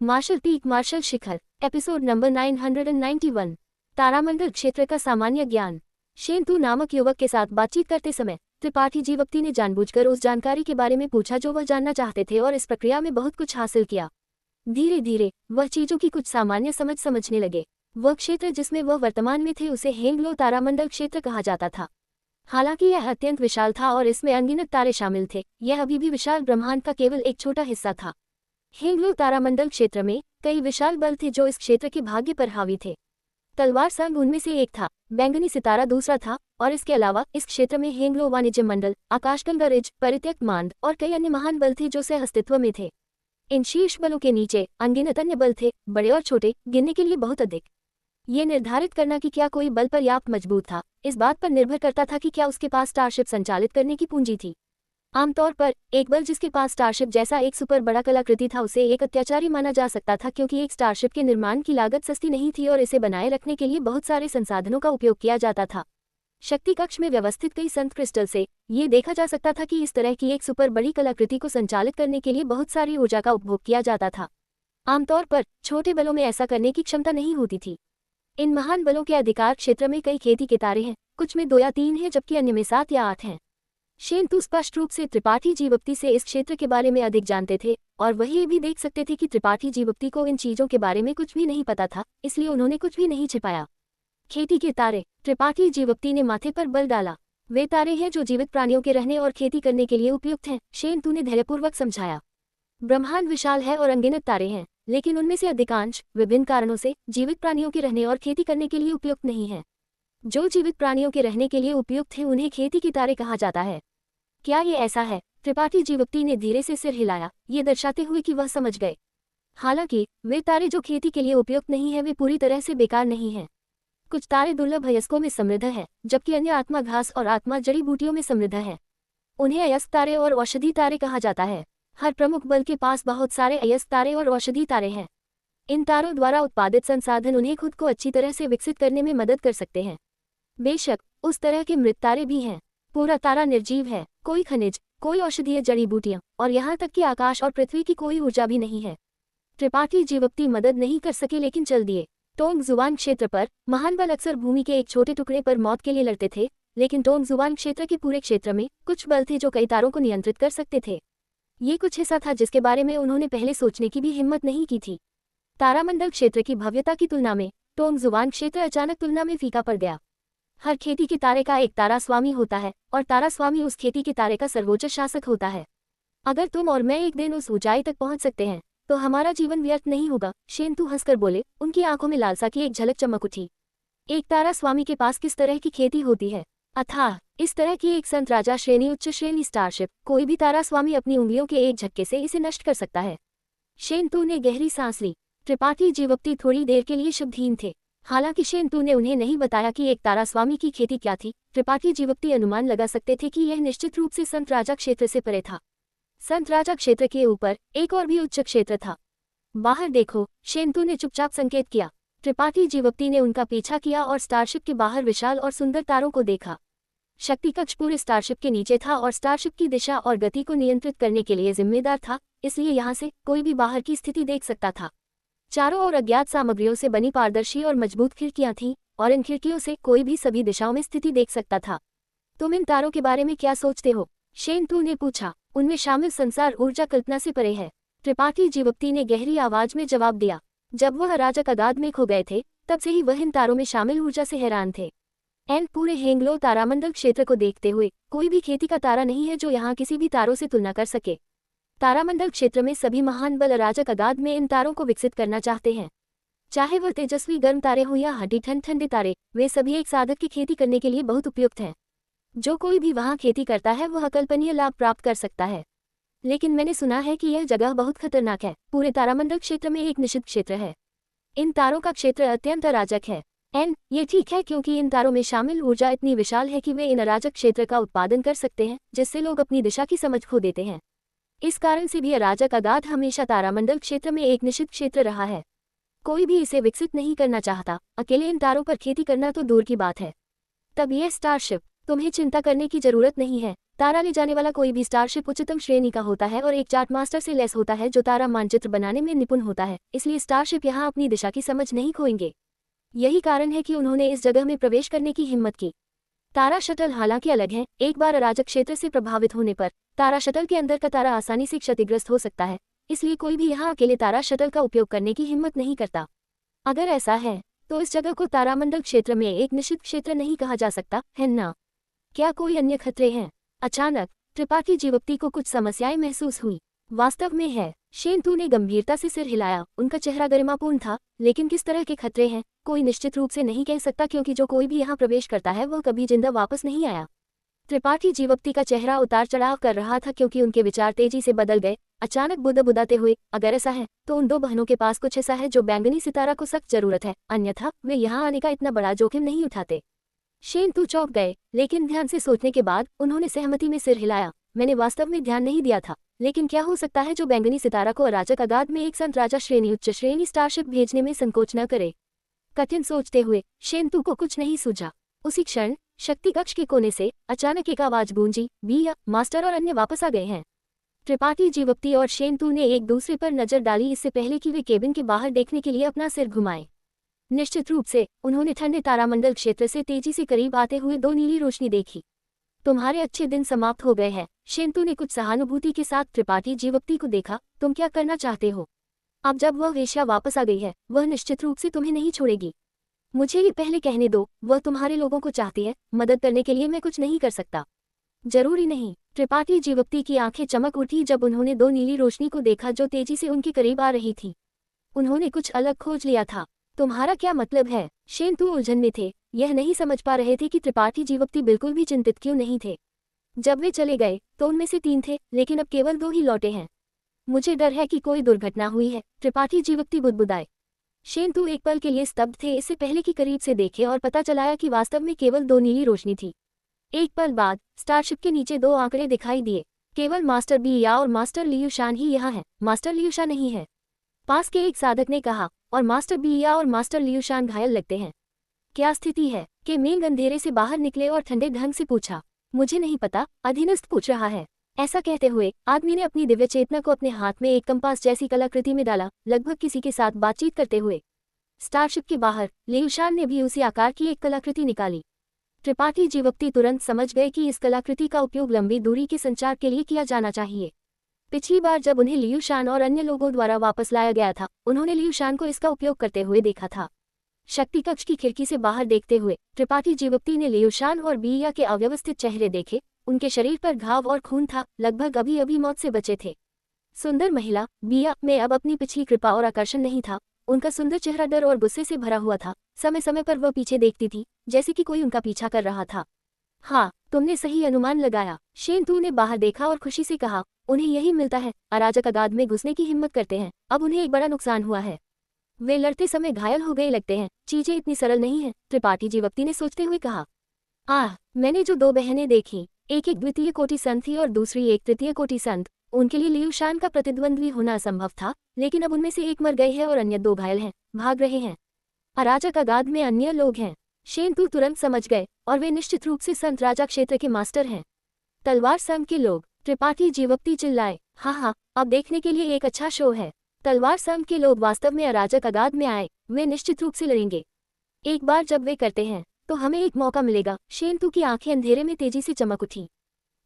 Martial peak martial शिखर episode number 991। तारामंडल क्षेत्र का सामान्य ज्ञान। शेंतु नामक युवक के साथ बातचीत करते समय त्रिपाठी जीवक्ति ने जानबूझकर उस जानकारी के बारे में पूछा जो वह जानना चाहते थे और इस प्रक्रिया में बहुत कुछ हासिल किया। धीरे धीरे वह चीजों की कुछ सामान्य समझने लगे। वह क्षेत्र जिसमें वह वर्तमान में थे उसे हेंगलो तारामंडल क्षेत्र कहा जाता था। हालांकि यह अत्यंत विशाल था और इसमें अनगिनत तारे शामिल थे, यह अभी भी विशाल ब्रह्मांड का केवल एक छोटा हिस्सा था। हेंगलो तारामंडल क्षेत्र में कई विशाल बल थे जो इस क्षेत्र के भाग्य पर हावी थे। तलवार संघ उनमें से एक था, बैंगनी सितारा दूसरा था, और इसके अलावा इस क्षेत्र में हेंगलो वाणिज्य मंडल, आकाशगंगा रिज, परित्यक्त मांड और कई अन्य महान बल थे जो सह अस्तित्व में थे। इन शीर्ष बलों के नीचे अनगिनत अन्य बल थे, बड़े और छोटे, गिनने के लिए बहुत अधिक। ये निर्धारित करना कि क्या कोई बल पर्याप्त मजबूत था, इस बात पर निर्भर करता था कि क्या उसके पास स्टारशिप संचालित करने की पूंजी थी। आमतौर पर एक बल जिसके पास स्टारशिप जैसा एक सुपर बड़ा कलाकृति था उसे एक अत्याचारी माना जा सकता था, क्योंकि एक स्टारशिप के निर्माण की लागत सस्ती नहीं थी और इसे बनाए रखने के लिए बहुत सारे संसाधनों का उपयोग किया जाता था। शक्ति कक्ष में व्यवस्थित कई संत क्रिस्टल से ये देखा जा सकता था कि इस तरह की एक सुपर बड़ी कलाकृति को संचालित करने के लिए बहुत सारी ऊर्जा का उपभोग किया जाता था। आमतौर पर छोटे बलों में ऐसा करने की क्षमता नहीं होती थी। इन महान बलों के अधिकार क्षेत्र में कई खेती के तारे हैं, कुछ में 2 या 3 हैं जबकि अन्य में 7 या 8 हैं। शेंतु स्पष्ट रूप से त्रिपाठी जीवक्ति से इस क्षेत्र के बारे में अधिक जानते थे और वह ये भी देख सकते थे कि त्रिपाठी जीवक्ति को इन चीजों के बारे में कुछ भी नहीं पता था, इसलिए उन्होंने कुछ भी नहीं छिपाया। खेती के तारे। त्रिपाठी जीवक्ति ने माथे पर बल डाला। वे तारे हैं जो जीवित प्राणियों के रहने और खेती करने के लिए उपयुक्त हैं, शेंतु ने धैर्यपूर्वक समझाया। ब्रह्मांड विशाल है और अनगिनत तारे हैं, लेकिन उनमें से अधिकांश विभिन्न कारणों से जीवित प्राणियों के रहने और खेती करने के लिए उपयुक्त नहीं है। जो जीवित प्राणियों के रहने के लिए उपयुक्त हैं उन्हें खेती के तारे कहा जाता है। क्या ये ऐसा है? त्रिपाठी जीवक्ति ने धीरे से सिर हिलाया, ये दर्शाते हुए कि वह समझ गए। हालांकि वे तारे जो खेती के लिए उपयुक्त नहीं है वे पूरी तरह से बेकार नहीं हैं। कुछ तारे दुर्लभ अयस्कों में समृद्ध है, जबकि अन्य आत्मा घास और आत्मा जड़ी बूटियों में समृद्ध है। उन्हें अयस्क तारे और औषधि तारे कहा जाता है। हर प्रमुख बल के पास बहुत सारे अयस्क तारे और औषधि तारे हैं। इन तारों द्वारा उत्पादित संसाधन उन्हें खुद को अच्छी तरह से विकसित करने में मदद कर सकते हैं। बेशक उस तरह के मृत तारे भी हैं। पूरा तारा निर्जीव है, कोई खनिज, कोई औषधीय जड़ी बूटियां और यहाँ तक कि आकाश और पृथ्वी की कोई ऊर्जा भी नहीं है। त्रिपाठी जीवक्ति मदद नहीं कर सके लेकिन चल दिए। टोंग जुबान क्षेत्र पर महान बल अक्सर भूमि के एक छोटे टुकड़े पर मौत के लिए लड़ते थे, लेकिन टोंग जुबान क्षेत्र के पूरे क्षेत्र में कुछ बल थे जो कई तारों को नियंत्रित कर सकते थे। ये कुछ हिस्सा था जिसके बारे में उन्होंने पहले सोचने की भी हिम्मत नहीं की थी। तारामंडल क्षेत्र की भव्यता की तुलना में टोंग जुबान क्षेत्र अचानक तुलना में फीका पड़ गया। हर खेती के तारे का एक तारा स्वामी होता है और तारा स्वामी उस खेती के तारे का सर्वोच्च शासक होता है। अगर तुम और मैं एक दिन उस ऊंचाई तक पहुंच सकते हैं तो हमारा जीवन व्यर्थ नहीं होगा, शेंतु हंसकर बोले। उनकी आंखों में लालसा की एक झलक चमक उठी। एक तारा स्वामी के पास किस तरह की खेती होती है? अथाह इस तरह की एक संत राजा श्रेणी उच्च श्रेणी स्टारशिप। कोई भी तारा स्वामी अपनी उंगलियों के एक झटके से इसे नष्ट कर सकता है। शेंतु ने गहरी सांस ली। त्रिपाठी जीवक्ति थोड़ी देर के लिए शब्दहीन थे। हालांकि शेंतु ने उन्हें नहीं बताया कि एक तारा स्वामी की खेती क्या थी। त्रिपाठी जीवक्ति अनुमान लगा सकते थे कि यह निश्चित रूप से संत राजा क्षेत्र से परे था। संत राजा क्षेत्र के ऊपर एक और भी उच्च क्षेत्र था। बाहर देखो, शेंतु ने चुपचाप संकेत किया। त्रिपाठी जीवक्ति ने उनका पीछा किया और स्टारशिप के बाहर विशाल और सुंदर तारों को देखा। शक्ति कक्ष पूरे स्टारशिप के नीचे था और स्टारशिप की दिशा और गति को नियंत्रित करने के लिए जिम्मेदार था, इसलिए यहाँ से कोई भी बाहर की स्थिति देख सकता था। चारों ओर अज्ञात सामग्रियों से बनी पारदर्शी और मजबूत खिड़कियां थीं और इन खिड़कियों से कोई भी सभी दिशाओं में स्थिति देख सकता था। तुम इन तारों के बारे में क्या सोचते हो? शेंतु ने पूछा। उनमें शामिल संसार ऊर्जा कल्पना से परे है, त्रिपाठी जीवक्ति ने गहरी आवाज में जवाब दिया। जब वह राजा कगाध में खो गए थे तब से ही वह इन तारों में शामिल ऊर्जा से हैरान थे। पूरे हेंगलो तारामंडल क्षेत्र को देखते हुए कोई भी खेती का तारा नहीं है जो यहाँ किसी भी तारों से तुलना कर सके। तारामंडल क्षेत्र में सभी महान बल अराजक अगाध में इन तारों को विकसित करना चाहते हैं। चाहे वह तेजस्वी गर्म तारे हो या हड्डी ठंडे तारे, वे सभी एक साधक की खेती करने के लिए बहुत उपयुक्त हैं। जो कोई भी वहाँ खेती करता है वह अकल्पनीय लाभ प्राप्त कर सकता है। लेकिन मैंने सुना है कि यह जगह बहुत खतरनाक है। पूरे तारामंडल क्षेत्र में एक निषिद्ध क्षेत्र है। इन तारों का क्षेत्र अत्यंत अराजक है। ये ठीक है, क्योंकि इन तारों में शामिल ऊर्जा इतनी विशाल है कि वे इन अराजक क्षेत्र का उत्पादन कर सकते हैं, जिससे लोग अपनी दिशा की समझ खो देते हैं। इस कारण से भी अराजक अगाध हमेशा तारामंडल क्षेत्र में एक निषिद्ध क्षेत्र रहा है। कोई भी इसे विकसित नहीं करना चाहता। अकेले इन तारों पर खेती करना तो दूर की बात है। तब यह स्टारशिप, तुम्हें चिंता करने की जरूरत नहीं है, तारा ले जाने वाला कोई भी स्टारशिप उच्चतम श्रेणी का होता है और एक चार्ट मास्टर से लैस होता है जो तारा मानचित्र बनाने में निपुण होता है, इसलिए स्टारशिप यहाँ अपनी दिशा की समझ नहीं खोएंगे। यही कारण है कि उन्होंने इस जगह में प्रवेश करने की हिम्मत की। तारा शटल हालांकि अलग है, एक बार अराजक क्षेत्र से प्रभावित होने पर तारा शटल के अंदर का तारा आसानी से क्षतिग्रस्त हो सकता है, इसलिए कोई भी यहाँ अकेले तारा शटल का उपयोग करने की हिम्मत नहीं करता। अगर ऐसा है तो इस जगह को तारामंडल क्षेत्र में एक निश्चित क्षेत्र नहीं कहा जा सकता है ना? क्या कोई अन्य खतरे हैं? अचानक त्रिपाठी जीवप्ती को कुछ समस्याएं महसूस हुई। वास्तव में है। शेंतु ने गंभीरता से सिर हिलाया, उनका चेहरा गरिमापूर्ण था, लेकिन किस तरह के खतरे हैं कोई निश्चित रूप से नहीं कह सकता, क्योंकि जो कोई भी यहाँ प्रवेश करता है वह कभी जिंदा वापस नहीं आया। त्रिपाठी जीवप्ती का चेहरा उतार चढ़ाव कर रहा था क्योंकि उनके विचार तेजी से बदल गए। अचानक बुदाते हुए, अगर ऐसा है तो उन दो बहनों के पास कुछ ऐसा है जो बैंगनी सितारा को सख्त जरूरत है, अन्यथा वे यहाँ आने का इतना बड़ा जोखिम नहीं उठाते। शेंतु चौंक गए, लेकिन ध्यान से सोचने के बाद उन्होंने सहमति में सिर हिलाया। मैंने वास्तव में ध्यान नहीं दिया था, लेकिन क्या हो सकता है जो बैंगनी सितारा को अराजक अगाध में एक संत राजा श्रेणी उच्च श्रेणी स्टारशिप भेजने में संकोच न करे। कठिन सोचते हुए शेंतु को कुछ नहीं सूझा। उसी क्षण शक्ति कक्ष के कोने से अचानक एक आवाज गूंजी, बिया, मास्टर और अन्य वापस आ गए हैं। त्रिपाठी जीवप्ती और शेंतु ने एक दूसरे पर नजर डाली, इससे पहले कि वे केबिन के बाहर देखने के लिए अपना सिर घुमाएं। निश्चित रूप से उन्होंने ठंडे तारामंडल क्षेत्र से तेजी से करीब आते हुए दो नीली रोशनी देखी। तुम्हारे अच्छे दिन समाप्त हो गए हैं। शेंतु ने कुछ सहानुभूति के साथ त्रिपाठी जीवप्ती को देखा। तुम क्या करना चाहते हो? अब जब वह वेश्या वापस आ गई है, वह निश्चित रूप से तुम्हें नहीं छोड़ेगी। मुझे ये पहले कहने दो, वह तुम्हारे लोगों को चाहती है, मदद करने के लिए मैं कुछ नहीं कर सकता। जरूरी नहीं। त्रिपाठी जीवप्ती की आंखें चमक उठी जब उन्होंने दो नीली रोशनी को देखा जो तेजी से उनके करीब आ रही थी। उन्होंने कुछ अलग खोज लिया था। तुम्हारा क्या मतलब है? शेंतु उलझन में थे, यह नहीं समझ पा रहे थे कि त्रिपाठी जीवप्ती बिल्कुल भी चिंतित क्यों नहीं थे। जब वे चले गए तो उनमें से 3 थे, लेकिन अब केवल 2 ही लौटे हैं। मुझे डर है कि कोई दुर्घटना हुई है, त्रिपाठी जीवप्ती बुदबुदाए। शेंतु एक पल के लिए स्तब्ध थे, इससे पहले कि करीब से देखे और पता चलाया कि वास्तव में केवल 2 नीली रोशनी थी। एक पल बाद स्टारशिप के नीचे 2 आंकड़े दिखाई दिए। केवल मास्टर बिया और मास्टर लियूशान ही यहाँ है, मास्टर लियूशान नहीं है, पास के एक साधक ने कहा। और मास्टर बिया और मास्टर लियूशान घायल लगते हैं। क्या स्थिति है? के मेंग अंधेरे से बाहर निकले और ठंडे ढंग से पूछा। मुझे नहीं पता, अधीनस्थ पूछ रहा है। ऐसा कहते हुए आदमी ने अपनी दिव्य चेतना को अपने हाथ में एक कंपास जैसी कलाकृति में डाला, लगभग किसी के साथ बातचीत करते हुए। स्टारशिप के बाहर लियूशान ने भी उसी आकार की एक कलाकृति निकाली। त्रिपाठी जीवप्ती तुरंत समझ गए कि इस कलाकृति का उपयोग लंबी दूरी के संचार के लिए किया जाना चाहिए। पिछली बार जब उन्हें लियूशान और अन्य लोगों द्वारा वापस लाया गया था, उन्होंने लियूशान को इसका उपयोग करते हुए देखा था। शक्ति कक्ष की खिड़की से बाहर देखते हुए त्रिपाठी जीवप्ती ने लियूशान और बिया के अव्यवस्थित चेहरे देखे। उनके शरीर पर घाव और खून था, लगभग अभी अभी मौत से बचे थे। सुंदर महिला बिया में अब अपनी पिछली कृपा और आकर्षण नहीं था। उनका सुंदर चेहरा डर और गुस्से से भरा हुआ था। समय समय पर वह पीछे देखती थी, जैसे कि कोई उनका पीछा कर रहा था। हाँ, तुमने सही अनुमान लगाया। शेंतु ने बाहर देखा और खुशी से कहा, उन्हें यही मिलता है, अराजक अगाध में घुसने की हिम्मत करते हैं। अब उन्हें एक बड़ा नुकसान हुआ है। वे लड़ते समय घायल हो गए लगते हैं। चीजें इतनी सरल नहीं हैं, त्रिपाठी जीवप्ती ने सोचते हुए कहा। मैंने जो 2 बहनें देखी, एक द्वितीय कोटि संत थी और दूसरी एक तृतीय कोटि संत। उनके लिए लियूशान का प्रतिद्वंद्वी होना असंभव था, लेकिन अब उनमें से एक मर गई है और अन्य 2 घायल हैं, भाग रहे हैं। अराजक अगाध में अन्य लोग हैं। शेंतु तुरंत समझ गए, और वे निश्चित रूप से संत राजा क्षेत्र के मास्टर हैं। तलवार संघ के लोग। त्रिपाठी जीवप्ती चिल्लाए। हाँ, अब देखने के लिए एक अच्छा शो है। तलवार संघ के लोग वास्तव में अराजक अगाध में आए, वे निश्चित रूप से लड़ेंगे। एक बार जब वे करते हैं तो हमें एक मौका मिलेगा। शेंतु की आंखें अंधेरे में तेजी से चमक उठी।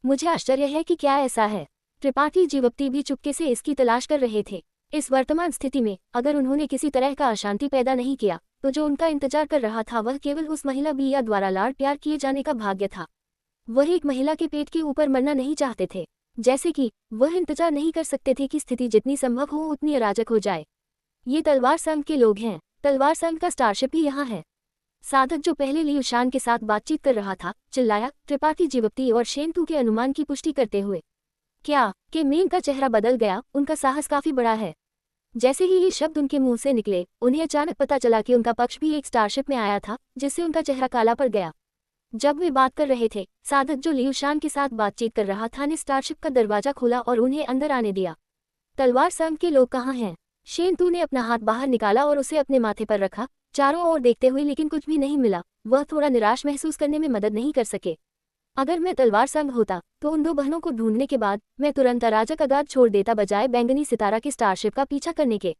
मुझे आश्चर्य है कि क्या ऐसा है। त्रिपाठी जीवप्ती भी चुपके से इसकी तलाश कर रहे थे। इस वर्तमान स्थिति में अगर उन्होंने किसी तरह का अशांति पैदा नहीं किया, तो जो उनका इंतजार कर रहा था वह केवल उस महिला बिया द्वारा लाड़ प्यार किए जाने का भाग्य था। वह एक महिला के पेट के ऊपर मरना नहीं चाहते थे, जैसे कि वह इंतजार नहीं कर सकते थे कि स्थिति जितनी संभव हो उतनी अराजक हो जाए। ये तलवार संघ के लोग हैं। तलवार संघ का स्टारशिप भी यहाँ है। साधक जो पहले लियूशान के साथ बातचीत कर रहा था चिल्लाया, त्रिपाठी जीवप्ती और शेंतु के अनुमान की पुष्टि करते हुए। क्या? के मेंग का चेहरा बदल गया। उनका साहस काफी बड़ा है। जैसे ही ये शब्द उनके मुंह से निकले, उन्हें अचानक पता चला कि उनका पक्ष भी एक स्टारशिप में आया था, जिससे उनका चेहरा काला पड़ गया। जब वे बात कर रहे थे, साधक जो लियूशान के साथ बातचीत कर रहा था ने स्टारशिप का दरवाजा खोला और उन्हें अंदर आने दिया। तलवार संघ के लोग कहाँ हैं? शेंतु ने अपना हाथ बाहर निकाला और उसे अपने माथे पर रखा, चारों ओर देखते हुए, लेकिन कुछ भी नहीं मिला। वह थोड़ा निराश महसूस करने में मदद नहीं कर सके। अगर मैं तलवार संग होता तो उन दो बहनों को ढूंढने के बाद मैं तुरंत अराजक आगाज छोड़ देता बजाय बैंगनी सितारा के स्टारशिप का पीछा करने के,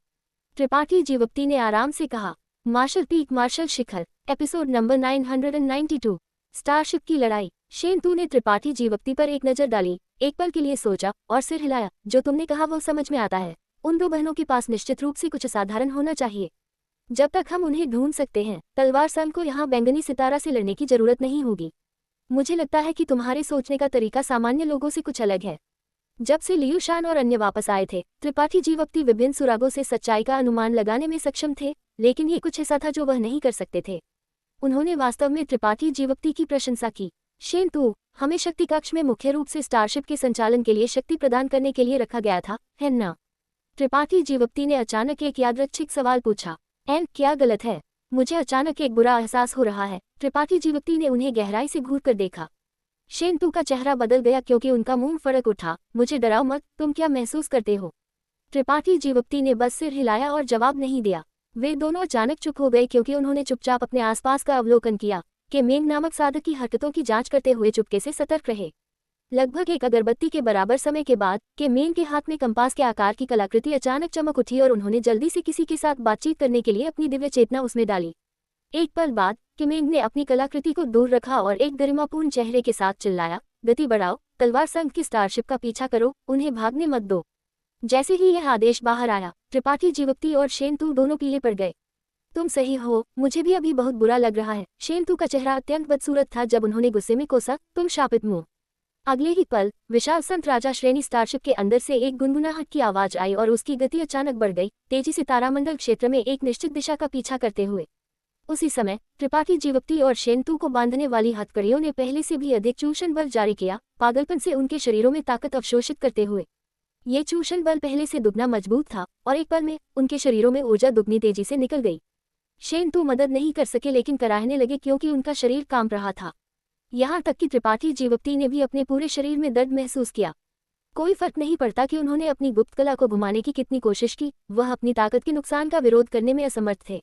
त्रिपाठी जीवप्ती ने आराम से कहा। मार्शल पीक मार्शल शिखर, एपिसोड नंबर 992। स्टारशिप की लड़ाई। शेनतू ने त्रिपाठी जीवप्ती पर एक नजर डाली, एक पल के लिए सोचा और सिर हिलाया। जो तुमने कहा वो समझ में आता है। उन दो बहनों के पास निश्चित रूप से कुछ असाधारण होना चाहिए। जब तक हम उन्हें ढूंढ सकते हैं, तलवार संग को यहाँ बैंगनी सितारा से लड़ने की जरूरत नहीं होगी। मुझे लगता है कि तुम्हारे सोचने का तरीका सामान्य लोगों से कुछ अलग है। जब से लियू शान और अन्य वापस आए थे, त्रिपाठी जीवप्ती विभिन्न सुरागों से सच्चाई का अनुमान लगाने में सक्षम थे, लेकिन ये कुछ ऐसा था जो वह नहीं कर सकते थे। उन्होंने वास्तव में त्रिपाठी जीवप्ती की प्रशंसा की। शेनतू, हमें शक्ति कक्ष में मुख्य रूप से स्टारशिप के संचालन के लिए शक्ति प्रदान करने के लिए रखा गया था, है ना? त्रिपाठी जीवप्ती ने अचानक एक यादृच्छिक सवाल पूछा। क्या गलत है? मुझे अचानक एक बुरा एहसास हो रहा है। त्रिपाठी जीवप्ती ने उन्हें गहराई से घूर कर देखा। शेनतू का चेहरा बदल गया क्योंकि उनका मुंह फड़क उठा। मुझे डराओ मत, तुम क्या महसूस करते हो? त्रिपाठी जीवप्ती ने बस सिर हिलाया और जवाब नहीं दिया। वे दोनों अचानक चुप हो गए क्योंकि उन्होंने चुपचाप अपने आसपास का अवलोकन किया। के मेंग नामक साधक की हरकतों की जांच करते हुए चुपके से सतर्क रहे। लगभग एक अगरबत्ती के बराबर समय के बाद के मेंग के हाथ में कंपास के आकार की कलाकृति अचानक चमक उठी और उन्होंने जल्दी से किसी के साथ बातचीत करने के लिए अपनी दिव्य चेतना उसमें डाली। एक पल बाद किमेंग ने अपनी कलाकृति को दूर रखा और एक गरिमापूर्ण चेहरे के साथ चिल्लाया, गति बढ़ाओ, तलवार संग की स्टारशिप का पीछा करो, उन्हें भागने मत दो। जैसे ही यह आदेश बाहर आया, त्रिपाठी जीवप्ती और शेनतू दोनों पीले पड़ गए। तुम सही हो, मुझे भी अभी बहुत बुरा लग रहा है। शेनतू का चेहरा अत्यंत बदसूरत था जब उन्होंने गुस्से में कोसा, तुम शापित मुंह। अगले ही पल विशाल संत राजा श्रेणी स्टारशिप के अंदर से एक गुनगुनाहट की आवाज आई और उसकी गति अचानक बढ़ गई, तेजी से तारामंडल क्षेत्र में एक निश्चित दिशा का पीछा करते हुए। उसी समय त्रिपाठी जीवप्ती और शेनतू को बांधने वाली हथकड़ियों ने पहले से भी अधिक चूषण बल जारी किया, पागलपन से उनके शरीरों में ताकत अवशोषित करते हुए। ये चूषण बल पहले से दुगना मजबूत था और एक पल में उनके शरीरों में ऊर्जा दुगनी तेजी से निकल गई। शेनतू मदद नहीं कर सके लेकिन कराहने लगे क्योंकि उनका शरीर कांप रहा था। यहाँ तक कि त्रिपाठी जीवप्ती ने भी अपने पूरे शरीर में दर्द महसूस किया। कोई फर्क नहीं पड़ता कि उन्होंने अपनी गुप्त कला को घुमाने की कितनी कोशिश की, वह अपनी ताकत के नुकसान का विरोध करने में असमर्थ थे।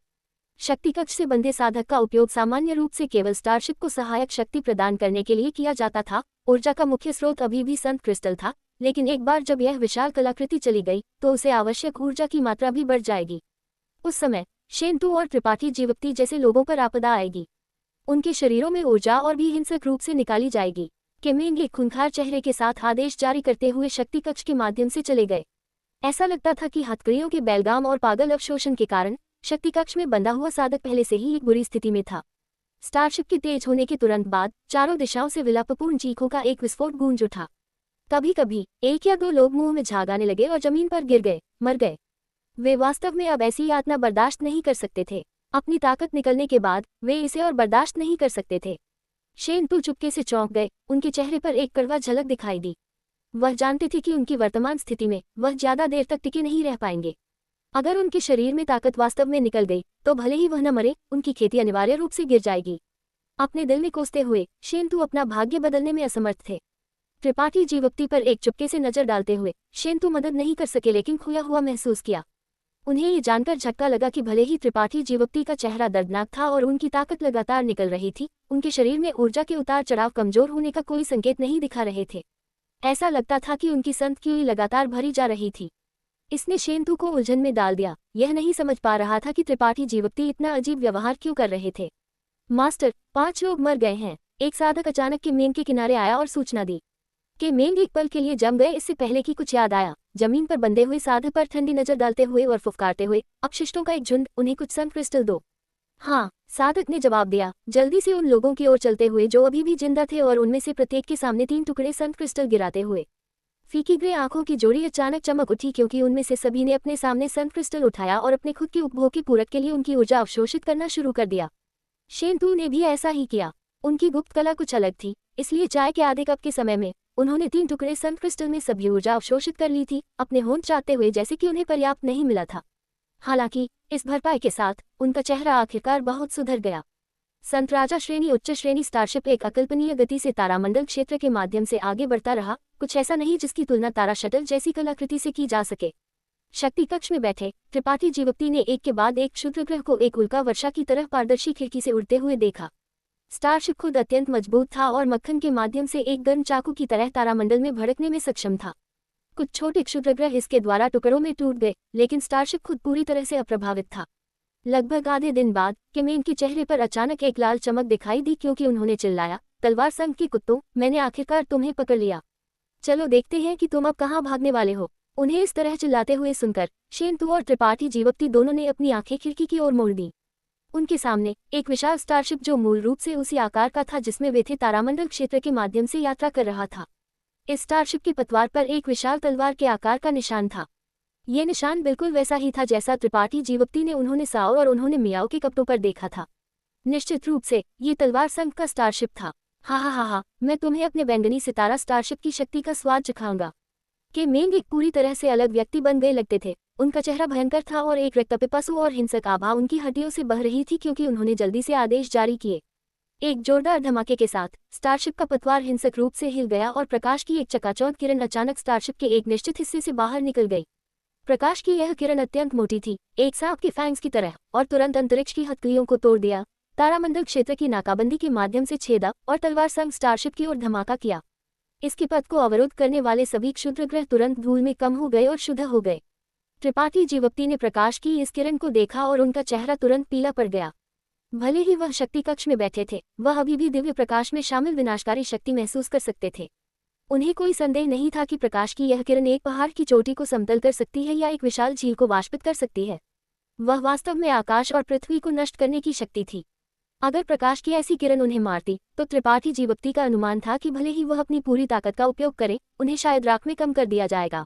शक्ति कक्ष से बंधे साधक का उपयोग सामान्य रूप से केवल स्टारशिप को सहायक शक्ति प्रदान करने के लिए किया जाता था। ऊर्जा का मुख्य स्रोत अभी भी संत क्रिस्टल था, लेकिन एक बार जब यह विशाल कलाकृति चली गई तो उसे आवश्यक ऊर्जा की मात्रा भी बढ़ जाएगी। उस समय शेनतू और त्रिपाठी जीवप्ती जैसे लोगों पर आपदा आएगी। उनके शरीरों में ऊर्जा और भी हिंसक रूप से निकाली जाएगी। किमेंग एक खूंखार चेहरे के साथ आदेश जारी करते हुए शक्ति कक्ष के माध्यम से चले गए। ऐसा लगता था कि हथकड़ियों के बेलगाम और पागल अवशोषण के कारण शक्ति कक्ष में बंधा हुआ साधक पहले से ही एक बुरी स्थिति में था। स्टारशिप के तेज होने के तुरंत बाद चारों दिशाओं से विलापपूर्ण चीखों का एक विस्फोट गूंज उठा। कभी कभी एक या दो लोग मुंह में झाग आने लगे और जमीन पर गिर गए, मर गए। वे वास्तव में अब ऐसी यातना बर्दाश्त नहीं कर सकते थे। अपनी ताकत निकलने के बाद वे इसे और बर्दाश्त नहीं कर सकते थे। शेनतू चुपके से चौंक गए, उनके चेहरे पर एक कड़वा झलक दिखाई दी। वह जानते थे कि उनकी वर्तमान स्थिति में वह ज्यादा देर तक टिके नहीं रह पाएंगे। अगर उनके शरीर में ताकत वास्तव में निकल गई तो भले ही वह न मरे, उनकी खेती अनिवार्य रूप से गिर जाएगी। अपने दिल में कोसते हुए शेनतू अपना भाग्य बदलने में असमर्थ थे। त्रिपाठी जीवप्ती पर एक चुपके से नजर डालते हुए शेनतू मदद नहीं कर सके लेकिन खोया हुआ महसूस किया। उन्हें ये जानकर झटका लगा कि भले ही त्रिपाठी जीवप्ती का चेहरा दर्दनाक था और उनकी ताकत लगातार निकल रही थी, उनके शरीर में ऊर्जा के उतार चढ़ाव कमजोर होने का कोई संकेत नहीं दिखा रहे थे। ऐसा लगता था कि उनकी संत की लगातार भरी जा रही थी। इसने शेनतू को उलझन में डाल दिया। यह नहीं समझ पा रहा था कि त्रिपाठी जीवप्ती इतना अजीब व्यवहार क्यों कर रहे थे। मास्टर, 5 लोग मर गए हैं। एक साधक अचानक किमेंग के किनारे आया और सूचना दी। किमेंग एक पल के लिए जम गए, इससे पहले कि कुछ याद आया। जमीन पर बंधे हुए साधक पर ठंडी नजर डालते हुए और फुफकारते हुए, अपशिष्टों का एक झुंड, उन्हें कुछ सन क्रिस्टल दो। हाँ, साधक ने जवाब दिया, जल्दी से उन लोगों की ओर चलते हुए जो अभी भी जिंदा थे और उनमें से प्रत्येक के सामने 3 टुकड़े सन क्रिस्टल गिराते हुए। फीकी ग्रे आंखों की जोड़ी अचानक चमक उठी क्योंकि उनमें से सभी ने अपने सामने सन क्रिस्टल उठाया और अपने खुद के उपभोग की पूरक के लिए उनकी ऊर्जा अवशोषित करना शुरू कर दिया। शेनतू ने भी ऐसा ही किया। उनकी गुप्त कला कुछ अलग थी, इसलिए चाय के आधे कप के समय में उन्होंने 3 टुकड़े सन क्रिस्टल में सभी ऊर्जा अवशोषित कर ली थी, अपने होंठ चाटते हुए जैसे कि उन्हें पर्याप्त नहीं मिला था। हालांकि इस भरपाई के साथ उनका चेहरा आखिरकार बहुत सुधर गया। संत राजा श्रेणी उच्च श्रेणी स्टारशिप एक अकल्पनीय गति से तारामंडल क्षेत्र के माध्यम से आगे बढ़ता रहा, कुछ ऐसा नहीं जिसकी तुलना तारा शटल जैसी कलाकृति से की जा सके। शक्ति कक्ष में बैठे त्रिपाठी जीवप्ती ने एक के बाद एक क्षुद्र ग्रह को एक उल्का वर्षा की तरह पारदर्शी खिड़की से उड़ते हुए देखा। स्टारशिप खुद अत्यंत मजबूत था और मक्खन के माध्यम से एक गर्म चाकू की तरह तारामंडल में भड़कने में सक्षम था। कुछ छोटे क्षुद्रग्रह इसके द्वारा टुकड़ों में टूट गए, लेकिन स्टारशिप खुद पूरी तरह से अप्रभावित था। लगभग आधे दिन बाद किमेन के चेहरे पर अचानक एक लाल चमक दिखाई दी क्योंकि उन्होंने चिल्लाया, तलवार संघ के कुत्तों, मैंने आखिरकार तुम्हें पकड़ लिया। चलो देखते हैं कि तुम अब कहाँ भागने वाले हो। उन्हें इस तरह चिल्लाते हुए सुनकर शेंतु और त्रिपाठी जीवप्ती दोनों ने अपनी आंखें खिड़की की ओर मोड़ दी। उनके सामने एक विशाल स्टारशिप जो मूल रूप से उसी आकार का था जिसमें वे थे तारामंडल क्षेत्र के माध्यम से यात्रा कर रहा था। इस स्टारशिप की पतवार पर एक विशाल तलवार के आकार का निशान था। ये निशान बिल्कुल वैसा ही था जैसा त्रिपाठी जीवप्ती ने उन्होंने साओ और उन्होंने मियाओ के कपड़ों पर देखा था। निश्चित रूप से ये तलवार संघ का स्टारशिप था। हा, मैं तुम्हें अपने बैंगनी सितारा स्टारशिप की शक्ति का स्वाद चखाऊंगा। के मेंग एक पूरी तरह से अलग व्यक्ति बन गए लगते थे। उनका चेहरा भयंकर था और एक रक्तपिपासु और हिंसक आभा उनकी हड्डियों से बह रही थी क्योंकि उन्होंने जल्दी से आदेश जारी किए। एक जोरदार धमाके के साथ स्टारशिप का पतवार हिंसक रूप से हिल गया और प्रकाश की एक चकाचौंध किरण अचानक स्टारशिप के एक निश्चित हिस्से से बाहर निकल गई। प्रकाश की यह किरण अत्यंत मोटी थी, एक सांप के फैंग्स की तरह, और तुरंत अंतरिक्ष की हथकड़ियों को तोड़ दिया, तारामंडल क्षेत्र की नाकाबंदी के माध्यम से छेदा और तलवार संग स्टारशिप की ओर धमाका किया। इसके पथ को अवरुद्ध करने वाले सभी क्षुद्रग्रह तुरंत धूल में कम हो गए और शुद्ध हो गए। त्रिपाठी जीवप्ती ने प्रकाश की इस किरण को देखा और उनका चेहरा तुरंत पीला पड़ गया। भले ही वह शक्ति कक्ष में बैठे थे, वह अभी भी दिव्य प्रकाश में शामिल विनाशकारी शक्ति महसूस कर सकते थे। उन्हें कोई संदेह नहीं था कि प्रकाश की यह किरण एक पहाड़ की चोटी को समतल कर सकती है या एक विशाल झील को वाष्पित कर सकती है। वह वास्तव में आकाश और पृथ्वी को नष्ट करने की शक्ति थी। अगर प्रकाश की ऐसी किरण उन्हें मारती तो त्रिपाठी जीवप्ती का अनुमान था कि भले ही वह अपनी पूरी ताकत का उपयोग करे, उन्हें शायद राख में कम कर दिया जाएगा।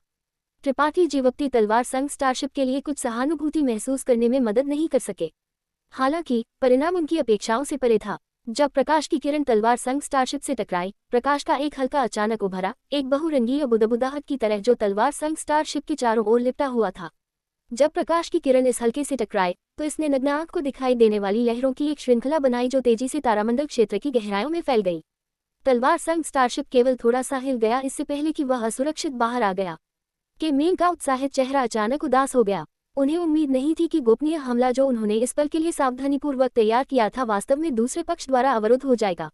त्रिपाठी जीवप्ती तलवार संघ स्टारशिप के लिए कुछ सहानुभूति महसूस करने में मदद नहीं कर सके। हालांकि परिणाम उनकी अपेक्षाओं से परे था। जब प्रकाश की किरण तलवार संघ स्टारशिप से टकराई, प्रकाश का एक हल्का अचानक उभरा, एक बहुरंगीय बुदबुदाहट की तरह जो तलवार संघ स्टारशिप के चारों ओर लिपटा हुआ था। जब प्रकाश की किरण इस हल्के से टकराए तो इसने नग्न आंख को दिखाई देने वाली लहरों की एक श्रृंखला बनाई जो तेजी से तारामंडल क्षेत्र की गहराइयों में फैल गई। तलवार संघ स्टारशिप केवल थोड़ा सा हिल गया इससे पहले कि वह असुरक्षित बाहर आ गया। के मेंग का उत्साहित चेहरा अचानक उदास हो गया। उन्हें उम्मीद नहीं थी कि गोपनीय हमला जो उन्होंने इस पल के लिए सावधानीपूर्वक तैयार किया था वास्तव में दूसरे पक्ष द्वारा अवरुद्ध हो जाएगा।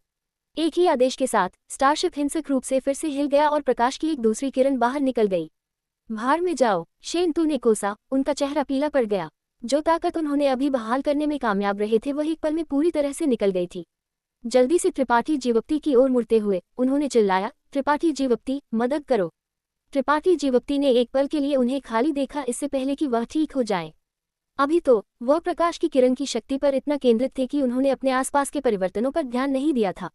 एक ही आदेश के साथ स्टारशिप हिंसक रूप से फिर से हिल गया और प्रकाश की एक दूसरी किरण बाहर निकल गई। भाड़ में जाओ, शेंतु ने कोसा। उनका चेहरा पीला पड़ गया। जो ताकत उन्होंने अभी बहाल करने में कामयाब रहे थे वह एक पल में पूरी तरह से निकल गई थी। जल्दी से त्रिपाठी जीवप्ती की ओर मुड़ते हुए उन्होंने चिल्लाया, त्रिपाठी जीवप्ती, मदद करो। त्रिपाठी जीवप्ती ने एक पल के लिए उन्हें खाली देखा इससे पहले कि वह ठीक हो जाएं। अभी तो वह प्रकाश की किरण की शक्ति पर इतना केंद्रित थे कि उन्होंने अपने आसपास के परिवर्तनों पर ध्यान नहीं दिया था।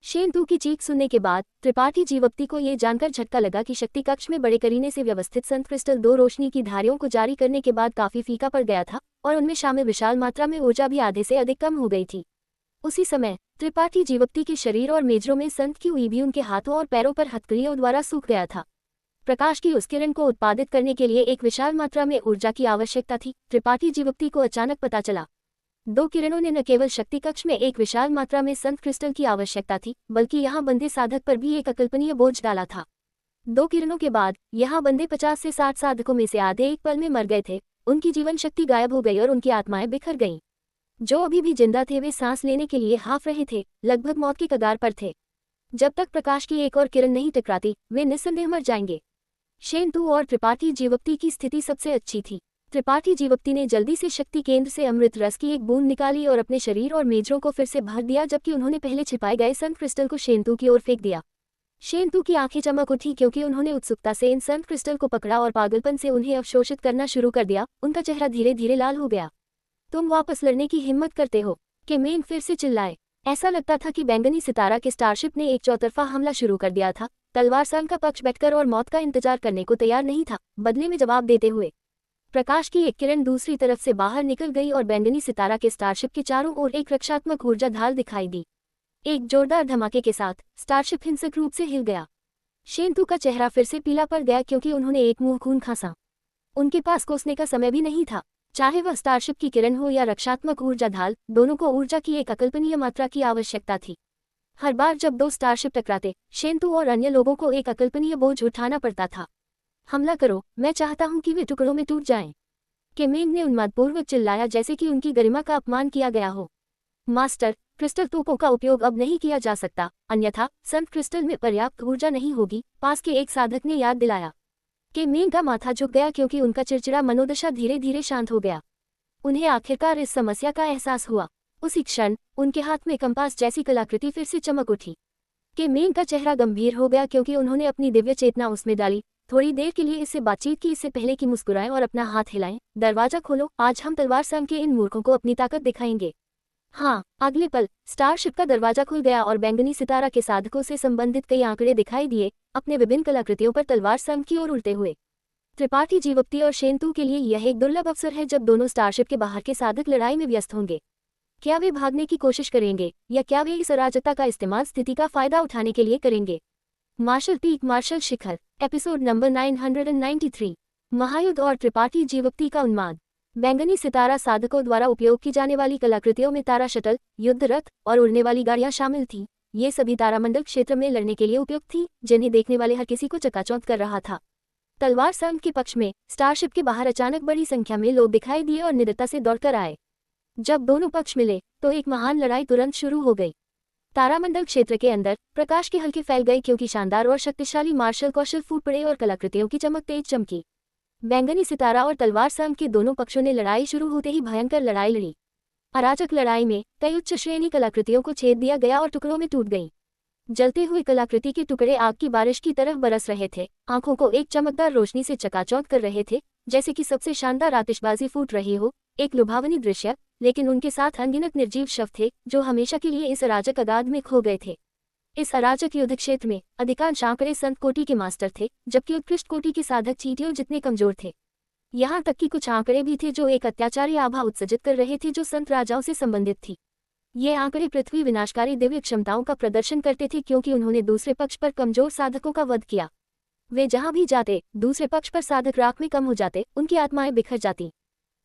शेंतु की चीख सुनने के बाद त्रिपाठी जीवप्ती को यह जानकर झटका लगा कि शक्ति कक्ष में बड़े करीने से व्यवस्थित संत क्रिस्टल 2 रोशनी की धारियों को जारी करने के बाद काफी फीका पड़ गया था और उनमें शामिल विशाल मात्रा में ऊर्जा भी आधे से अधिक कम हो गई थी। उसी समय त्रिपाठी जीवप्ती के शरीर और मेजरों में संत की हुई भी उनके हाथों और पैरों पर हथकड़ियों द्वारा सूख गया था। प्रकाश की उस किरण को उत्पादित करने के लिए एक विशाल मात्रा में ऊर्जा की आवश्यकता थी। त्रिपाठी जीवप्ती को अचानक पता चला 2 किरणों ने न केवल शक्ति कक्ष में एक विशाल मात्रा में संत क्रिस्टल की आवश्यकता थी, बल्कि यहाँ बंधे साधक पर भी एक अकल्पनीय बोझ डाला था। 2 किरणों के बाद यहाँ बंधे 50 से 60 साधकों में से आधे एक पल में मर गए थे। उनकी जीवन शक्ति गायब हो गई और उनकी आत्माएं बिखर गईं। जो अभी भी जिंदा थे वे सांस लेने के लिए हाफ रहे थे, लगभग मौत की कगार पर थे। जब तक प्रकाश की एक और किरण नहीं टकराती वे निस्संदेह मर जाएंगे। शेंतु और त्रिपाठी जीवप्ती की स्थिति सबसे अच्छी थी। त्रिपाठी जीवप्ती ने जल्दी से शक्ति केंद्र से अमृत रस की एक बूंद निकाली और अपने शरीर और मेजरों को फिर से भर दिया, जबकि उन्होंने पहले छिपाए गए संत क्रिस्टल को शेंतु की ओर फेंक दिया। शेंतु की आंखें चमक उठी क्योंकि उन्होंने उत्सुकता से इन संत क्रिस्टल को पकड़ा और पागलपन से उन्हें अवशोषित करना शुरू कर दिया। उनका चेहरा धीरे धीरे लाल हो गया। तुम वापस लड़ने की हिम्मत करते हो? के मेंग फिर से चिल्लाए। ऐसा लगता था कि बैंगनी सितारा के स्टारशिप ने एक चौतरफा हमला शुरू कर दिया था। तलवार संघ का पक्ष बैठकर और मौत का इंतजार करने को तैयार नहीं था, बदले में जवाब देते हुए। प्रकाश की एक किरण दूसरी तरफ से बाहर निकल गई और बैंगनी सितारा के स्टारशिप के चारों ओर एक रक्षात्मक ऊर्जा ढाल दिखाई दी। एक जोरदार धमाके के साथ स्टारशिप हिंसक रूप से हिल गया। शेंतु का चेहरा फिर से पीला पड़ गया क्योंकि उन्होंने एक मुंह खून खांसा। उनके पास कोसने का समय भी नहीं था। चाहे वह स्टारशिप की किरण हो या रक्षात्मक ऊर्जा ढाल, दोनों को ऊर्जा की एक अकल्पनीय मात्रा की आवश्यकता थी। हर बार जब 2 स्टारशिप टकराते, शेंतु और अन्य लोगों को एक अकल्पनीय बोझ उठाना पड़ता था। हमला करो, मैं चाहता हूं कि वे टुकड़ों में टूट जाएं। के मेंग ने उन्मादपूर्वक चिल्लाया जैसे कि उनकी गरिमा का अपमान किया गया हो। मास्टर, क्रिस्टल तोपों का उपयोग अब नहीं किया जा सकता, अन्यथा संत क्रिस्टल में पर्याप्त ऊर्जा नहीं होगी। पास के एक साधक ने याद दिलाया कि मेन का माथा झुक गया क्योंकि उनका चिड़चिड़ा मनोदशा धीरे धीरे शांत हो गया। उन्हें आखिरकार इस समस्या का एहसास हुआ। उसी क्षण उनके हाथ में कंपास जैसी कलाकृति फिर से चमक उठी। के मेन का चेहरा गंभीर हो गया क्योंकि उन्होंने अपनी दिव्य चेतना उसमें डाली। थोड़ी देर के लिए इससे बातचीत की, इससे पहले कि मुस्कुराएं और अपना हाथ हिलाएं। दरवाजा खोलो, आज हम तलवार संघ के इन मूर्खों को अपनी ताकत दिखाएंगे। हाँ, अगले पल स्टारशिप का दरवाजा खुल गया और बैंगनी सितारा के साधकों से संबंधित कई आंकड़े दिखाई दिए, अपने विभिन्न कलाकृतियों पर तलवार संघ की ओर उड़ते हुए। त्रिपाठी जीवप्ती और शेंतु के लिए यह एक दुर्लभ अवसर है जब दोनों स्टारशिप के बाहर के साधक लड़ाई में व्यस्त होंगे। क्या वे भागने की कोशिश करेंगे या क्या वे इस अराजकता का इस्तेमाल स्थिति का फायदा उठाने के लिए करेंगे? मार्शल पीक मार्शल शिखर, एपिसोड नंबर 993। महायुद्ध और त्रिपाठी जीवप्ती का उन्माद। बैंगनी सितारा साधकों द्वारा उपयोग की जाने वाली कलाकृतियों में तारा शटल, युद्ध रथ और उड़ने वाली गाड़ियां शामिल थीं। ये सभी तारामंडल क्षेत्र में लड़ने के लिए उपयुक्त थी, जिन्हें देखने वाले हर किसी को चकाचौंध कर रहा था। तलवार संघ के पक्ष में स्टारशिप के बाहर अचानक बड़ी संख्या में लोग दिखाई दिए और निडरता से दौड़कर आए। जब दोनों पक्ष मिले तो एक महान लड़ाई तुरंत शुरू हो गई। तारामंडल क्षेत्र के अंदर प्रकाश के हल्के फैल गए क्योंकि शानदार और शक्तिशाली मार्शल कौशल फूट पड़े और कलाकृतियों की चमक तेज चमकी। बैंगनी सितारा और तलवार संघ के दोनों पक्षों ने लड़ाई शुरू होते ही भयंकर लड़ाई लड़ी। अराजक लड़ाई में कई उच्च श्रेणी कलाकृतियों को छेद दिया गया और टुकड़ों में टूट गई। जलते हुए कलाकृति के टुकड़े आग की बारिश की तरफ बरस रहे थे, आंखों को एक चमकदार रोशनी से चकाचौंध कर रहे थे, जैसे कि सबसे शानदार आतिशबाजी फूट रही हो। एक लुभावनी दृश्य, लेकिन उनके साथ अनगिनत निर्जीव शव थे जो हमेशा के लिए इस अराजक अगाध में खो गए थे। इस अराजक युद्ध क्षेत्र में अधिकांश आंकड़े संत कोटि के मास्टर थे, जबकि उत्कृष्ट कोटि के साधक चींटियों जितने कमजोर थे। यहाँ तक कि कुछ आंकड़े भी थे जो एक अत्याचारी आभा उत्सर्जित कर रहे थे जो संत राजाओं से संबंधित थी। ये आंकड़े पृथ्वी विनाशकारी दिव्य क्षमताओं का प्रदर्शन करते थे क्योंकि उन्होंने दूसरे पक्ष पर कमजोर साधकों का वध किया। वे जहां भी जाते, दूसरे पक्ष पर साधक राख में कम हो जाते, उनकी आत्माएं बिखर जाती।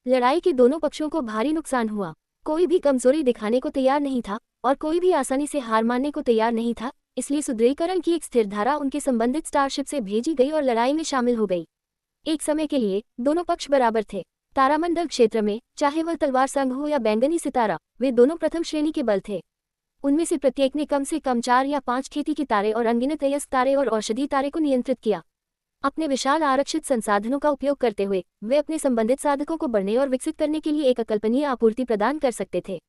लड़ाई के दोनों पक्षों को भारी नुकसान हुआ। कोई भी कमजोरी दिखाने को तैयार नहीं था और कोई भी आसानी से हार मानने को तैयार नहीं था, इसलिए सुदृढ़ीकरण की एक स्थिर धारा उनके संबंधित स्टारशिप से भेजी गई और लड़ाई में शामिल हो गई। एक समय के लिए दोनों पक्ष बराबर थे। तारामंडल क्षेत्र में चाहे वह तलवार संघ हो या बैंगनी सितारा, वे दोनों प्रथम श्रेणी के बल थे। उनमें से प्रत्येक ने कम से कम 4 या 5 खेती के तारे और अनगिनत अयस्क तारे और औषधि तारे को नियंत्रित किया। अपने विशाल आरक्षित संसाधनों का उपयोग करते हुए वे अपने संबंधित साधकों को बढ़ने और विकसित करने के लिए एक अकल्पनीय आपूर्ति प्रदान कर सकते थे।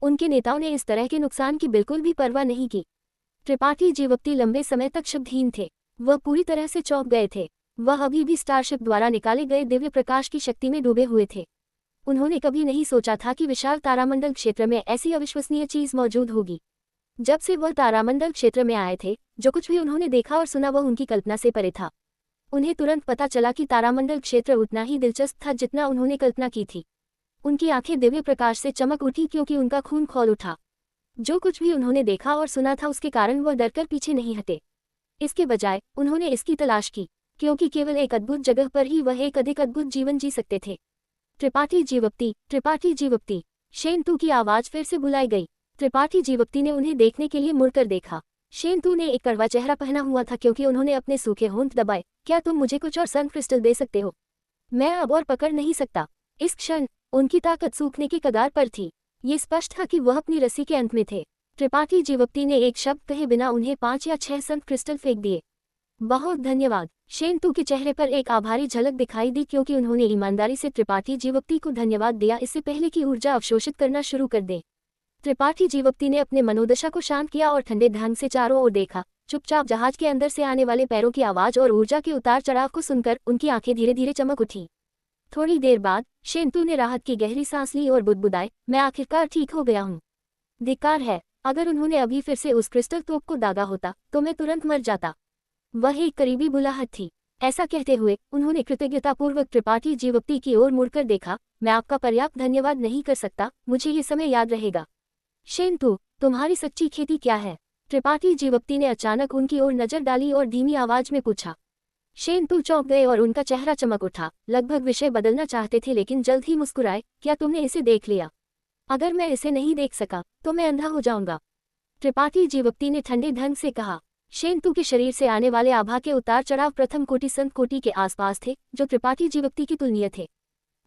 उनके नेताओं ने इस तरह के नुकसान की बिल्कुल भी परवाह नहीं की। त्रिपाठी जीवप्ती लंबे समय तक शब्दहीन थे। वह पूरी तरह से चौंक गए थे। वह अभी भी स्टारशिप द्वारा निकाले गए दिव्य प्रकाश की शक्ति में डूबे हुए थे। उन्होंने कभी नहीं सोचा था कि विशाल तारामंडल क्षेत्र में ऐसी अविश्वसनीय चीज मौजूद होगी। जब से वह तारामंडल क्षेत्र में आए थे, जो कुछ भी उन्होंने देखा और सुना वह उनकी कल्पना से परे था। उन्हें तुरंत पता चला कि तारामंडल क्षेत्र उतना ही दिलचस्प था जितना उन्होंने कल्पना की थी। उनकी आंखें दिव्य प्रकाश से चमक उठी क्योंकि उनका खून खौल उठा। जो कुछ भी उन्होंने देखा और सुना था उसके कारण वह डरकर पीछे नहीं हटे। इसके बजाय उन्होंने इसकी तलाश की, क्योंकि केवल एक अद्भुत जगह पर ही वह एक अधिक अद्भुत जीवन जी सकते थे। त्रिपाठी जीवप्ती, त्रिपाठी जीवप्ती। शेंतु की आवाज फिर से बुलाई गई। त्रिपाठी जीवप्ती ने उन्हें देखने के लिए मुड़कर देखा। शेंतु ने एक कड़वा चेहरा पहना हुआ था क्योंकि उन्होंने अपने सूखे होंठ दबाए। क्या तुम मुझे कुछ और सन क्रिस्टल दे सकते हो? मैं अब और पकड़ नहीं सकता। इस क्षण उनकी ताकत सूखने की कगार पर थी। ये स्पष्ट था कि वह अपनी रस्सी के अंत में थे। त्रिपाठी जीवप्ती ने एक शब्द कहे बिना उन्हें 5 या 6 सन क्रिस्टल फेंक दिए। बहुत धन्यवाद। शेंतु के चेहरे पर एक आभारी झलक दिखाई दी क्योंकि उन्होंने ईमानदारी से त्रिपाठी जीवप्ती को धन्यवाद दिया, इससे पहले कि ऊर्जा अवशोषित करना शुरू कर दे। त्रिपाठी जीवप्ती ने अपने मनोदशा को शांत किया और ठंडे ढंग से चारों ओर देखा। चुपचाप जहाज के अंदर से आने वाले पैरों की आवाज और ऊर्जा के उतार चढ़ाव को सुनकर उनकी आंखें धीरे धीरे चमक उठी। थोड़ी देर बाद शेंतु ने राहत की गहरी सांस ली और बुदबुदाए, मैं आखिरकार ठीक हो गया हूँ। धिक्कार है, अगर उन्होंने अभी फिर से उस क्रिस्टल तोप को दागा होता तो मैं तुरंत मर जाता। वह एक करीबी बुलाहट थी। ऐसा कहते हुए उन्होंने कृतज्ञतापूर्वक त्रिपाठी जीवप्ती की ओर मुड़कर देखा। मैं आपका पर्याप्त धन्यवाद नहीं कर सकता, मुझे ये समय याद रहेगा। शेंतु, तुम्हारी सच्ची खेती क्या है? त्रिपाठी जीवप्ती ने अचानक उनकी ओर नजर डाली और धीमी आवाज में पूछा। शेंतु चौंक गए और उनका चेहरा चमक उठा। लगभग विषय बदलना चाहते थे लेकिन जल्द ही मुस्कुराए, क्या तुमने इसे देख लिया? अगर मैं इसे नहीं देख सका तो मैं अंधा हो जाऊंगा, त्रिपाठी जीवप्ती ने ठंडे ढंग से कहा। शेंतु के शरीर से आने वाले आभा के उतार चढ़ाव प्रथम कोटि संत कोटि के आसपास थे, जो त्रिपाठी जीवप्ती की तुलनीय थे।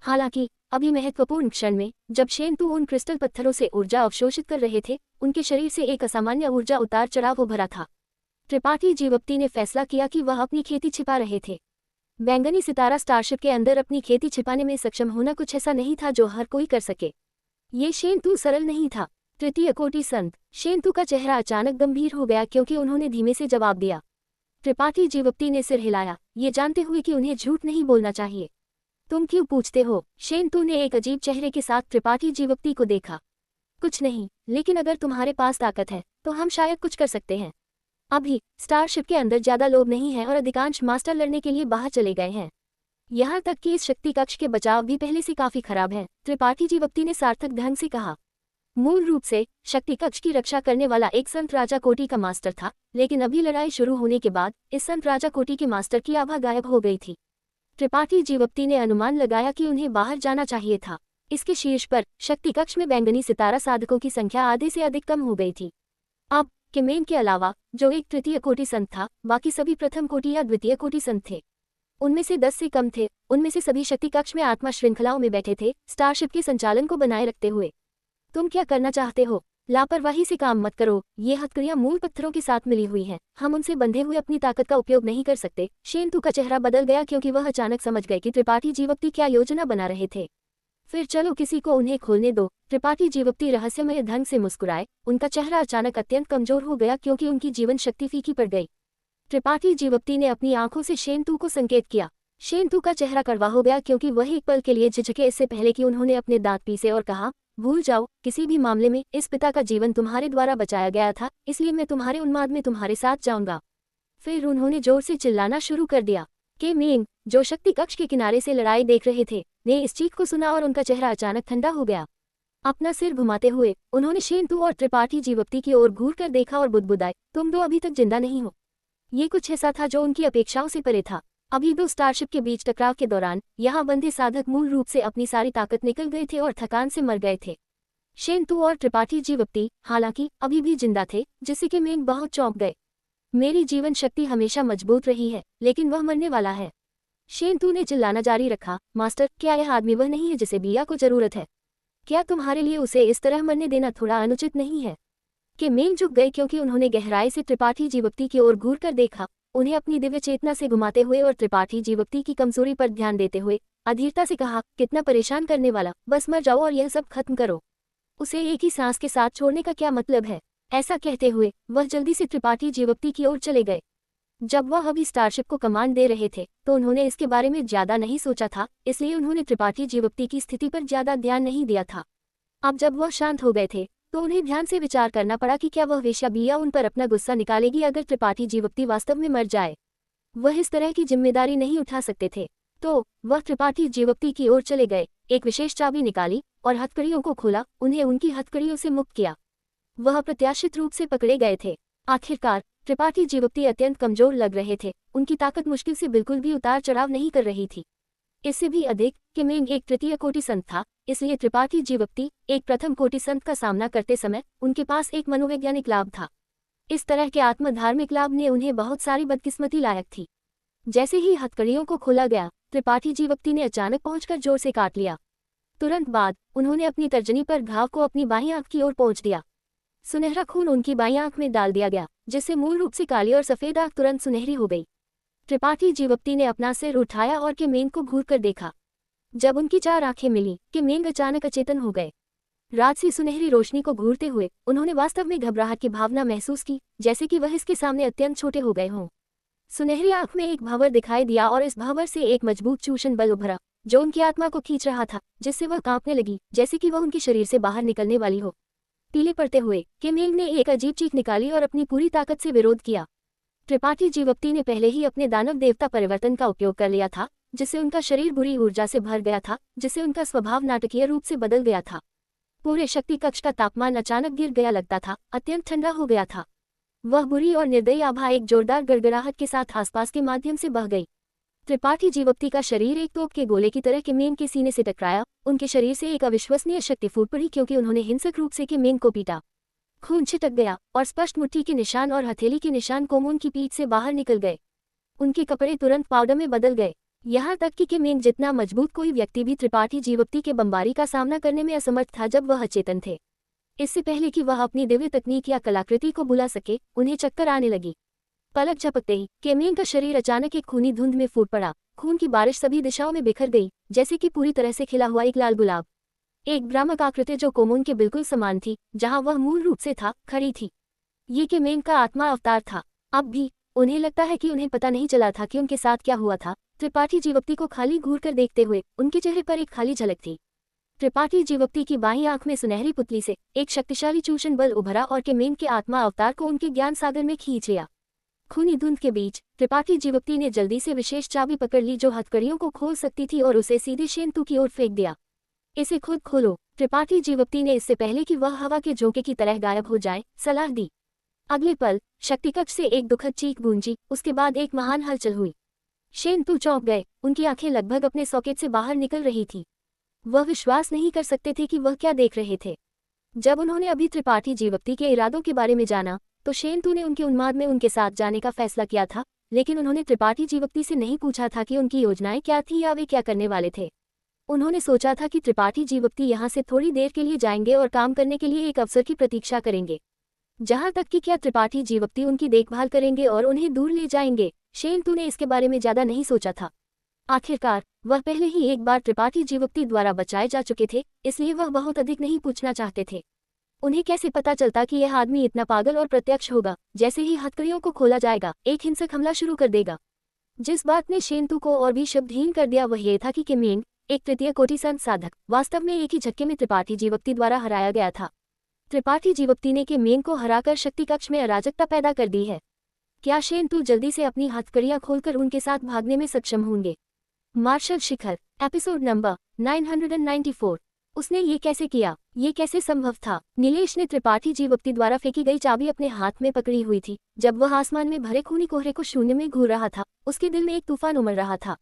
हालांकि अभी महत्वपूर्ण क्षण में जब शेनतू उन क्रिस्टल पत्थरों से ऊर्जा अवशोषित कर रहे थे, उनके शरीर से एक असामान्य ऊर्जा उतार चढ़ाव हो भरा था। त्रिपाठी जीवप्ती ने फैसला किया कि वह अपनी खेती छिपा रहे थे। बैंगनी सितारा स्टारशिप के अंदर अपनी खेती छिपाने में सक्षम होना कुछ ऐसा नहीं था जो हर कोई कर सके। ये शेनतू सरल नहीं था। तृतीय कोटि संत शेनतू का चेहरा अचानक गंभीर हो गया क्योंकि उन्होंने धीमे से जवाब दिया। त्रिपाठी जीवप्ती ने सिर हिलाया, ये जानते हुए कि उन्हें झूठ नहीं बोलना चाहिए। तुम क्यों पूछते हो? शेनतू ने एक अजीब चेहरे के साथ त्रिपाठी जीवप्ती को देखा। कुछ नहीं, लेकिन अगर तुम्हारे पास ताकत है तो हम शायद कुछ कर सकते हैं। अभी स्टारशिप के अंदर ज्यादा लोग नहीं हैं और अधिकांश मास्टर लड़ने के लिए बाहर चले गए हैं। यहाँ तक कि इस शक्ति कक्ष के बचाव भी पहले से काफी खराब है, त्रिपाठी जीवप्ती ने सार्थक ढंग से कहा। मूल रूप से शक्ति कक्ष की रक्षा करने वाला एक संत राजा कोटि का मास्टर था, लेकिन अभी लड़ाई शुरू होने के बाद इस संत राजा कोटि के मास्टर की आभा गायब हो गई थी। त्रिपाठी जीवप्ती ने अनुमान लगाया कि उन्हें बाहर जाना चाहिए था। इसके शीर्ष पर शक्ति कक्ष में बैंगनी सितारा साधकों की संख्या आधे से अधिक कम हो गई थी। अब केमेन के अलावा जो एक तृतीय कोटि संत था, बाकी सभी प्रथम कोटि या द्वितीय कोटि संत थे। उनमें से 10 से कम थे। उनमें से सभी शक्ति कक्ष में आत्मा श्रृंखलाओं में बैठे थे, स्टारशिप के संचालन को बनाए रखते हुए। तुम क्या करना चाहते हो? लापरवाही से काम मत करो। ये हथकड़ियां मूल पत्थरों के साथ मिली हुई हैं, हम उनसे बंधे हुए अपनी ताकत का उपयोग नहीं कर सकते। शेनतू का चेहरा बदल गया क्योंकि वह अचानक समझ गए कि त्रिपाठी जीवप्ती क्या योजना बना रहे थे। फिर चलो किसी को उन्हें खोलने दो। त्रिपाठी जीवप्ती रहस्यमय ढंग से मुस्कुराए। उनका चेहरा अचानक अत्यंत कमजोर हो गया क्योंकि उनकी जीवन शक्ति फीकी पड़ गई। त्रिपाठी जीवप्ती ने अपनी आंखों से शेनतू को संकेत किया। शेनतू का चेहरा कड़वा हो गया क्योंकि वह एक पल के लिए झिझके इससे पहले कि उन्होंने अपने दांत पीसे और कहा, भूल जाओ, किसी भी मामले में इस पिता का जीवन तुम्हारे द्वारा बचाया गया था, इसलिए मैं तुम्हारे उन्माद में तुम्हारे साथ जाऊंगा। फिर उन्होंने जोर से चिल्लाना शुरू कर दिया। केमेन, जो शक्ति कक्ष के किनारे से लड़ाई देख रहे थे, ने इस चीख को सुना और उनका चेहरा अचानक ठंडा हो गया। अपना सिर घुमाते हुए उन्होंने शेनतू और त्रिपाठी जीवप्ती की ओर घूर कर देखा और बुदबुदाए, तुम दो अभी तक जिंदा नहीं हो। ये कुछ ऐसा था जो उनकी अपेक्षाओं से परे था। अभी दो स्टारशिप के बीच टकराव के दौरान यहाँ बंधे साधक मूल रूप से अपनी सारी ताकत निकल गए थे और थकान से मर गए थे। शेनतू और त्रिपाठी जीवप्ती हालांकि अभी भी जिंदा थे, जिससे कि मेन बहुत चौंक गए। मेरी जीवन शक्ति हमेशा मजबूत रही है, लेकिन वह मरने वाला है। शेनतू ने चिल्लाना जारी रखा, मास्टर, क्या यह आदमी वह नहीं है जिसे बिया को जरूरत है? क्या तुम्हारे लिए उसे इस तरह मरने देना थोड़ा अनुचित नहीं है? के मेन झुक गए क्योंकि उन्होंने गहराई से त्रिपाठी जीवप्ती की ओर घूर कर देखा, उन्हें अपनी दिव्य चेतना से घुमाते हुए और त्रिपाठी जीवप्ती की कमजोरी पर ध्यान देते हुए अधीरता से कहा, कितना परेशान करने वाला, बस मर जाओ और यह सब खत्म करो। उसे एक ही सांस के साथ छोड़ने का क्या मतलब है? ऐसा कहते हुए वह जल्दी से त्रिपाठी जीवप्ती की ओर चले गए। जब वह अभी स्टारशिप को कमांड दे रहे थे तो उन्होंने इसके बारे में ज्यादा नहीं सोचा था, इसलिए उन्होंने त्रिपाठी जीवप्ती की स्थिति पर ज्यादा ध्यान नहीं दिया था। अब जब वह शांत हो गए थे तो उन्हें ध्यान से विचार करना पड़ा कि क्या वह वेश्या बिया उन पर अपना गुस्सा निकालेगी अगर त्रिपाठी जीवप्ती वास्तव में मर जाए। वह इस तरह की जिम्मेदारी नहीं उठा सकते थे, तो वह त्रिपाठी जीवप्ती की ओर चले गए, एक विशेष चाबी निकाली और हथकड़ियों को खोला, उन्हें उनकी हथकड़ियों से मुक्त किया। वह प्रत्याशित रूप से पकड़े गए थे। आखिरकार त्रिपाठी जीवप्ती अत्यंत कमजोर लग रहे थे, उनकी ताकत मुश्किल से बिल्कुल भी उतार चढ़ाव नहीं कर रही थी। इससे भी अधिक केमेन एक तृतीय कोटि संत था, इसलिए त्रिपाठी जीवप्ती एक प्रथम कोटि संत का सामना करते समय उनके पास एक मनोवैज्ञानिक लाभ था। इस तरह के आत्मधार्मिक लाभ ने उन्हें बहुत सारी बदकिस्मती लायक थी। जैसे ही हथकड़ियों को खोला गया, त्रिपाठी जीवप्ती ने अचानक पहुंचकर जोर से काट लिया। तुरंत बाद उन्होंने अपनी तर्जनी पर घाव को अपनी बाईं आंख की ओर पहुंच दिया। सुनहरा खून उनकी बाईं आंख में डाल दिया गया, जिससे मूल रूप से काली और सफेद आंख तुरंत सुनहरी हो गई। त्रिपाठी जीवप्ती ने अपना सिर उठाया और केमेन को घूर कर देखा। जब उनकी 4 आंखें मिली, केमेन अचानक अचेतन हो गए। रात सी सुनहरी रोशनी को घूरते हुए उन्होंने वास्तव में घबराहट की भावना महसूस की, जैसे कि वह इसके सामने अत्यंत छोटे हो गए हों। सुनहरी आंख में एक भंवर दिखाई दिया और इस भंवर से एक मजबूत चूषण बल उभरा, जो उनकी आत्मा को खींच रहा था, जिससे वह कांपने लगी, जैसे कि वह उनके शरीर से बाहर निकलने वाली हो। पीले पड़ते हुए केमेन ने एक अजीब चीख निकाली और अपनी पूरी ताकत से विरोध किया। त्रिपाठी जीवप्ती ने पहले ही अपने दानव देवता परिवर्तन का उपयोग कर लिया था, जिससे उनका शरीर बुरी ऊर्जा से भर गया था, जिससे उनका स्वभाव नाटकीय रूप से बदल गया था। पूरे शक्ति कक्ष का तापमान अचानक गिर गया लगता था, अत्यंत ठंडा हो गया था। वह बुरी और निर्दयी आभा एक जोरदार गड़गड़ाहट के साथ आसपास के माध्यम से बह गई। त्रिपाठी जीवप्ती का शरीर एक तोप के गोले की तरह केमेन के सीने से टकराया। उनके शरीर से एक अविश्वसनीय शक्ति फूट पड़ी क्योंकि उन्होंने हिंसक रूप से केमेन को पीटा। खून छिटक गया और स्पष्ट मुट्ठी के निशान और हथेली के निशान कोमोन की पीठ से बाहर निकल गए। उनके कपड़े तुरंत पाउडर में बदल गए। यहाँ तक कि मेंग जितना मजबूत कोई व्यक्ति भी त्रिपाठी जीवप्ती के बमबारी का सामना करने में असमर्थ था जब वह अचेतन थे। इससे पहले कि वह अपनी दिव्य तकनीक या कलाकृति को बुला सके, उन्हें चक्कर आने लगी। पलक झपकते ही केमेंग का शरीर अचानक एक खूनी धुंध में फूट पड़ा। खून की बारिश सभी दिशाओं में बिखर गई, जैसे कि पूरी तरह से खिला हुआ एक लाल गुलाब। एक भ्रामक आकृति जो कोमोन के बिल्कुल समान थी, जहां वह मूल रूप से था, खड़ी थी। ये केमेंग का आत्मा अवतार था। अब भी उन्हें लगता है कि उन्हें पता नहीं चला था कि उनके साथ क्या हुआ था। त्रिपाठी जीवप्ती को खाली घूर कर देखते हुए उनके चेहरे पर एक खाली झलक थी। त्रिपाठी जीवप्ती की बाईं आंख में सुनहरी पुतली से एक शक्तिशाली चूषण बल उभरा और केमेंग के आत्मा अवतार को उनके ज्ञान सागर में खींच लिया। खूनी धुंध के बीच त्रिपाठी जीवप्ती ने जल्दी से विशेष चाबी पकड़ ली जो हथकड़ियों को खोल सकती थी और उसे सीधे शेंतु की ओर फेंक दिया। इसे खुद खोलो, त्रिपाठी जीवप्ती ने इससे पहले कि वह हवा के झोंके की तरह गायब हो जाए, सलाह दी। अगले पल शक्तिकक्ष से एक दुखद चीख गूंजी, उसके बाद एक महान हलचल हुई। शेंतु चौंक गए, उनकी आंखें लगभग अपने सॉकेट से बाहर निकल रही थी। वह विश्वास नहीं कर सकते थे कि वह क्या देख रहे थे। जब उन्होंने अभी त्रिपाठी जीवप्ती के इरादों के बारे में जाना, तो शेंतु ने उनके उन्माद में उनके साथ जाने का फैसला किया था, लेकिन उन्होंने त्रिपाठी जीवप्ती से नहीं पूछा था कि उनकी योजनाएं क्या थीं या वे क्या करने वाले थे। उन्होंने सोचा था कि त्रिपाठी जीवप्ती यहाँ से थोड़ी देर के लिए जाएंगे और काम करने के लिए एक अवसर की प्रतीक्षा करेंगे। जहाँ तक कि क्या त्रिपाठी जीवप्ती उनकी देखभाल करेंगे और उन्हें दूर ले जाएंगे, शेंतु ने इसके बारे में ज्यादा नहीं सोचा था। आखिरकार वह पहले ही एक बार त्रिपाठी जीवप्ती द्वारा बचाए जा चुके थे, इसलिए वह बहुत अधिक नहीं पूछना चाहते थे। उन्हें कैसे पता चलता कि यह आदमी इतना पागल और प्रत्यक्ष होगा। जैसे ही हथकड़ियों को खोला जाएगा, एक हिंसक हमला शुरू कर देगा। जिस बात ने शेंतु को और भी शब्दहीन कर दिया वह यह था कि केमेंग, एक तृतीय कोटि संत साधक, वास्तव में एक ही झटके में त्रिपाठी जीवप्ती द्वारा हराया गया था। त्रिपाठी जीवप्ती ने केमेंग को हराकर शक्ति कक्ष में अराजकता पैदा कर दी है। क्या शेंतु जल्दी से अपनी हथकड़ियां खोलकर उनके साथ भागने में सक्षम होंगे? मार्शल शिखर, एपिसोड नंबर 994। उसने ये कैसे किया? ये कैसे संभव था? नीलेश ने त्रिपाठी जीवप्ती द्वारा फेंकी गई चाबी अपने हाथ में पकड़ी हुई थी। जब वह आसमान में भरे खूनी कोहरे को शून्य में घूर रहा था, उसके दिल में एक तूफान उमड़ रहा था।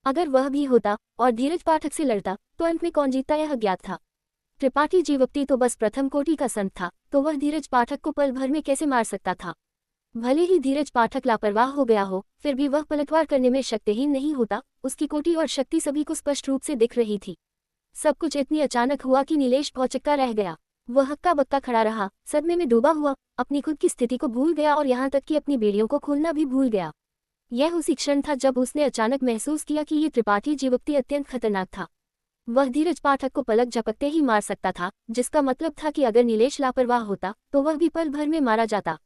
अगर वह भी होता और धीरज पाठक से लड़ता, तो अंत में कौन जीतता यह अज्ञात था। त्रिपाठी जीवप्ती तो बस प्रथम कोटि का संत था, तो वह धीरज पाठक को पल भर में कैसे मार सकता था? भले ही धीरज पाठक लापरवाह हो गया हो, फिर भी वह पलटवार करने में शक्तिहीन नहीं होता। उसकी कोटि और शक्ति सभी को स्पष्ट रूप से दिख रही थी। सब कुछ इतनी अचानक हुआ कि नीलेश भौचक्का रह गया। वह हक्का बक्का खड़ा रहा, सदमे में डूबा हुआ, अपनी खुद की स्थिति को भूल गया और यहाँ तक कि अपनी बेड़ियों को खोलना भी भूल गया। यह उसी क्षण था जब उसने अचानक महसूस किया कि ये त्रिपाठी जीवप्ती अत्यंत खतरनाक था। वह धीरज पाठक को पलक झपकते ही मार सकता था, जिसका मतलब था कि अगर नीलेश लापरवाह होता तो वह भी पल भर में मारा जाता।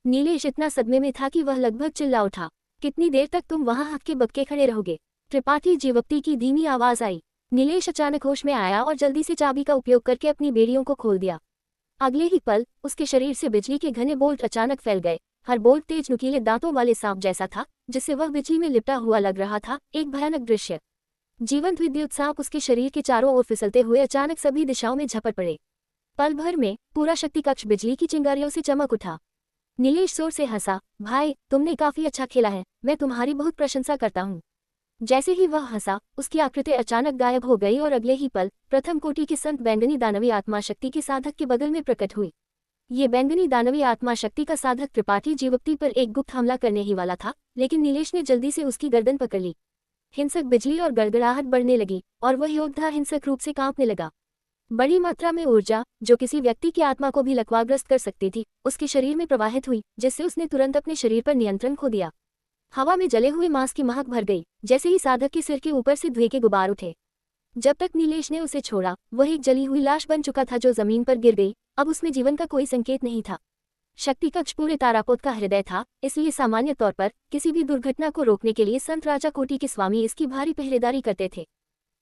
नीलेश इतना सदमे में था कि वह लगभग चिल्ला उठा, कितनी देर तक तुम वहां हक्के बक्के खड़े रहोगे? त्रिपाठी जीवप्ती की धीमी आवाज आई। नीलेश अचानक होश में आया और जल्दी से चाबी का उपयोग करके अपनी बेड़ियों को खोल दिया। अगले ही पल उसके शरीर से बिजली के घने बोल्ट अचानक फैल गए। हर बोल्ट तेज नुकीले दांतों वाले सांप जैसा था, जिससे वह बिजली में लिपटा हुआ लग रहा था। एक भयानक दृश्य। जीवंत विद्युत सांप उसके शरीर के चारों ओर फिसलते हुए अचानक सभी दिशाओं में झपट पड़े। पल भर में पूरा शक्ति कक्ष बिजली की चिंगारियों से चमक उठा। नीलेश जोर से हंसा, भाई तुमने काफी अच्छा खेला है, मैं तुम्हारी बहुत प्रशंसा करता हूँ। जैसे ही वह हंसा, उसकी आकृति अचानक गायब हो गई और अगले ही पल प्रथम कोटि की संत बैंगनी दानवी आत्मा शक्ति के साधक के बगल में प्रकट हुई। ये बैंगनी दानवी आत्मा शक्ति का साधक त्रिपाठी जीवप्ती पर एक गुप्त हमला करने ही वाला था, लेकिन नीलेश ने जल्दी से उसकी गर्दन पकड़ ली। हिंसक बिजली और गड़गड़ाहट बढ़ने लगी और वह योद्धा हिंसक रूप से कांपने लगा। बड़ी मात्रा में ऊर्जा, जो किसी व्यक्ति की आत्मा को भी लकवाग्रस्त कर सकती थी, उसके शरीर में प्रवाहित हुई, जिससे उसने तुरंत अपने शरीर पर नियंत्रण खो दिया। हवा में जले हुए मांस की महक भर गई, जैसे ही साधक के सिर के ऊपर से धुएं के गुबार उठे। जब तक नीलेश ने उसे छोड़ा, वह एक जली हुई लाश बन चुका था जो जमीन पर गिर गई। अब उसमें जीवन का कोई संकेत नहीं था। शक्ति कक्ष पूरे तारापोत का हृदय था, इसलिए सामान्य तौर पर किसी भी दुर्घटना को रोकने के लिए संत राजा कोटि के स्वामी इसकी भारी पहरेदारी करते थे।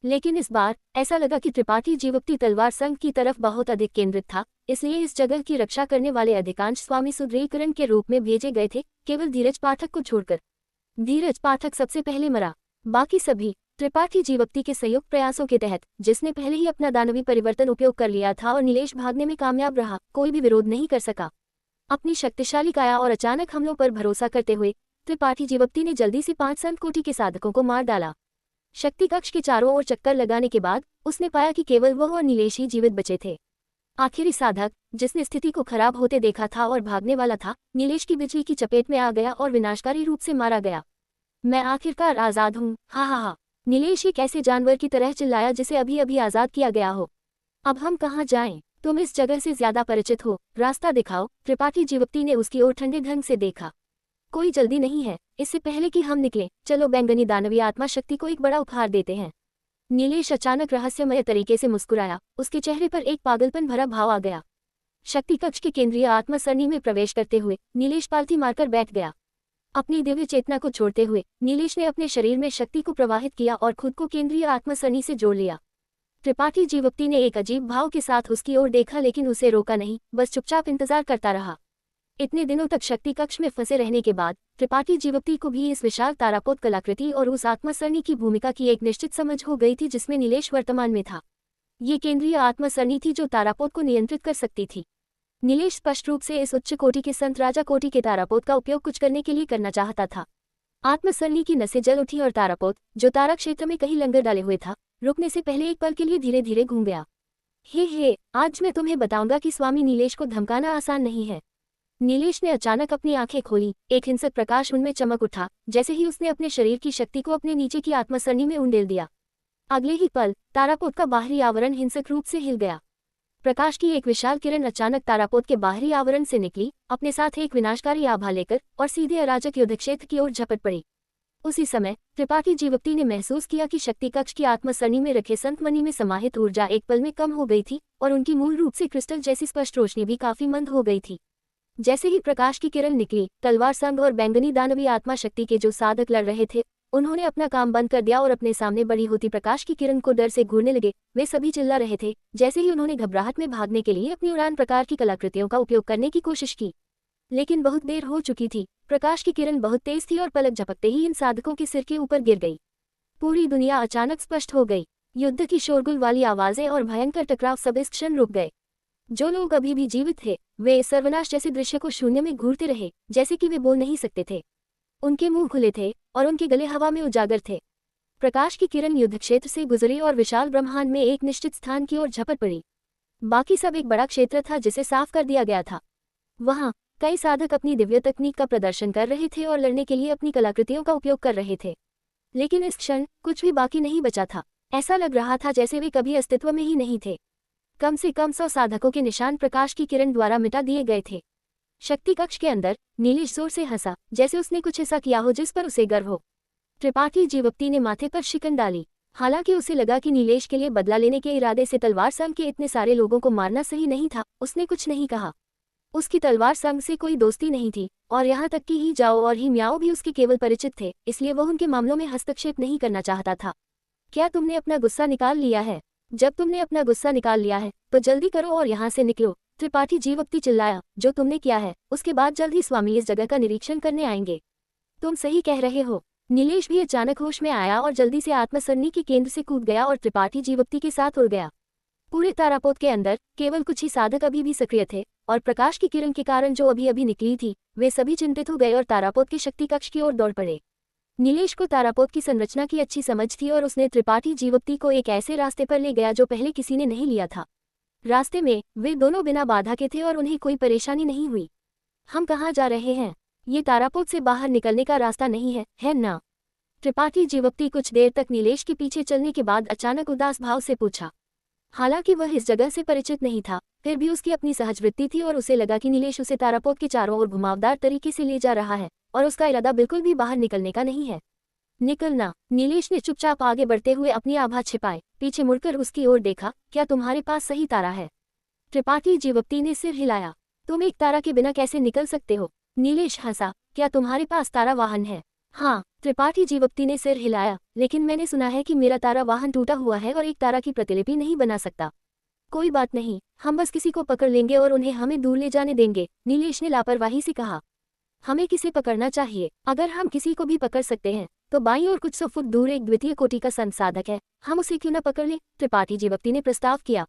लेकिन इस बार ऐसा लगा कि त्रिपाठी जीवप्ती तलवार संघ की तरफ बहुत अधिक केंद्रित था, इसलिए इस जगह की रक्षा करने वाले अधिकांश स्वामी सुदृढ़ीकरण के रूप में भेजे गए थे, केवल धीरज पाठक को छोड़कर। धीरज पाठक सबसे पहले मरा। बाकी सभी त्रिपाठी जीवप्ती के संयुक्त प्रयासों के तहत, जिसने पहले ही अपना दानवी परिवर्तन उपयोग कर लिया था और नीलेश भागने में कामयाब रहा, कोई भी विरोध नहीं कर सका। अपनी शक्तिशाली काया और अचानक हमलों पर भरोसा करते हुए त्रिपाठी जीवप्ती ने जल्दी से 5 संत कोटि के साधकों को मार डाला। शक्ति कक्ष के चारों ओर चक्कर लगाने के बाद उसने पाया कि केवल वह और नीलेश ही जीवित बचे थे। आखिरी साधक, जिसने स्थिति को खराब होते देखा था और भागने वाला था, नीलेश की बिजली की चपेट में आ गया और विनाशकारी रूप से मारा गया। मैं आखिरकार आजाद हूँ, हा हा हा। नीलेश एक ऐसे जानवर की तरह चिल्लाया जिसे अभी अभी आजाद किया गया हो। अब हम कहाँ जाएं? तुम इस जगह से ज्यादा परिचित हो, रास्ता दिखाओ। त्रिपाठी जीवप्ती ने उसकी ओर ठंडे ढंग से देखा। कोई जल्दी नहीं है, इससे पहले कि हम निकले चलो बैंगनी दानवीय आत्मा शक्ति को एक बड़ा उपहार देते हैं। नीलेश अचानक रहस्यमय तरीके से मुस्कुराया, उसके चेहरे पर एक पागलपन भरा भाव आ गया। शक्ति कक्ष के केंद्रीय आत्मा सरणी में प्रवेश करते हुए नीलेश पालथी मारकर बैठ गया। अपनी दिव्य चेतना को छोड़ते हुए नीलेश ने अपने शरीर में शक्ति को प्रवाहित किया और खुद को केंद्रीय आत्मा सरणी से जोड़ लिया। त्रिपाठी जीवप्ती ने एक अजीब भाव के साथ उसकी ओर देखा लेकिन उसे रोका नहीं, बस चुपचाप इंतजार करता रहा। इतने दिनों तक शक्ति कक्ष में फंसे रहने के बाद त्रिपाठी जीवप्ती को भी इस विशाल तारापोत कलाकृति और उस आत्मा सरणी की भूमिका की एक निश्चित समझ हो गई थी जिसमें नीलेश वर्तमान में था। ये केंद्रीय आत्मा सरणी थी जो तारापोत को नियंत्रित कर सकती थी। नीलेश स्पष्ट रूप से इस उच्च कोटि के संत राजा कोटि के तारापोत का उपयोग कुछ करने के लिए करना चाहता था। आत्मा सरणी की नसें जल उठी और तारापोत, जो तारा क्षेत्र में कहीं लंगर डाले हुए था, रुकने से पहले एक पल के लिए धीरे धीरे घूम गया। हे, आज मैं तुम्हें बताऊंगा कि स्वामी नीलेश को धमकाना आसान नहीं है। नीलेश ने अचानक अपनी आंखें खोली, एक हिंसक प्रकाश उनमें चमक उठा जैसे ही उसने अपने शरीर की शक्ति को अपने नीचे की आत्मा सरणी में उंडेल दिया। अगले ही पल तारापोत का बाहरी आवरण हिंसक रूप से हिल गया। प्रकाश की एक विशाल किरण अचानक तारापोत के बाहरी आवरण से निकली, अपने साथ एक विनाशकारी आभा लेकर, और सीधे अराजक युद्ध क्षेत्र की ओर झपट पड़ी। उसी समय त्रिपाठी जीवप्ती ने महसूस किया कि शक्ति कक्ष की आत्मा सरणी में रखे संत मणि में समाहित ऊर्जा एक पल में कम हो गई थी और उनकी मूल रूप से क्रिस्टल जैसी स्पष्ट रोशनी भी काफी मंद हो गई थी। जैसे ही प्रकाश की किरण निकली, तलवार संघ और बैंगनी दानवी आत्मा शक्ति के जो साधक लड़ रहे थे उन्होंने अपना काम बंद कर दिया और अपने सामने बड़ी होती प्रकाश की किरण को डर से घूरने लगे। वे सभी चिल्ला रहे थे जैसे ही उन्होंने घबराहट में भागने के लिए अपनी उड़ान प्रकार की कलाकृतियों का उपयोग करने की कोशिश की, लेकिन बहुत देर हो चुकी थी। प्रकाश की किरण बहुत तेज थी और पलक झपकते ही इन साधकों के सिर के ऊपर गिर गई। पूरी दुनिया अचानक स्पष्ट हो गई। युद्ध की शोरगुल वाली आवाजें और भयंकर टकराव सब इस क्षण रुक गए। जो लोग अभी भी जीवित थे वे इस सर्वनाश जैसे दृश्य को शून्य में घूरते रहे, जैसे कि वे बोल नहीं सकते थे। उनके मुंह खुले थे और उनके गले हवा में उजागर थे। प्रकाश की किरण युद्ध क्षेत्र से गुजरी और विशाल ब्रह्मांड में एक निश्चित स्थान की ओर झपट पड़ी। बाकी सब एक बड़ा क्षेत्र था जिसे साफ कर दिया गया था। वहां कई साधक अपनी दिव्य तकनीक का प्रदर्शन कर रहे थे और लड़ने के लिए अपनी कलाकृतियों का उपयोग कर रहे थे। लेकिन इस क्षण कुछ भी बाकी नहीं बचा था। ऐसा लग रहा था जैसे वे कभी अस्तित्व में ही नहीं थे। कम से कम 100 साधकों के निशान प्रकाश की किरण द्वारा मिटा दिए गए थे। शक्ति कक्ष के अंदर नीलेश जोर से हंसा, जैसे उसने कुछ ऐसा किया हो जिस पर उसे गर्व हो। त्रिपाठी जीवप्ती ने माथे पर शिकन डाली। हालांकि उसे लगा कि नीलेश के लिए बदला लेने के इरादे से तलवार संघ के इतने सारे लोगों को मारना सही नहीं था, उसने कुछ नहीं कहा। उसकी तलवार संघ से कोई दोस्ती नहीं थी और यहाँ तक कि ही जाओ और ही म्याओ भी उसके केवल परिचित थे, इसलिए वह उनके मामलों में हस्तक्षेप नहीं करना चाहता था। क्या तुमने अपना गुस्सा निकाल लिया है? जब तुमने अपना गुस्सा निकाल लिया है तो जल्दी करो और यहाँ से निकलो, त्रिपाठी जीवप्ती चिल्लाया। जो तुमने किया है उसके बाद जल्द ही स्वामी इस जगह का निरीक्षण करने आएंगे। तुम सही कह रहे हो। नीलेश भी अचानक होश में आया और जल्दी से आत्मा सरणी के केंद्र से कूद गया और त्रिपाठी जीवप्ती के साथ उड़ गया। पूरे तारापोत के अंदर केवल कुछ ही साधक अभी भी सक्रिय थे और प्रकाश की किरण के कारण जो अभी अभी निकली थी वे सभी चिंतित हो गए और तारापोत के शक्ति कक्ष की ओर दौड़ पड़े। नीलेश को तारापोत की संरचना की अच्छी समझ थी और उसने त्रिपाठी जीवप्ती को एक ऐसे रास्ते पर ले गया जो पहले किसी ने नहीं लिया था। रास्ते में वे दोनों बिना बाधा के थे और उन्हें कोई परेशानी नहीं हुई। हम कहाँ जा रहे हैं? ये तारापोत से बाहर निकलने का रास्ता नहीं है ना? त्रिपाठी जीवप्ती कुछ देर तक नीलेश के पीछे चलने के बाद अचानक उदास भाव से पूछा। हालांकि वह इस जगह से परिचित नहीं था, फिर भी उसकी अपनी सहज वृत्ति थी और उसे लगा कि नीलेश उसे तारापोत के चारों ओर घुमावदार तरीके से ले जा रहा है और उसका इरादा बिल्कुल भी बाहर निकलने का नहीं है। निकलना? नीलेश ने चुपचाप आगे बढ़ते हुए अपनी आभा छिपाए पीछे मुड़कर उसकी ओर देखा। क्या तुम्हारे पास सही तारा है? त्रिपाठी जीवप्ती ने सिर हिलाया। तुम एक तारा के बिना कैसे निकल सकते हो? नीलेश हंसा। क्या तुम्हारे पास तारा वाहन है? हाँ, त्रिपाठी जीवप्ती ने सिर हिलाया। लेकिन मैंने सुना है कि मेरा तारा वाहन टूटा हुआ है और एक तारा की प्रतिलिपि नहीं बना सकता। कोई बात नहीं, हम बस किसी को पकड़ लेंगे और उन्हें हमें दूर ले जाने देंगे, नीलेश ने लापरवाही से कहा। हमें किसे पकड़ना चाहिए? अगर हम किसी को भी पकड़ सकते हैं तो बाईं और कुछ 100 फुट दूर एक द्वितीय कोटि का संसाधक है, हम उसे क्यों न पकड़ लें? त्रिपाठी जीवप्ती ने प्रस्ताव किया।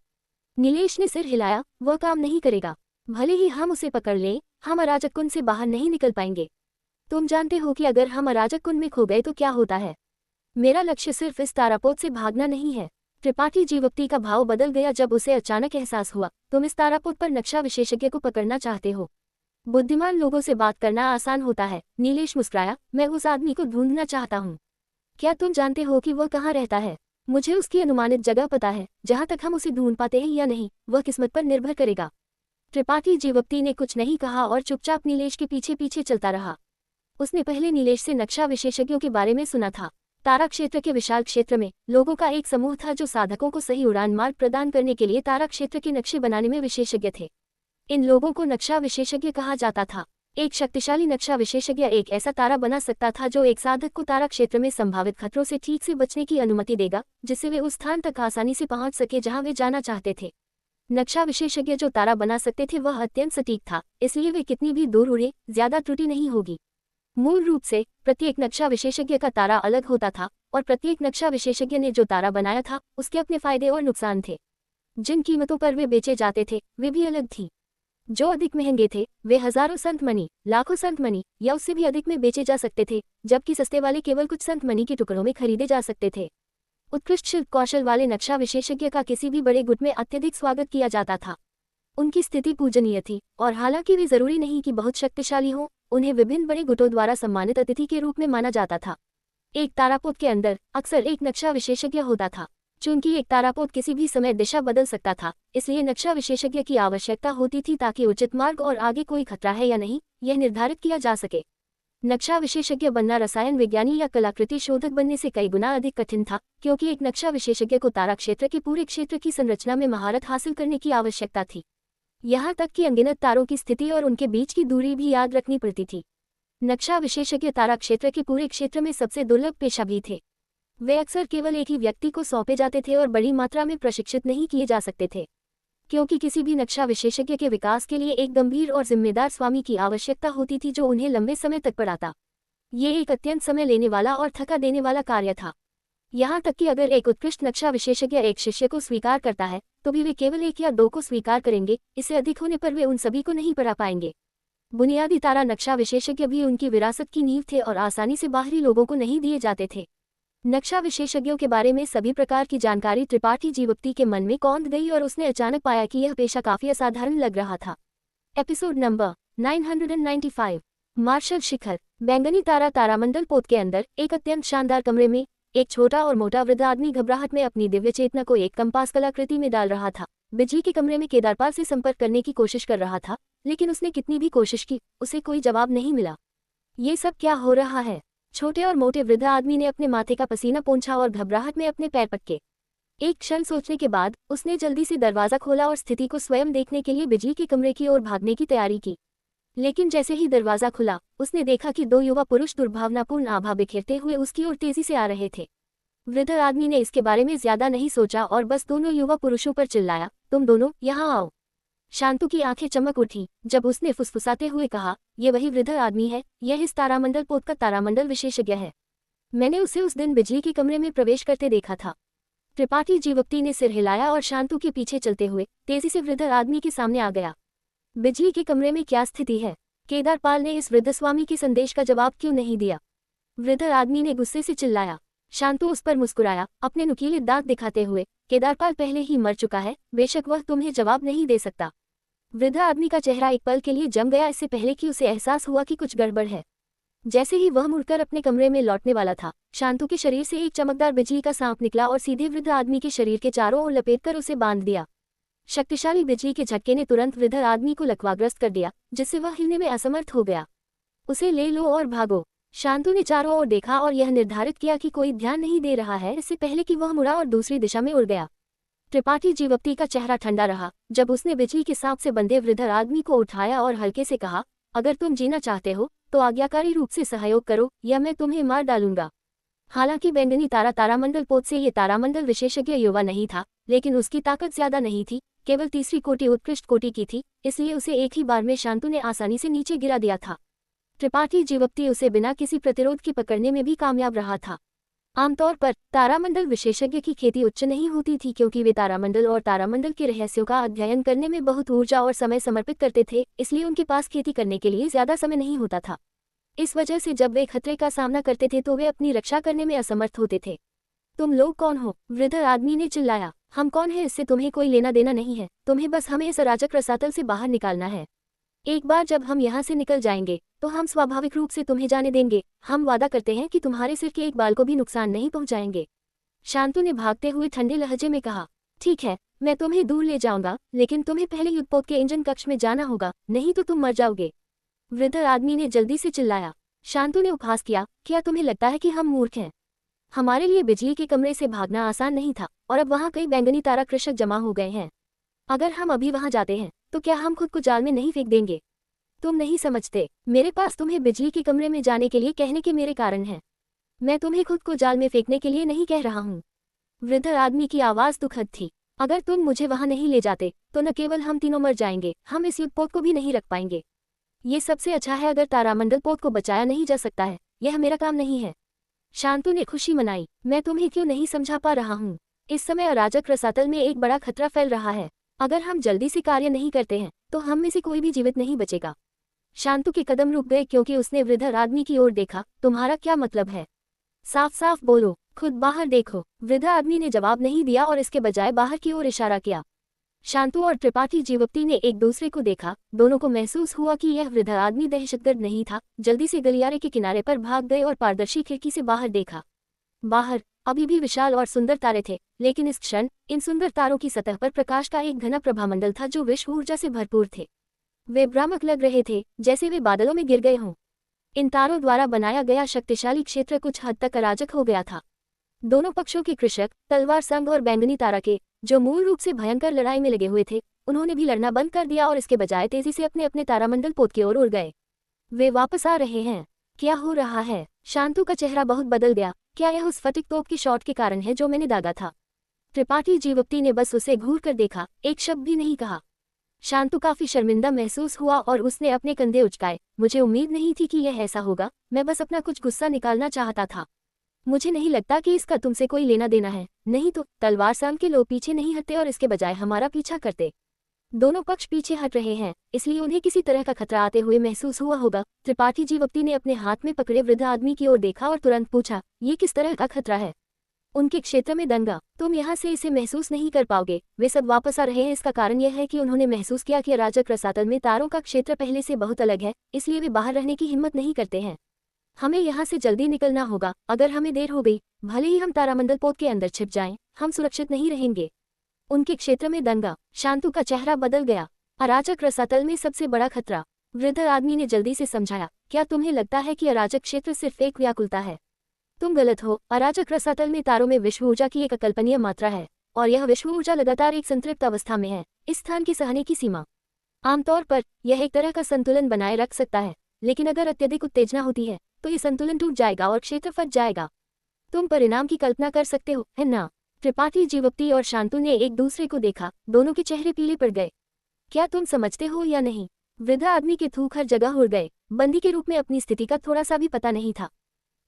नीलेश ने सिर हिलाया। वह काम नहीं करेगा। भले ही हम उसे पकड़ लें, हम अराजक कुंड से बाहर नहीं निकल पाएंगे। तुम जानते हो कि अगर हम अराजक कुंड में खो गए तो क्या होता है? मेरा लक्ष्य सिर्फ इस तारापोत से भागना नहीं है। त्रिपाठी जीवप्ती का भाव बदल गया जब उसे अचानक एहसास हुआ, तुम इस तारापोत पर नक्शा विशेषज्ञ को पकड़ना चाहते हो। बुद्धिमान लोगों से बात करना आसान होता है। नीलेश मुस्कुराया, मैं उस आदमी को ढूंढना चाहता हूँ। क्या तुम जानते हो कि वह कहाँ रहता है? मुझे उसकी अनुमानित जगह पता है। जहाँ तक हम उसे ढूंढ पाते हैं या नहीं, वह किस्मत पर निर्भर करेगा। त्रिपाठी जीवप्ती ने कुछ नहीं कहा और चुपचाप नीलेश के पीछे पीछे चलता रहा। उसने पहले नीलेश से नक्शा विशेषज्ञों के बारे में सुना था। तारा क्षेत्र के विशाल क्षेत्र में लोगों का एक समूह था जो साधकों को सही उड़ान मार्ग प्रदान करने के लिए तारा क्षेत्र के नक्शे बनाने में विशेषज्ञ थे। इन लोगों को नक्शा विशेषज्ञ कहा जाता था। एक शक्तिशाली नक्शा विशेषज्ञ एक ऐसा तारा बना सकता था जो एक साधक को तारा क्षेत्र में संभावित खतरों से ठीक से बचने की अनुमति देगा, जिससे वे उस स्थान तक आसानी से पहुंच सके जहां वे जाना चाहते थे। नक्शा विशेषज्ञ जो तारा बना सकते थे वह अत्यंत सटीक था, इसलिए वे कितनी भी दूर उड़े, ज्यादा त्रुटि नहीं होगी। मूल रूप से प्रत्येक नक्शा विशेषज्ञ का तारा अलग होता था और प्रत्येक नक्शा विशेषज्ञ ने जो तारा बनाया था उसके अपने फायदे और नुकसान थे। जिन कीमतों पर वे बेचे जाते थे वे भी अलग थी। जो अधिक महंगे थे वे हजारों संत मनी, लाखों संत मनी या उससे भी अधिक में बेचे जा सकते थे, जबकि सस्ते वाले केवल कुछ संत मनी के टुकड़ों में खरीदे जा सकते थे। उत्कृष्ट शिल्प कौशल वाले नक्शा विशेषज्ञ का किसी भी बड़े गुट में अत्यधिक स्वागत किया जाता था। उनकी स्थिति पूजनीय थी और हालांकि वे जरूरी नहीं कि बहुत शक्तिशाली हों, उन्हें विभिन्न बड़े गुटों द्वारा सम्मानित अतिथि के रूप में माना जाता था। एक तारापोत के अंदर अक्सर एक नक्शा विशेषज्ञ होता था। चूंकि एक तारापोत किसी भी समय दिशा बदल सकता था, इसलिए नक्शा विशेषज्ञ की आवश्यकता होती थी ताकि उचित मार्ग और आगे कोई खतरा है या नहीं यह निर्धारित किया जा सके। नक्शा विशेषज्ञ बनना रसायन विज्ञानी या कलाकृति शोधक बनने से कई गुना अधिक कठिन था, क्योंकि एक नक्शा विशेषज्ञ को तारा क्षेत्र के पूरे क्षेत्र की संरचना में महारत हासिल करने की आवश्यकता थी। यहाँ तक कि अनगिनत तारों की स्थिति और उनके बीच की दूरी भी याद रखनी पड़ती थी। नक्शा विशेषज्ञ तारा क्षेत्र के पूरे क्षेत्र में सबसे दुर्लभ पेशा भी थे। वे अक्सर केवल एक ही व्यक्ति को सौंपे जाते थे और बड़ी मात्रा में प्रशिक्षित नहीं किए जा सकते थे, क्योंकि किसी भी नक्शा विशेषज्ञ के विकास के लिए एक गंभीर और जिम्मेदार स्वामी की आवश्यकता होती थी जो उन्हें लंबे समय तक पढ़ाता। ये एक अत्यंत समय लेने वाला और थका देने वाला कार्य था। यहाँ तक कि अगर एक उत्कृष्ट नक्शा विशेषज्ञ एक शिष्य को स्वीकार करता है तो भी वे केवल एक या दो को स्वीकार करेंगे, इससे अधिक होने पर वे उन सभी को नहीं पढ़ा पाएंगे। बुनियादी तारा नक्शा विशेषज्ञ भी उनकी विरासत की नींव थे और आसानी से बाहरी लोगों को नहीं दिए जाते थे। नक्शा विशेषज्ञों के बारे में सभी प्रकार की जानकारी त्रिपाठी जीवप्ती के मन में कौंध गई और उसने अचानक पाया कि यह पेशा काफी असाधारण लग रहा था। Episode number 995। मार्शल शिखर। बैंगनी तारा तारामंडल पोत के अंदर एक अत्यंत शानदार कमरे में एक छोटा और मोटा वृद्ध आदमी घबराहट में अपनी दिव्य चेतना को एक कंपास कलाकृति में डाल रहा था। बिजली के कमरे में केदारपाल से संपर्क करने की कोशिश कर रहा था, लेकिन उसने कितनी भी कोशिश की उसे कोई जवाब नहीं मिला। ये सब क्या हो रहा है? छोटे और मोटे वृद्ध आदमी ने अपने माथे का पसीना पोंछा और घबराहट में अपने पैर पटके। एक क्षण सोचने के बाद उसने जल्दी से दरवाजा खोला और स्थिति को स्वयं देखने के लिए बिजली के कमरे की ओर भागने की तैयारी की। लेकिन जैसे ही दरवाजा खुला उसने देखा कि दो युवा पुरुष दुर्भावनापूर्ण आभा बिखेरते हुए उसकी ओर तेजी से आ रहे थे। वृद्ध आदमी ने इसके बारे में ज्यादा नहीं सोचा और बस दोनों युवा पुरुषों पर चिल्लाया, तुम दोनों यहाँ आओ। शांतु की आंखें चमक उठी जब उसने फुसफुसाते हुए कहा, ये वही वृद्ध आदमी है, यह इस तारामंडल पोत का तारामंडल विशेषज्ञ है। मैंने उसे उस दिन बिजली के कमरे में प्रवेश करते देखा था। त्रिपाठी जीवप्ती ने सिर हिलाया और शांतु के पीछे चलते हुए तेजी से वृद्ध आदमी के सामने आ गया। बिजली के कमरे में क्या स्थिति है? केदारपाल ने इस वृद्ध स्वामी के संदेश का जवाब क्यों नहीं दिया? वृद्ध आदमी ने गुस्से से चिल्लाया। शांतु उस पर मुस्कुराया, अपने नुकीले दांत दिखाते हुए, केदारपाल पहले ही मर चुका है, बेशक वह तुम्हें जवाब नहीं दे सकता। वृद्ध आदमी का चेहरा एक पल के लिए जम गया, इससे पहले कि उसे एहसास हुआ कि कुछ गड़बड़ है। जैसे ही वह मुड़कर अपने कमरे में लौटने वाला था, शांतु के शरीर से एक चमकदार बिजली का सांप निकला और सीधे वृद्ध आदमी के शरीर के चारों ओर लपेटकर उसे बांध दिया। शक्तिशाली बिजली के झटके ने तुरंत वृद्ध आदमी को लकवाग्रस्त कर दिया, जिससे वह हिलने में असमर्थ हो गया। उसे ले लो और भागो। शांतु ने चारों ओर देखा और यह निर्धारित किया कि कोई ध्यान नहीं दे रहा है, इससे पहले कि वह मुड़ा और दूसरी दिशा में उड़ गया। त्रिपाठी जीवप्ती का चेहरा ठंडा रहा जब उसने बिजली के सांप से बंधे वृद्ध आदमी को उठाया और हल्के से कहा, अगर तुम जीना चाहते हो तो आज्ञाकारी रूप से सहयोग करो या मैं तुम्हें मार डालूंगा। हालांकि बैंगनी तारा तारामंडल पोत से ये तारामंडल विशेषज्ञ युवा नहीं था, लेकिन उसकी ताकत ज्यादा नहीं थी, केवल तीसरी कोटि उत्कृष्ट कोटि की थी, इसलिए उसे एक ही बार में शांतु ने आसानी से नीचे गिरा दिया था। त्रिपाठी जीवप्ती उसे बिना किसी प्रतिरोध के पकड़ने में भी कामयाब रहा था। आमतौर पर तारामंडल विशेषज्ञ की खेती उच्च नहीं होती थी, क्योंकि वे तारामंडल और तारामंडल के रहस्यों का अध्ययन करने में बहुत ऊर्जा और समय समर्पित करते थे, इसलिए उनके पास खेती करने के लिए ज्यादा समय नहीं होता था। इस वजह से जब वे खतरे का सामना करते थे तो वे अपनी रक्षा करने में असमर्थ होते थे। तुम लोग कौन हो? वृद्ध आदमी ने चिल्लाया। हम कौन है इससे तुम्हें कोई लेना देना नहीं है, तुम्हें बस हमें इस अराजक रसातल से बाहर निकालना है। एक बार जब हम यहाँ से निकल जाएंगे तो हम स्वाभाविक रूप से तुम्हें जाने देंगे। हम वादा करते हैं कि तुम्हारे सिर के एक बाल को भी नुकसान नहीं पहुंचाएंगे। शांतु ने भागते हुए ठंडे लहजे में कहा, ठीक है, मैं तुम्हें दूर ले जाऊंगा, लेकिन तुम्हें पहले युद्धपोत के इंजन कक्ष में जाना होगा, नहीं तो तुम मर जाओगे। वृद्ध आदमी ने जल्दी से चिल्लाया। शांतु ने उपहास किया, क्या तुम्हें लगता है कि हम मूर्ख हैं? हमारे लिए बिजली के कमरे से भागना आसान नहीं था, और अब वहाँ कई बैंगनी तारा कृषक जमा हो गए हैं। अगर हम अभी वहाँ जाते हैं तो क्या हम खुद को जाल में नहीं फेंक देंगे? तुम नहीं समझते, मेरे पास तुम्हें बिजली के कमरे में जाने के लिए कहने के मेरे कारण हैं। मैं तुम्हें खुद को जाल में फेंकने के लिए नहीं कह रहा हूँ। वृद्ध आदमी की आवाज़ दुखद थी। अगर तुम मुझे वहाँ नहीं ले जाते तो न केवल हम तीनों मर जाएंगे, हम इस युद्धपोत को भी नहीं रख पाएंगे। ये सबसे अच्छा है अगर तारामंडल पोत को बचाया नहीं जा सकता है, यह मेरा काम नहीं है। शांतु ने खुशी मनाई, मैं तुम्हें क्यों नहीं समझा पा रहा हूँ। इस समय अराजक रसातल में एक बड़ा खतरा फैल रहा है। अगर हम जल्दी से कार्य नहीं करते हैं तो हम में से कोई भी जीवित नहीं बचेगा। शांतु के कदम रुक गए क्योंकि उसने वृद्ध आदमी की ओर देखा। तुम्हारा क्या मतलब है? साफ साफ बोलो, खुद बाहर देखो। वृद्ध आदमी ने जवाब नहीं दिया और इसके बजाय बाहर की ओर इशारा किया। शांतु और त्रिपाठी जीवप्ती ने एक दूसरे को देखा। दोनों को महसूस हुआ कि यह वृद्ध आदमी दहशतगर्द नहीं था। जल्दी से गलियारे के किनारे पर भाग गए और पारदर्शी खिड़की से बाहर देखा। बाहर अभी भी विशाल और सुंदर तारे थे, लेकिन इस क्षण इन सुंदर तारों की सतह पर प्रकाश का एक घना प्रभामंडल था जो विश्व ऊर्जा से भरपूर थे। वे भ्रामक लग रहे थे, जैसे वे बादलों में गिर गए हों। इन तारों द्वारा बनाया गया शक्तिशाली क्षेत्र कुछ हद तक अराजक हो गया था। दोनों पक्षों के कृषक, तलवार संघ और बैंगनी तारा के, जो मूल रूप से भयंकर लड़ाई में लगे हुए थे, उन्होंने भी लड़ना बंद कर दिया और इसके बजाय तेजी से अपने अपने तारामंडल पोत की ओर उड़ गए। वे वापस आ रहे हैं। क्या हो रहा है? शांतु का चेहरा बहुत बदल गया। क्या यह उस फटिक तोप की शॉट के कारण है जो मैंने दागा था? त्रिपाठी जीवप्ती ने बस उसे घूर कर देखा, एक शब्द भी नहीं कहा। शांतु काफी शर्मिंदा महसूस हुआ और उसने अपने कंधे उचकाए। मुझे उम्मीद नहीं थी कि यह ऐसा होगा, मैं बस अपना कुछ गुस्सा निकालना चाहता था। मुझे नहीं लगता कि इसका तुमसे कोई लेना देना है, नहीं तो तलवार संघ के लोग पीछे नहीं हटते और इसके बजाय हमारा पीछा करते। दोनों पक्ष पीछे हट रहे हैं, इसलिए उन्हें किसी तरह का खतरा आते हुए महसूस हुआ होगा। त्रिपाठी जीवप्ती ने अपने हाथ में पकड़े वृद्ध आदमी की ओर देखा और तुरंत पूछा, ये किस तरह का खतरा है? उनके क्षेत्र में दंगा, तुम यहाँ से इसे महसूस नहीं कर पाओगे। वे सब वापस आ रहे हैं। इसका कारण यह है कि उन्होंने महसूस किया कि अराजक रसातल में तारों का क्षेत्र पहले से बहुत अलग है, इसलिए वे बाहर रहने की हिम्मत नहीं करते हैं। हमें यहाँ से जल्दी निकलना होगा। अगर हमें देर हो गई, भले ही हम तारामंडल पोत के अंदर छिप जाएं, हम सुरक्षित नहीं रहेंगे। उनके क्षेत्र में दंगा। शांतु का चेहरा बदल गया। अराजक रसातल में सबसे बड़ा खतरा। वृद्ध आदमी ने जल्दी से समझाया, क्या तुम्हें लगता है कि अराजक क्षेत्र सिर्फ एक व्याकुलता है? तुम गलत हो। अराजक रसातल में तारों में विश्व ऊर्जा की एक अकल्पनीय मात्रा है, और यह विश्व ऊर्जा लगातार एक संतृप्त अवस्था में है। इस स्थान की सहने की सीमा। आमतौर पर यह एक तरह का संतुलन बनाए रख सकता है, लेकिन अगर अत्यधिक उत्तेजना होती है तो ये संतुलन टूट जाएगा और क्षेत्र फट जाएगा। तुम परिणाम की कल्पना कर सकते हो, है ना? त्रिपाठी जीवप्ती और शांतु ने एक दूसरे को देखा। दोनों के चेहरे पीले पड़ गए। क्या तुम समझते हो या नहीं? वृद्ध आदमी के थूक हर जगह उड़ गए। बंदी के रूप में अपनी स्थिति का थोड़ा सा भी पता नहीं था।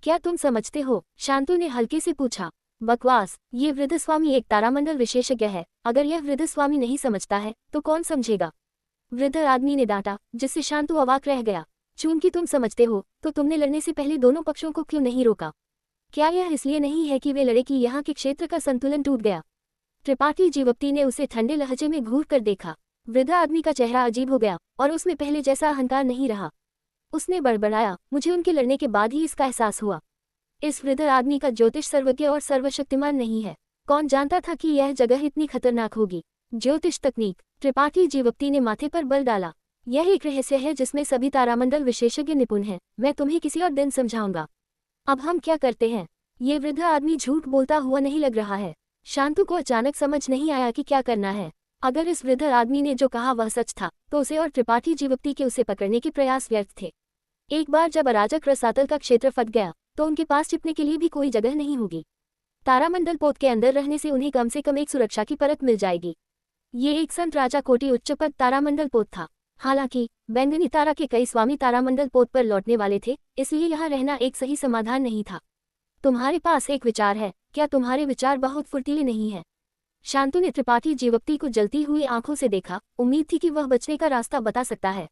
क्या तुम समझते हो? शांतु ने हल्के से पूछा। बकवास। ये वृद्ध स्वामी एक तारामंडल विशेषज्ञ है। अगर यह वृद्ध स्वामी नहीं समझता है तो कौन समझेगा? वृद्ध आदमी ने डांटा, जिससे शांतु अवाक रह गया। चूंकि तुम समझते हो तो तुमने लड़ने से पहले दोनों पक्षों को क्यों नहीं रोका? क्या यह इसलिए नहीं है कि वे लड़े कि यहाँ के क्षेत्र का संतुलन टूट गया? त्रिपाठी जीवप्ती ने उसे ठंडे लहजे में घूर कर देखा। वृद्ध आदमी का चेहरा अजीब हो गया और उसमें पहले जैसा अहंकार नहीं रहा। उसने बड़बड़ाया, मुझे उनके लड़ने के बाद ही इसका एहसास हुआ। इस वृद्ध आदमी का ज्योतिष सर्वज्ञ और सर्वशक्तिमान नहीं है। कौन जानता था कि यह जगह इतनी खतरनाक होगी? ज्योतिष तकनीक। त्रिपाठी जीवप्ती ने माथे पर बल डाला। यह एक रहस्य है जिसमें सभी तारामंडल विशेषज्ञ निपुण हैं। मैं तुम्हें किसी और दिन समझाऊंगा। अब हम क्या करते हैं? ये वृद्ध आदमी झूठ बोलता हुआ नहीं लग रहा है। शांतु को अचानक समझ नहीं आया कि क्या करना है। अगर इस वृद्ध आदमी ने जो कहा वह सच था तो उसे और त्रिपाठी जीवप्ती के उसे पकड़ने के प्रयास व्यर्थ थे। एक बार जब अराजक रसातल का क्षेत्र फट गया तो उनके पास छिपने के लिए भी कोई जगह नहीं होगी। तारामंडल पोत के अंदर रहने से उन्हें कम से कम एक सुरक्षा की परत मिल जाएगी। ये एक संत राजा कोटि उच्चपद तारामंडल पोत था। हालांकि बैंगनी तारा के कई स्वामी तारामंडल पोत पर लौटने वाले थे, इसलिए यहाँ रहना एक सही समाधान नहीं था। तुम्हारे पास एक विचार है, क्या तुम्हारे विचार बहुत फुर्तीले नहीं हैं? शांतु ने त्रिपाठी जीवप्ती को जलती हुई आंखों से देखा। उम्मीद थी कि वह बचने का रास्ता बता सकता है।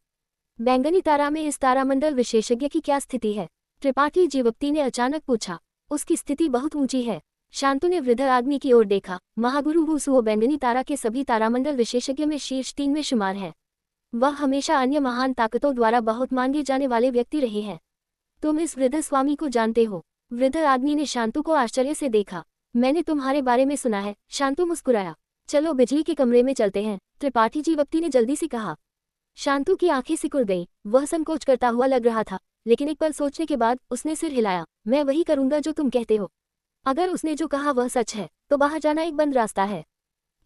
बैंगनी तारा में इस तारामंडल विशेषज्ञ की क्या स्थिति है? त्रिपाठी जीवप्ती ने अचानक पूछा। उसकी स्थिति बहुत ऊंची है। शांतु ने वृद्ध आदमी की ओर देखा। महागुरु वुसुओ बैंगनी तारा के सभी तारामंडल विशेषज्ञ में शीर्ष 3 में शुमार है। वह हमेशा अन्य महान ताकतों द्वारा बहुत मांगे जाने वाले व्यक्ति रहे हैं। तुम इस वृद्ध स्वामी को जानते हो? वृद्ध आदमी ने शांतु को आश्चर्य से देखा। मैंने तुम्हारे बारे में सुना है, शांतु मुस्कुराया। चलो बिजली के कमरे में चलते हैं, त्रिपाठी जीवक्ति ने जल्दी से कहा। शांतु की आंखें सिकुड़ गईं, वह संकोच करता हुआ लग रहा था, लेकिन एक पल सोचने के बाद उसने सिर हिलाया। मैं वही करूंगा जो तुम कहते हो। अगर उसने जो कहा वह सच है तो बाहर जाना एक बंद रास्ता है।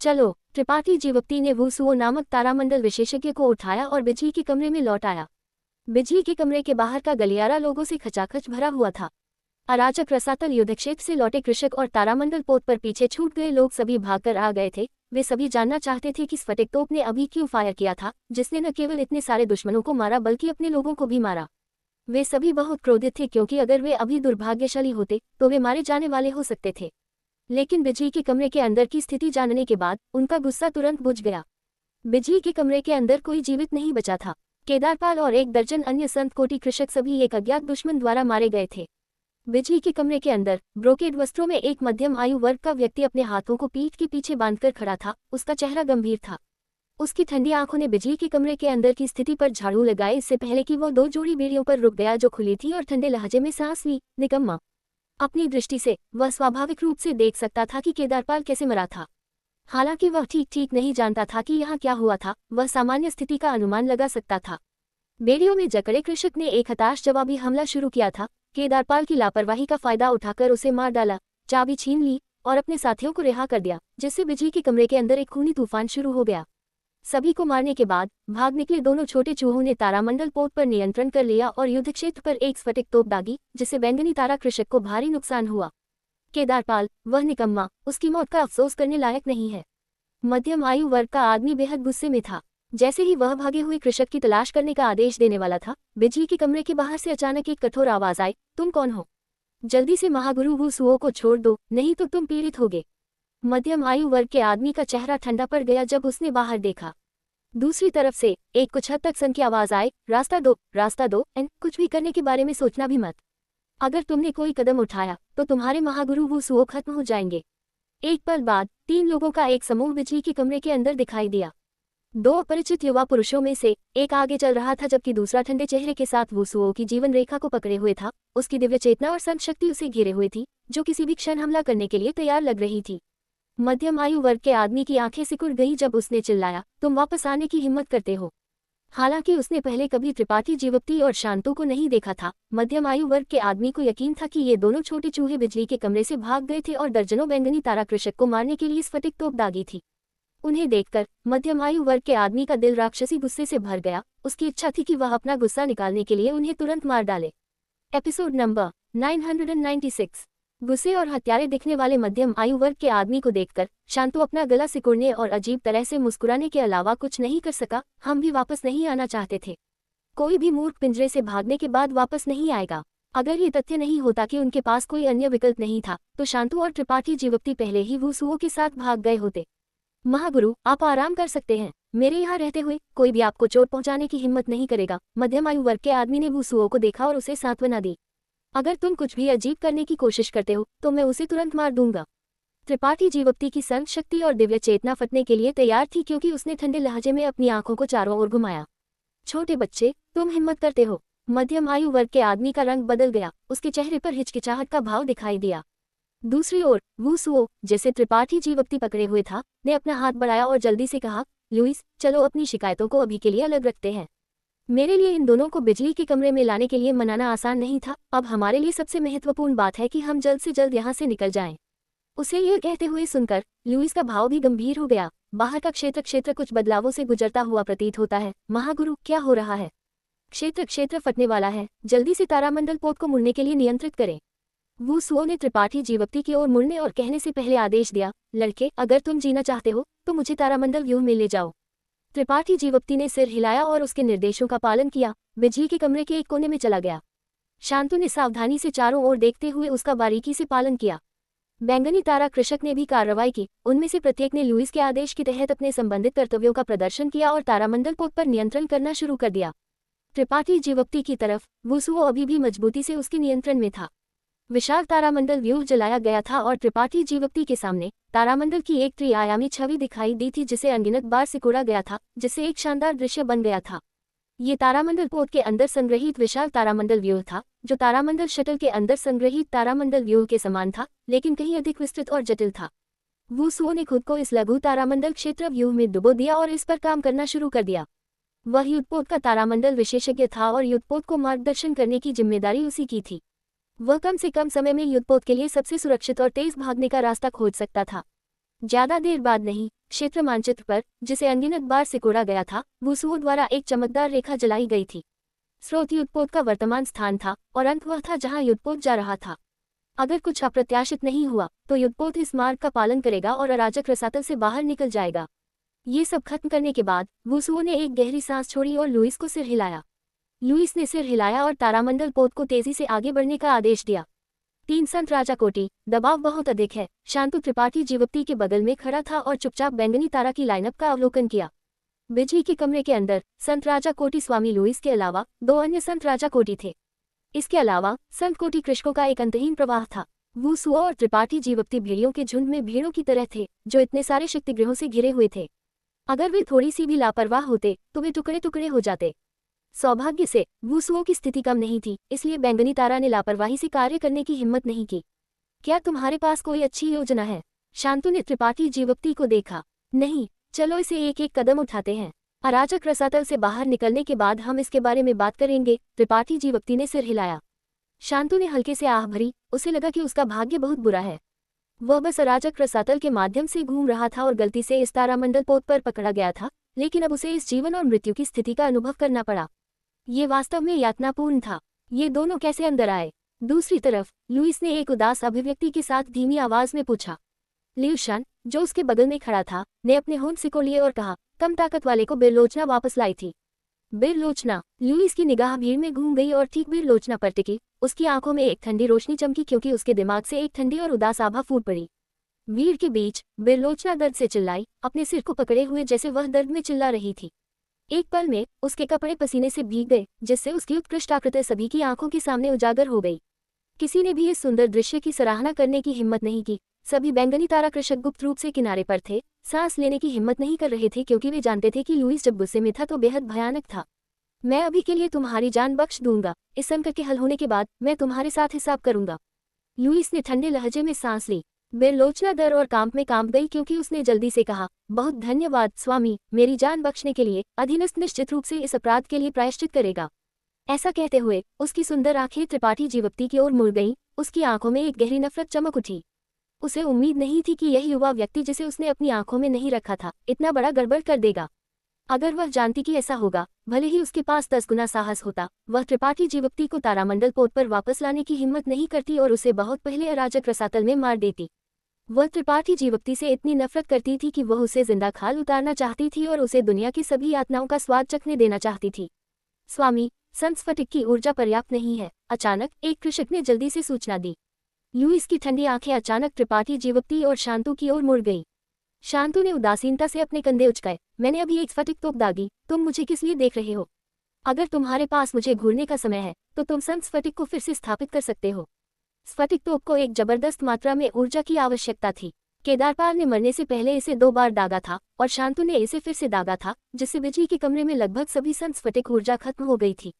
चलो। त्रिपाठी जीवक्ति ने वुसुओ नामक तारामंडल विशेषज्ञ को उठाया और बिजली के कमरे में लौट आया। बिजली के कमरे के बाहर का गलियारा लोगों से खचाखच भरा हुआ था। अराजक रसातल युद्धक्षेत्र से लौटे कृषक और तारामंडल पोत पर पीछे छूट गए लोग सभी भागकर आ गए थे। वे सभी जानना चाहते थे कि स्फटिक तोप ने अभी क्यों फायर किया था, जिसने न केवल इतने सारे दुश्मनों को मारा बल्कि अपने लोगों को भी मारा। वे सभी बहुत क्रोधित थे क्योंकि अगर वे अभी दुर्भाग्यशाली होते तो वे मारे जाने वाले हो सकते थे। लेकिन बिजली के कमरे के अंदर की स्थिति जानने के बाद उनका गुस्सा तुरंत बुझ गया। बिजली के कमरे के अंदर कोई जीवित नहीं बचा था। केदारपाल और 1 दर्जन अन्य संत कोटि कृषक सभी एक अज्ञात दुश्मन द्वारा मारे गए थे। बिजली के कमरे के अंदर ब्रोकेड वस्त्रों में एक मध्यम आयु वर्ग का व्यक्ति अपने हाथों को पीठ के पीछे बांधकर खड़ा था। उसका चेहरा गंभीर था। उसकी ठंडी आंखों ने बिजली के कमरे के अंदर की स्थिति पर झाड़ू लगाए इससे पहले कि वो 2 जोड़ी बेड़ियों पर रुक गया जो खुली थी और ठंडे लहजे में सांस ली। निकम्मा। अपनी दृष्टि से वह स्वाभाविक रूप से देख सकता था कि केदारपाल कैसे मरा था। हालांकि वह ठीक नहीं जानता था कि यहाँ क्या हुआ था, वह सामान्य स्थिति का अनुमान लगा सकता था। बेड़ियों में जकड़े कृषक ने एक हताश जवाबी हमला शुरू किया था। केदारपाल की लापरवाही का फायदा उठाकर उसे मार डाला, चाबी छीन ली और अपने साथियों को रिहा कर दिया, जिससे बिजली के कमरे के अंदर एक खूनी तूफान शुरू हो गया। सभी को मारने के बाद भाग निकले दोनों छोटे चूहों ने तारामंडल पोत पर नियंत्रण कर लिया और युद्ध क्षेत्र पर एक स्फटिक तोप दागी, जिससे बैंगनी तारा कृषक को भारी नुकसान हुआ। केदारपाल, वह निकम्मा, उसकी मौत का अफसोस करने लायक नहीं है। मध्यम आयु वर्ग का आदमी बेहद गुस्से में था। जैसे ही वह भागे हुए कृषक की तलाश करने का आदेश देने वाला था, बिजली के कमरे के बाहर से अचानक एक कठोर आवाज आई, तुम कौन हो? जल्दी से महागुरु वुसुओ को छोड़ दो, नहीं तो तुम पीड़ित होगे। मध्यम आयु वर्ग के आदमी का चेहरा ठंडा पड़ गया जब उसने बाहर देखा। दूसरी तरफ से एक कुछ हद तक सन की आवाज आई, रास्ता दो एंड कुछ भी करने के बारे में सोचना भी मत। अगर तुमने कोई कदम उठाया तो तुम्हारे महागुरु वुसुओ खत्म हो जाएंगे। एक पल बाद 3 लोगों का एक समूह बिजली के कमरे के अंदर दिखाई दिया। 2 अपरिचित युवा पुरुषों में से एक आगे चल रहा था जबकि दूसरा ठंडे चेहरे के साथ वुसुओ की जीवन रेखा को पकड़े हुए था। उसकी दिव्य चेतना और संत शक्ति उसे घेरे हुए थी, जो किसी भी क्षण हमला करने के लिए तैयार लग रही थी। मध्यम आयु वर्ग के आदमी की आंखें सिकुड़ गईं जब उसने चिल्लाया, तुम वापस आने की हिम्मत करते हो? हालांकि उसने पहले कभी त्रिपाठी जीवक्ति और शांतु को नहीं देखा था, मध्यम आयु वर्ग के आदमी को यकीन था कि ये दोनों छोटे चूहे बिजली के कमरे से भाग गए थे और दर्जनों बैंगनी तारा कृषक को मारने के लिए स्फटिक तोप दागी थी। उन्हें देखकर मध्यम आयु वर्ग के आदमी का दिल राक्षसी गुस्से से भर गया। उसकी इच्छा थी कि वह अपना गुस्सा निकालने के लिए उन्हें तुरंत मार डाले। Episode number 996। गुस्से और हत्यारे दिखने वाले मध्यम आयु वर्ग के आदमी को देखकर शांतु अपना गला सिकुड़ने और अजीब तरह से मुस्कुराने के अलावा कुछ नहीं कर सका। हम भी वापस नहीं आना चाहते थे। कोई भी मूर्ख पिंजरे से भागने के बाद वापस नहीं आएगा। अगर ये तथ्य नहीं होता कि उनके पास कोई अन्य विकल्प नहीं था तो शांतु और त्रिपाठी जीवक्ति पहले ही वुसुओ के साथ भाग गए होते। महागुरु, आप आराम कर सकते हैं। मेरे यहाँ रहते हुए कोई भी आपको चोट पहुंचाने की हिम्मत नहीं करेगा। मध्यम आयु वर्ग के आदमी ने वुसुओ को देखा और उसे सांत्वना दी। अगर तुम कुछ भी अजीब करने की कोशिश करते हो तो मैं उसे तुरंत मार दूंगा। त्रिपाठी जीवक्ति की संत शक्ति और दिव्य चेतना फटने के लिए तैयार थी क्योंकि उसने ठंडे लहजे में अपनी आंखों को चारों ओर घुमाया। छोटे बच्चे, तुम हिम्मत करते हो। मध्यम आयु वर्ग के आदमी का रंग बदल गया, उसके चेहरे पर हिचकिचाहट का भाव दिखाई दिया। दूसरी ओर वुसुओ, जिसे त्रिपाठी जीवक्ति पकड़े हुए था, ने अपना हाथ बढ़ाया और जल्दी से कहा, लुइस, चलो अपनी शिकायतों को अभी के लिए अलग रखते हैं। मेरे लिए इन दोनों को बिजली के कमरे में लाने के लिए मनाना आसान नहीं था। अब हमारे लिए सबसे महत्वपूर्ण बात है कि हम जल्द से जल्द यहाँ से निकल जाएं। उसे यह कहते हुए सुनकर लुइस का भाव भी गंभीर हो गया। बाहर का क्षेत्र कुछ बदलावों से गुजरता हुआ प्रतीत होता है। महागुरु, क्या हो रहा है? क्षेत्र फटने वाला है। जल्दी से तारामंडल पोत को मुड़ने के लिए नियंत्रित करें। वुसुओ ने त्रिपाठी जीवक्ति की ओर मुड़ने और कहने से पहले आदेश दिया, लड़के, अगर तुम जीना चाहते हो तो मुझे तारामंडल व्यूह में ले जाओ। त्रिपाठी जीवक्ति ने सिर हिलाया और उसके निर्देशों का पालन किया। बिजली के कमरे के एक कोने में चला गया। शांतु ने सावधानी से चारों ओर देखते हुए उसका बारीकी से पालन किया। बैंगनी तारा कृषक ने भी कार्रवाई की। उनमें से प्रत्येक ने लुइस के आदेश के तहत अपने संबंधित कर्तव्यों का प्रदर्शन किया और तारामंडल पोत पर नियंत्रण करना शुरू कर दिया। त्रिपाठी जीवक्ति की तरफ वुसुओ अभी भी मजबूती से उसके नियंत्रण में था। विशाल तारामंडल व्यूह जलाया गया था और त्रिपाठी जीवक्ति के सामने तारामंडल की एक त्रिआयामी छवि दिखाई दी थी जिसे अनगिनत बार सिकोड़ा गया था, जिससे एक शानदार दृश्य बन गया था। ये तारामंडल पोत के अंदर संग्रहित विशाल तारामंडल व्यूह था, जो तारामंडल शटल के अंदर संग्रहित तारामंडल व्यूह के समान था, लेकिन कहीं अधिक विस्तृत और जटिल था। वुसुओ ने खुद को इस लघु तारामंडल क्षेत्र व्यूह में डुबो दिया और इस पर काम करना शुरू कर दिया। वह युद्धपोत का तारामंडल विशेषज्ञ था और युद्धपोत को मार्गदर्शन करने की जिम्मेदारी उसी की थी। वह कम से कम समय में युद्धपोत के लिए सबसे सुरक्षित और तेज भागने का रास्ता खोज सकता था। ज्यादा देर बाद नहीं, क्षेत्र मानचित्र पर, जिसे अनगिनत बार सिकोड़ा गया था, वुसुओ द्वारा एक चमकदार रेखा जलाई गई थी। स्रोत युद्धपोत का वर्तमान स्थान था और अंत वह था जहां युद्धपोत जा रहा था। अगर कुछ अप्रत्याशित नहीं हुआ तो युद्धपोत इस मार्ग का पालन करेगा और अराजक रसातल से बाहर निकल जाएगा। ये सब खत्म करने के बाद वुसुओ ने एक गहरी सांस छोड़ी और लुइस को सिर हिलाया। लुइस ने सिर हिलाया और तारामंडल पोत को तेजी से आगे बढ़ने का आदेश दिया। 3 संत राजा कोटि, दबाव बहुत अधिक है। शांतु त्रिपाठी जीवक्ति के बगल में खड़ा था और चुपचाप बैंगनी तारा की लाइनअप का अवलोकन किया। बिजली के कमरे के अंदर संत राजा कोटि स्वामी लुइस के अलावा 2 अन्य संत राजा कोटि थे। इसके अलावा संत कोटि कृषकों का एक अंतहीन प्रवाह था। वुसुओ और त्रिपाठी जीवक्ति भेड़ियों के झुंड में भेड़ों की तरह थे, जो इतने सारे शक्तिगृहों से घिरे हुए थे। अगर वे थोड़ी सी भी लापरवाह होते तो वे टुकड़े टुकड़े हो जाते। सौभाग्य से वुसुओ की स्थिति कम नहीं थी, इसलिए बैंगनी तारा ने लापरवाही से कार्य करने की हिम्मत नहीं की। क्या तुम्हारे पास कोई अच्छी योजना है? शांतु ने त्रिपाठी जीवक्ति को देखा। नहीं, चलो इसे एक एक कदम उठाते हैं। अराजक रसातल से बाहर निकलने के बाद हम इसके बारे में बात करेंगे। त्रिपाठी जीवक्ति ने सिर हिलाया। शांतु ने हल्के से आह भरी। उसे लगा कि उसका भाग्य बहुत बुरा है। वह बस अराजक रसातल के माध्यम से घूम रहा था और गलती से इस तारामंडल पोत पर पकड़ा गया था, लेकिन अब उसे इस जीवन और मृत्यु की स्थिति का अनुभव करना पड़ा। ये वास्तव में यातनापूर्ण था। ये दोनों कैसे अंदर आए? दूसरी तरफ लुइस ने एक उदास अभिव्यक्ति के साथ धीमी आवाज में पूछा। लियूशान, जो उसके बगल में खड़ा था, ने अपने होंठ सिकोड़ लिए और कहा, कम ताकत वाले को बिरलोचना वापस लाई थी। बिरलोचना? लुइस की निगाह भीड़ में घूम गई और ठीक बिरलोचना पर टिकी। उसकी आंखों में एक ठंडी रोशनी चमकी क्योंकि उसके दिमाग से एक ठंडी और उदास आभा फूट पड़ी। भीड़ के बीच बिरलोचना दर्द से चिल्लाई, अपने सिर को पकड़े हुए जैसे वह दर्द में चिल्ला रही थी। एक पल में उसके कपड़े पसीने से भीग गए, जिससे उसकी उत्कृष्ट आकृति सभी की आंखों के सामने उजागर हो गई। किसी ने भी इस सुंदर दृश्य की सराहना करने की हिम्मत नहीं की। सभी बैंगनी तारा कृषक गुप्त रूप से किनारे पर थे, सांस लेने की हिम्मत नहीं कर रहे थे क्योंकि वे जानते थे कि लुइस जब गुस्से में था तो बेहद भयानक था। मैं अभी के लिए तुम्हारी जान बख्श दूंगा। इस संकट के हल होने के बाद मैं तुम्हारे साथ हिसाब करूंगा। लुइस ने ठंडे लहजे में सांस ली। बिरलोचना डर और कांप में कांप गई क्योंकि उसने जल्दी से कहा, बहुत धन्यवाद स्वामी, मेरी जान बख्शने के लिए। अधीनस्थ निश्चित रूप से इस अपराध के लिए प्रायश्चित करेगा। ऐसा कहते हुए उसकी सुंदर आंखें त्रिपाठी जीवक्ति की ओर मुड़ गईं। उसकी आंखों में एक गहरी नफरत चमक उठी। उसे उम्मीद नहीं थी कि यह युवा व्यक्ति जिसे उसने अपनी आंखों में नहीं रखा था, इतना बड़ा गड़बड़ कर देगा। अगर वह जानती कि ऐसा होगा, भले ही उसके पास 10 गुना साहस होता, वह त्रिपाठी जीवक्ति को तारामंडल पोत पर वापस लाने की हिम्मत नहीं करती और उसे बहुत पहले अराजक रसातल में मार देती। वह त्रिपाठी जीवक्ति से इतनी नफरत करती थी कि वह उसे जिंदा खाल उतारना चाहती थी और उसे दुनिया की सभी यातनाओं का स्वाद चखने देना चाहती थी। स्वामी, संत स्फटिक की ऊर्जा पर्याप्त नहीं है, अचानक एक कृषक ने जल्दी से सूचना दी। लुइस की ठंडी आंखें अचानक त्रिपाठी जीवक्ति और शांतु की ओर मुड़ गई। शांतु ने उदासीनता से अपने कंधे उचकाए। मैंने अभी एक स्फटिक तोप दागी, तुम मुझे किस लिए देख रहे हो? अगर तुम्हारे पास मुझे घूरने का समय है तो तुम संत स्फटिक को फिर से स्थापित कर सकते हो। स्फटिक तोप को एक जबरदस्त मात्रा में ऊर्जा की आवश्यकता थी। केदारपाल ने मरने से पहले इसे 2 बार दागा था और शांतु ने इसे फिर से दागा था, जिससे बिजली के कमरे में लगभग सभी संत स्फटिक ऊर्जा खत्म हो गई थी।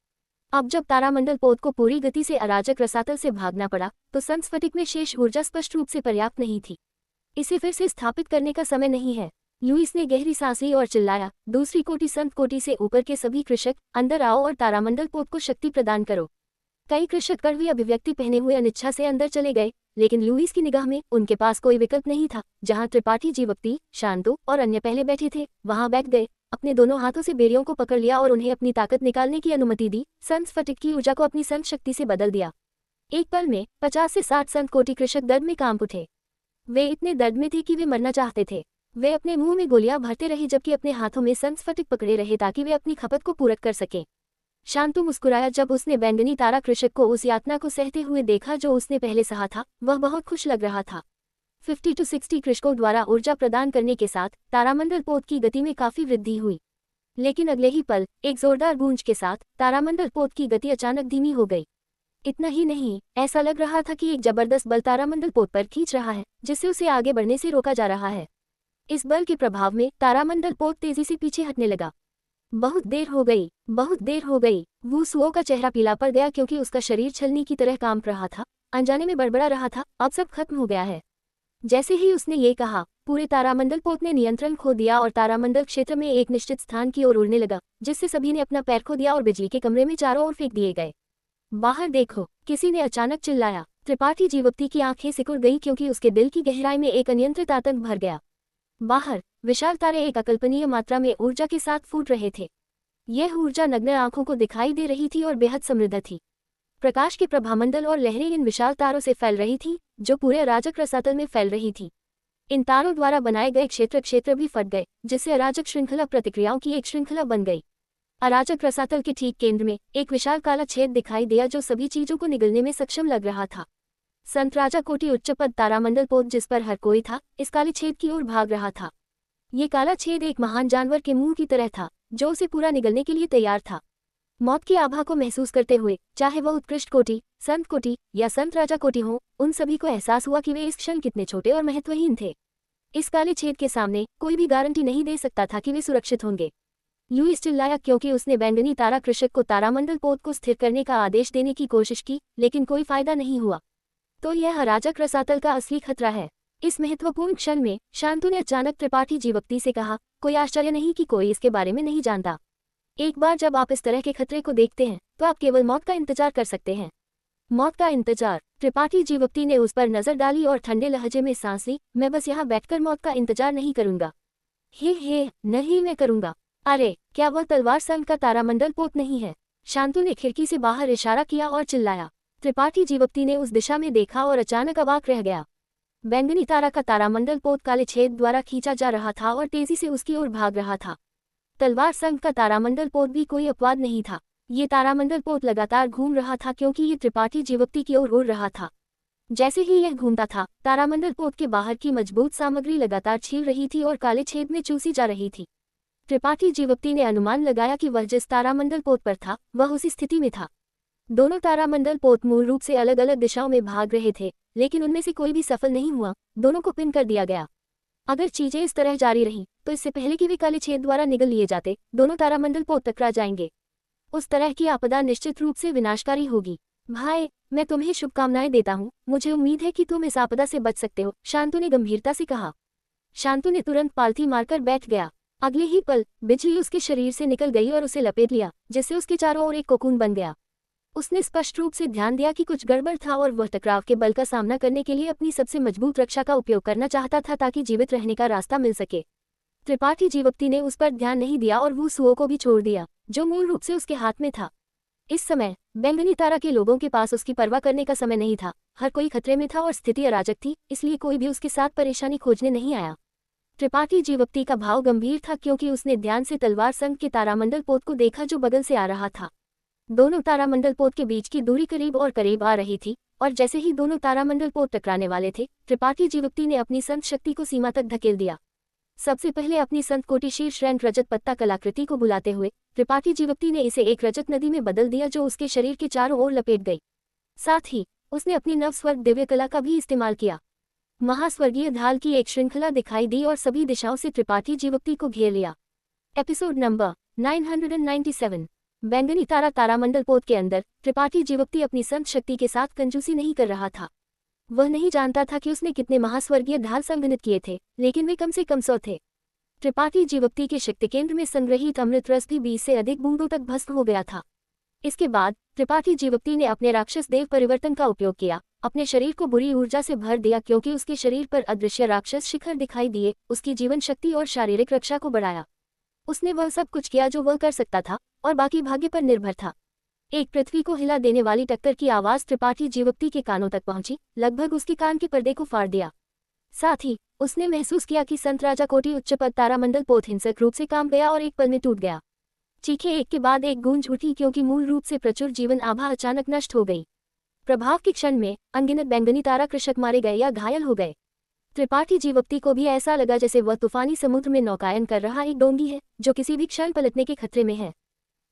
अब जब तारामंडल पोत को पूरी गति से अराजक रसातल से भागना पड़ा तो संत स्फटिक में शेष ऊर्जा स्पष्ट रूप से पर्याप्त नहीं थी। इसे फिर से स्थापित करने का समय नहीं है। लुइस ने गहरी सांस ली और चिल्लाया, दूसरी कोटि संत कोटि से ऊपर के सभी कृषक अंदर आओ और तारामंडल पोत को शक्ति प्रदान करो। कई कृषक कड़वी अभिव्यक्ति पहने हुए अनिच्छा से अंदर चले गए, लेकिन लुइस की निगाह में उनके पास कोई विकल्प नहीं था। जहां त्रिपाठी जीवक्ति, शांतु और अन्य पहले बैठे थे, वहां बैठ गए, अपने दोनों हाथों से बेड़ियों को पकड़ लिया और उन्हें अपनी ताकत निकालने की अनुमति दी। संत स्फटिक की ऊर्जा को अपनी संत शक्ति से बदल दिया। एक पल में 50 से 60 संत कोटि कृषक दर्द में कांप उठे। वे इतने दर्द में थे कि वे मरना चाहते थे। वे अपने मुंह में गोलियां भरते रहे जबकि अपने हाथों में संत स्फटिक पकड़े रहे ताकि वे अपनी खपत को पूरा कर सकें। शांतु मुस्कुराया जब उसने बैंगनी तारा कृषक को उस यातना को सहते हुए देखा जो उसने पहले सहा था। वह बहुत खुश लग रहा था। 50 to 60 कृषकों द्वारा ऊर्जा प्रदान करने के साथ तारामंडल पोत की गति में काफी वृद्धि हुई, लेकिन अगले ही पल एक जोरदार गूंज के साथ तारामंडल पोत की गति अचानक धीमी हो गई। इतना ही नहीं, ऐसा लग रहा था कि एक जबरदस्त बल तारामंडल पोत पर खींच रहा है, जिससे उसे आगे बढ़ने से रोका जा रहा है। इस बल के प्रभाव में तारामंडल पोत तेजी से पीछे हटने लगा। बहुत देर हो गई, बहुत देर हो गई। वुसुओ का चेहरा पीला पड़ गया क्योंकि उसका शरीर छलनी की तरह काम कर रहा था, अनजाने में बड़बड़ा रहा था, अब सब खत्म हो गया है। जैसे ही उसने ये कहा, पूरे तारामंडल पोत ने नियंत्रण खो दिया और तारामंडल क्षेत्र में एक निश्चित स्थान की ओर उड़ने लगा, जिससे सभी ने अपना पैर खो दिया और बिजली के कमरे में चारों ओर फेंक दिए गए। बाहर देखो, किसी ने अचानक चिल्लाया। त्रिपाठी जीवप्ती की आंखें सिकुड़ गई क्योंकि उसके दिल की गहराई में एक अनियंत्रित आतंक भर गया। बाहर विशाल तारे एक अकल्पनीय मात्रा में ऊर्जा के साथ फूट रहे थे। यह ऊर्जा नग्न आंखों को दिखाई दे रही थी और बेहद समृद्ध थी। प्रकाश के प्रभामंडल और लहरें इन विशाल तारों से फैल रही थी, जो पूरे अराजक रसातल में फैल रही थी। इन तारों द्वारा बनाए गए क्षेत्र भी फट गए, जिससे अराजक श्रृंखला प्रतिक्रियाओं की एक श्रृंखला बन गई। अराजक रसातल के ठीक केंद्र में एक विशाल काला छेद दिखाई दिया जो सभी चीजों को निगलने में सक्षम लग रहा था। संत राजा कोटि उच्चपद तारामंडल पोत जिस पर हर कोई था, इस काले छेद की ओर भाग रहा था। ये काला छेद एक महान जानवर के मुंह की तरह था, जो उसे पूरा निगलने के लिए तैयार था। मौत की आभा को महसूस करते हुए, चाहे वह उत्कृष्ट कोटि, संत कोटि या संत राजा कोटि हो, उन सभी को एहसास हुआ कि वे इस क्षण कितने छोटे और महत्वहीन थे। इस काले छेद के सामने कोई भी गारंटी नहीं दे सकता था कि वे सुरक्षित होंगे। लुईस चिल्लाया क्योंकि उसने बैंगनी तारा कृषक को तारामंडल पोत को स्थिर करने का आदेश देने की कोशिश की, लेकिन कोई फायदा नहीं हुआ। तो यह अराजक रसातल का असली खतरा है। इस महत्वपूर्ण क्षण में शांतु ने अचानक त्रिपाठी जीवप्ती से कहा, कोई आश्चर्य नहीं कि कोई इसके बारे में नहीं जानता। एक बार जब आप इस तरह के खतरे को देखते हैं, तो आप केवल मौत का इंतजार कर सकते हैं। मौत का इंतजार। त्रिपाठी जीवप्ती ने उस पर नजर डाली और ठंडे लहजे में सांस ली। मैं बस यहाँ बैठकर मौत का इंतजार नहीं करूंगा। हे नहीं, मैं करूंगा। अरे, क्या वह तलवार संघ का तारामंडल पोत नहीं है? शांतु ने खिड़की से बाहर इशारा किया और चिल्लाया। त्रिपाठी जीवप्ती ने उस दिशा में देखा और अचानक अवाक रह गया। बैंगनी तारा का तारामंडल पोत काले छेद द्वारा खींचा जा रहा था और तेजी से उसकी ओर भाग रहा था। तलवार संघ का तारामंडल पोत भी कोई अपवाद नहीं था। ये तारामंडल पोत लगातार घूम रहा था क्योंकि ये त्रिपाठी जीवप्ती की ओर उड़ रहा था। जैसे ही यह घूमता था, तारामंडल पोत के बाहर की मजबूत सामग्री लगातार छील रही थी और काले छेद में चूसी जा रही थी। त्रिपाठी जीवप्ती ने अनुमान लगाया कि वह जिस तारामंडल पोत पर था, वह उसी स्थिति में था। दोनों तारामंडल पोत मूल रूप से अलग अलग दिशाओं में भाग रहे थे, लेकिन उनमें से कोई भी सफल नहीं हुआ। दोनों को पिन कर दिया गया। अगर चीजें इस तरह जारी रहीं, तो इससे पहले कि वे काले छेद द्वारा निगल लिए जाते, दोनों तारामंडल पोत टकरा जाएंगे। उस तरह की आपदा निश्चित रूप से विनाशकारी होगी। भाई, मैं तुम्हें शुभकामनाएं देता हूँ। मुझे उम्मीद है कि तुम इस आपदा से बच सकते हो, शांतु ने गंभीरता से कहा। शांतु ने तुरंत पालथी मारकर बैठ गया। अगले ही पल बिजली उसके शरीर से निकल गई और उसे लपेट लिया, जिससे उसके चारों ओर एक कोकून बन गया। उसने स्पष्ट रूप से ध्यान दिया कि कुछ गड़बड़ था और वह टकराव के बल का सामना करने के लिए अपनी सबसे मजबूत रक्षा का उपयोग करना चाहता था ताकि जीवित रहने का रास्ता मिल सके। त्रिपाठी जीवप्ती ने उस पर ध्यान नहीं दिया और वुसुओ को भी छोड़ दिया, जो मूल रूप से उसके हाथ में था। इस समय बैंगनी तारा के लोगों के पास उसकी परवाह करने का समय नहीं था। हर कोई खतरे में था और स्थिति अराजक थी, इसलिए कोई भी उसके साथ परेशानी खोजने नहीं आया। त्रिपाठी जीवप्ती का भाव गंभीर था क्योंकि उसने ध्यान से तलवार संघ के तारामंडल पोत को देखा जो बगल से आ रहा था। दोनों तारामंडल पोत के बीच की दूरी करीब और करीब आ रही थी, और जैसे ही दोनों तारामंडल पोत टकराने वाले थे, त्रिपाठी जीवप्ती ने अपनी संत शक्ति को सीमा तक धकेल दिया। सबसे पहले अपनी संत कोटि शीर्ष रैंक रजत पत्ता कलाकृति को बुलाते हुए त्रिपाठी जीवप्ती ने इसे एक रजत नदी में बदल दिया जो उसके शरीर के चारों ओर लपेट गई। साथ ही उसने अपनी नवस्वर्ग दिव्य कला का भी इस्तेमाल किया। महास्वर्गीय ढाल की एक श्रृंखला दिखाई दी और सभी दिशाओं से त्रिपाठी जीवप्ती को घेर लिया। Episode number 997। बैंगनी तारा तारामंडल पोत के अंदर त्रिपाठी जीवप्ती अपनी संत शक्ति के साथ कंजूसी नहीं कर रहा था। वह नहीं जानता था कि उसने कितने महास्वर्गीय ढाल संगठित किए थे, लेकिन वे कम से कम 100 थे। त्रिपाठी जीवप्ती के शक्ति केंद्र में संग्रहित अमृत रस भी 20 से अधिक बूंदों तक भस्म हो गया था। इसके बाद त्रिपाठी जीवप्ती ने अपने राक्षस देव परिवर्तन का उपयोग किया, अपने शरीर को बुरी ऊर्जा से भर दिया क्योंकि उसके शरीर पर अदृश्य राक्षस शिखर दिखाई दिए, उसकी जीवन शक्ति और शारीरिक रक्षा को बढ़ाया। उसने वह सब कुछ किया जो वह कर सकता था, और बाकी भाग्य पर निर्भर था। एक पृथ्वी को हिला देने वाली टक्कर की आवाज त्रिपाठी जीवप्ती के कानों तक पहुंची, लगभग उसके कान के पर्दे को फाड़ दिया। साथ ही उसने महसूस किया कि संत राजा कोटि उच्चपद तारामंडल पोत हिंसक रूप से काम गया और एक पल में टूट गया। चीखें एक के बाद एक गूंज उठी क्योंकि मूल रूप से प्रचुर जीवन आभा अचानक नष्ट हो गई। प्रभाव के क्षण में अनगिनत बैंगनी तारा कृषक मारे गए या घायल हो गए। त्रिपाठी जीवप्ती को भी ऐसा लगा जैसे वह तूफानी समुद्र में नौकायन कर रहा एक डोंगी है जो किसी भी क्षण पलटने के खतरे में है।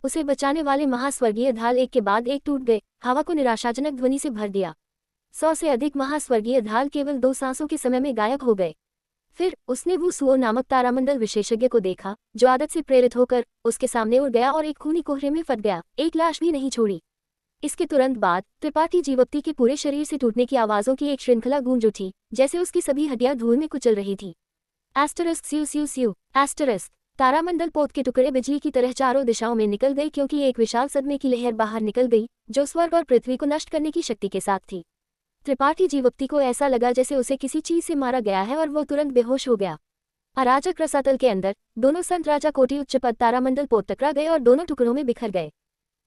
उसे बचाने वाले महास्वर्गीय ढाल एक के बाद एक टूट गए, हवा को निराशाजनक ध्वनि से भर दिया। 100 से अधिक महास्वर्गीय ढाल केवल 2 सांसों के समय में गायब हो गए। फिर उसने वू सुओ नामक तारामंडल विशेषज्ञ को देखा, जो आदत से प्रेरित होकर उसके सामने उड़ गया और एक खूनी कोहरे में फट गया, एक लाश भी नहीं छोड़ी। इसके तुरंत बाद त्रिपाठी जीवप्ती के पूरे शरीर से टूटने की आवाजों की एक श्रृंखला गूंज उठी, जैसे उसकी सभी हड्डियां धूल में कुचल रही थी। एस्टरिस्क स्यू स्यू स्यू एस्टरिस्क तारामंडल पोत के टुकड़े बिजली की तरह चारों दिशाओं में निकल गए, क्योंकि एक विशाल सदमे की लहर बाहर निकल गई, जो स्वर्ग और पृथ्वी को नष्ट करने की शक्ति के साथ थी। त्रिपाठी जीवप्ती को ऐसा लगा जैसे उसे किसी चीज से मारा गया है और वो तुरंत बेहोश हो गया। अराजक रसातल के अंदर दोनों संत राजा कोटि उच्च पद तारामंडल पोत टकरा गए और दोनों टुकड़ों में बिखर गए।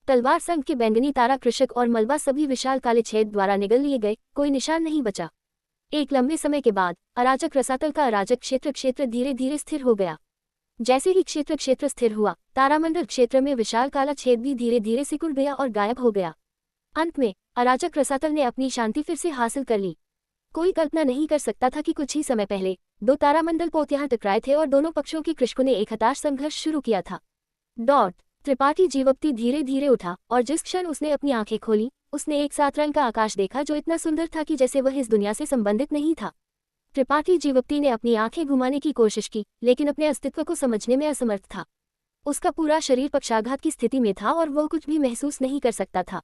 तलवार संघ के बैंगनी तारा कृषक और मलबा सभी विशाल काले छेद द्वारा निगल लिए गए, कोई निशान नहीं बचा। एक लंबे समय के बाद अराजक रसातल का अराजक क्षेत्र धीरे धीरे स्थिर हो गया। जैसे ही क्षेत्र स्थिर हुआ, तारामंडल क्षेत्र में विशाल काला छेद भी धीरे धीरे सिकुड़ गया और गायब हो गया। अंत में अराजक रसातल ने अपनी शांति फिर से हासिल कर ली। कोई कल्पना नहीं कर सकता था कि कुछ ही समय पहले 2 तारामंडल पोत यहाँ टकराए थे और दोनों पक्षों के कृषकों ने एक हताश संघर्ष शुरू किया था। त्रिपाठी जीवप्ती धीरे धीरे उठा और जिस क्षण उसने अपनी आंखें खोली, उसने एक सात रंग का आकाश देखा, जो इतना सुंदर था कि जैसे वह इस दुनिया से संबंधित नहीं था। त्रिपाठी जीवप्ती ने अपनी आंखें घुमाने की कोशिश की, लेकिन अपने अस्तित्व को समझने में असमर्थ था। उसका पूरा शरीर पक्षाघात की स्थिति में था और वह कुछ भी महसूस नहीं कर सकता था।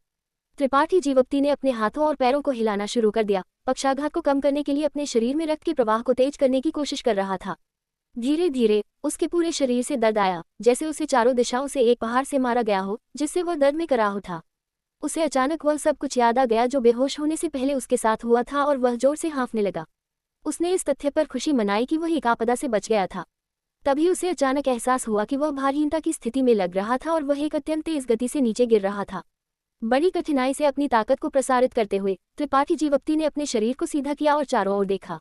त्रिपाठी जीवप्ती ने अपने हाथों और पैरों को हिलाना शुरू कर दिया, पक्षाघात को कम करने के लिए अपने शरीर में रक्त के प्रवाह को तेज करने की कोशिश कर रहा था। धीरे धीरे उसके पूरे शरीर से दर्द आया, जैसे उसे चारों दिशाओं से एक पहाड़ से मारा गया हो, जिससे वह दर्द में कराह था। उसे अचानक वह सब कुछ याद आ गया जो बेहोश होने से पहले उसके साथ हुआ था और वह जोर से हाँफने लगा। उसने इस तथ्य पर खुशी मनाई कि वह एक आपदा से बच गया था। तभी उसे अचानक एहसास हुआ कि वह भारहीनता की स्थिति में लग रहा था और वह एक अत्यंत तेज गति से नीचे गिर रहा था। बड़ी कठिनाई से अपनी ताकत को प्रसारित करते हुए त्रिपाठी जीवप्ती ने अपने शरीर को सीधा किया और चारों ओर देखा।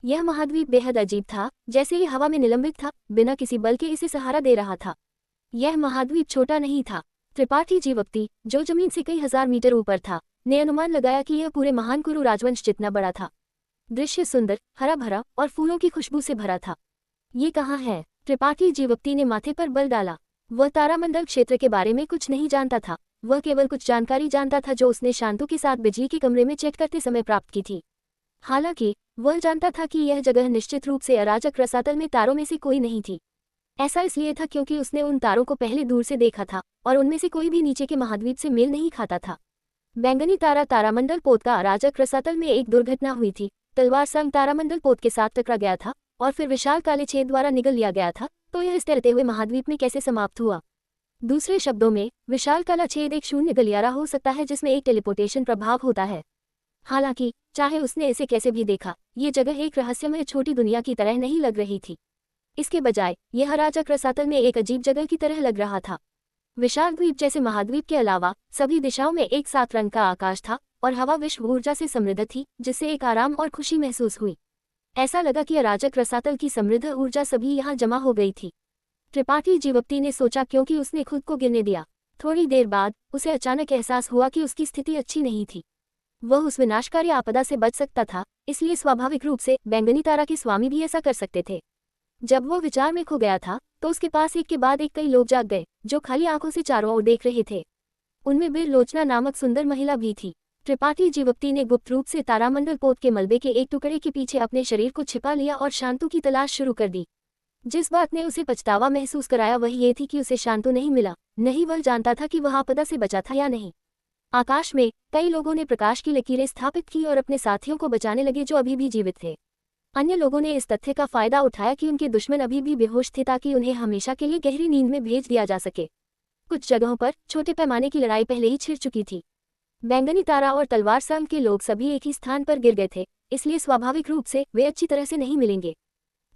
यह महाद्वीप बेहद अजीब था, जैसे ये हवा में निलंबित था, बिना किसी बल के इसे सहारा दे रहा था। यह महाद्वीप छोटा नहीं था। त्रिपाठी जीवप्ती, जो जमीन से कई हजार मीटर ऊपर था, ने अनुमान लगाया कि यह पूरे महान कुरु राजवंश जितना बड़ा था। दृश्य सुंदर, हरा भरा और फूलों की खुशबू से भरा था। ये कहाँ है? त्रिपाठी जीवप्ती ने माथे पर बल डाला। वह तारामंडल क्षेत्र के बारे में कुछ नहीं जानता था। वह केवल कुछ जानकारी जानता था जो उसने शांतु के साथ बिजली के कमरे में चेक करते समय प्राप्त की थी। हालांकि वह जानता था कि यह जगह निश्चित रूप से अराजक रसातल में तारों में से कोई नहीं थी। ऐसा इसलिए था क्योंकि उसने उन तारों को पहले दूर से देखा था और उनमें से कोई भी नीचे के महाद्वीप से मेल नहीं खाता था। बैंगनी तारा तारामंडल पोत का अराजक रसातल में एक दुर्घटना हुई थी। तलवार संग तारामंडल पोत के साथ टकरा गया था और फिर विशाल काले छेद द्वारा निगल लिया गया था, तो यह इस तैरते हुए महाद्वीप में कैसे समाप्त हुआ? दूसरे शब्दों में, विशाल काला छेद एक शून्य गलियारा हो सकता है जिसमें एक टेलीपोर्टेशन प्रभाव होता है। हालांकि चाहे उसने इसे कैसे भी देखा, ये जगह एक रहस्यमय छोटी दुनिया की तरह नहीं लग रही थी। इसके बजाय यह अराजक रसातल में एक अजीब जगह की तरह लग रहा था। विशाल द्वीप जैसे महाद्वीप के अलावा सभी दिशाओं में एक साथ रंग का आकाश था और हवा विश्व ऊर्जा से समृद्ध थी, जिससे एक आराम और खुशी महसूस हुई। ऐसा लगा कि अराजक रसातल की समृद्ध ऊर्जा सभी यहाँ जमा हो गई थी। त्रिपाठी जीवप्ती ने सोचा, क्योंकि उसने खुद को गिरने दिया। थोड़ी देर बाद उसे अचानक एहसास हुआ कि उसकी स्थिति अच्छी नहीं थी। वह उस विनाशकारी आपदा से बच सकता था, इसलिए स्वाभाविक रूप से बैंगनी तारा के स्वामी भी ऐसा कर सकते थे। जब वह विचार में खो गया था तो उसके पास एक के बाद एक कई लोग जाग गए, जो खाली आंखों से चारों ओर देख रहे थे। उनमें बिर लोचना नामक सुंदर महिला भी थी। त्रिपाठी जीवप्ती ने गुप्त रूप से तारामंडल पोत के मलबे के एक टुकड़े के पीछे अपने शरीर को छिपा लिया और शांतु की तलाश शुरू कर दी। जिस बात ने उसे पछतावा महसूस कराया वह ये थी कि उसे शांतु नहीं मिला। नहीं वह जानता था कि वह आपदा से बचा था या नहीं। आकाश में कई लोगों ने प्रकाश की लकीरें स्थापित की और अपने साथियों को बचाने लगे जो अभी भी जीवित थे। अन्य लोगों ने इस तथ्य का फायदा उठाया कि उनके दुश्मन अभी भी बेहोश थे, ताकि उन्हें हमेशा के लिए गहरी नींद में भेज दिया जा सके। कुछ जगहों पर छोटे पैमाने की लड़ाई पहले ही छिड़ चुकी थी। बैंगनी तारा और तलवार संघ के लोग सभी एक ही स्थान पर गिर गए थे, इसलिए स्वाभाविक रूप से वे अच्छी तरह से नहीं मिलेंगे।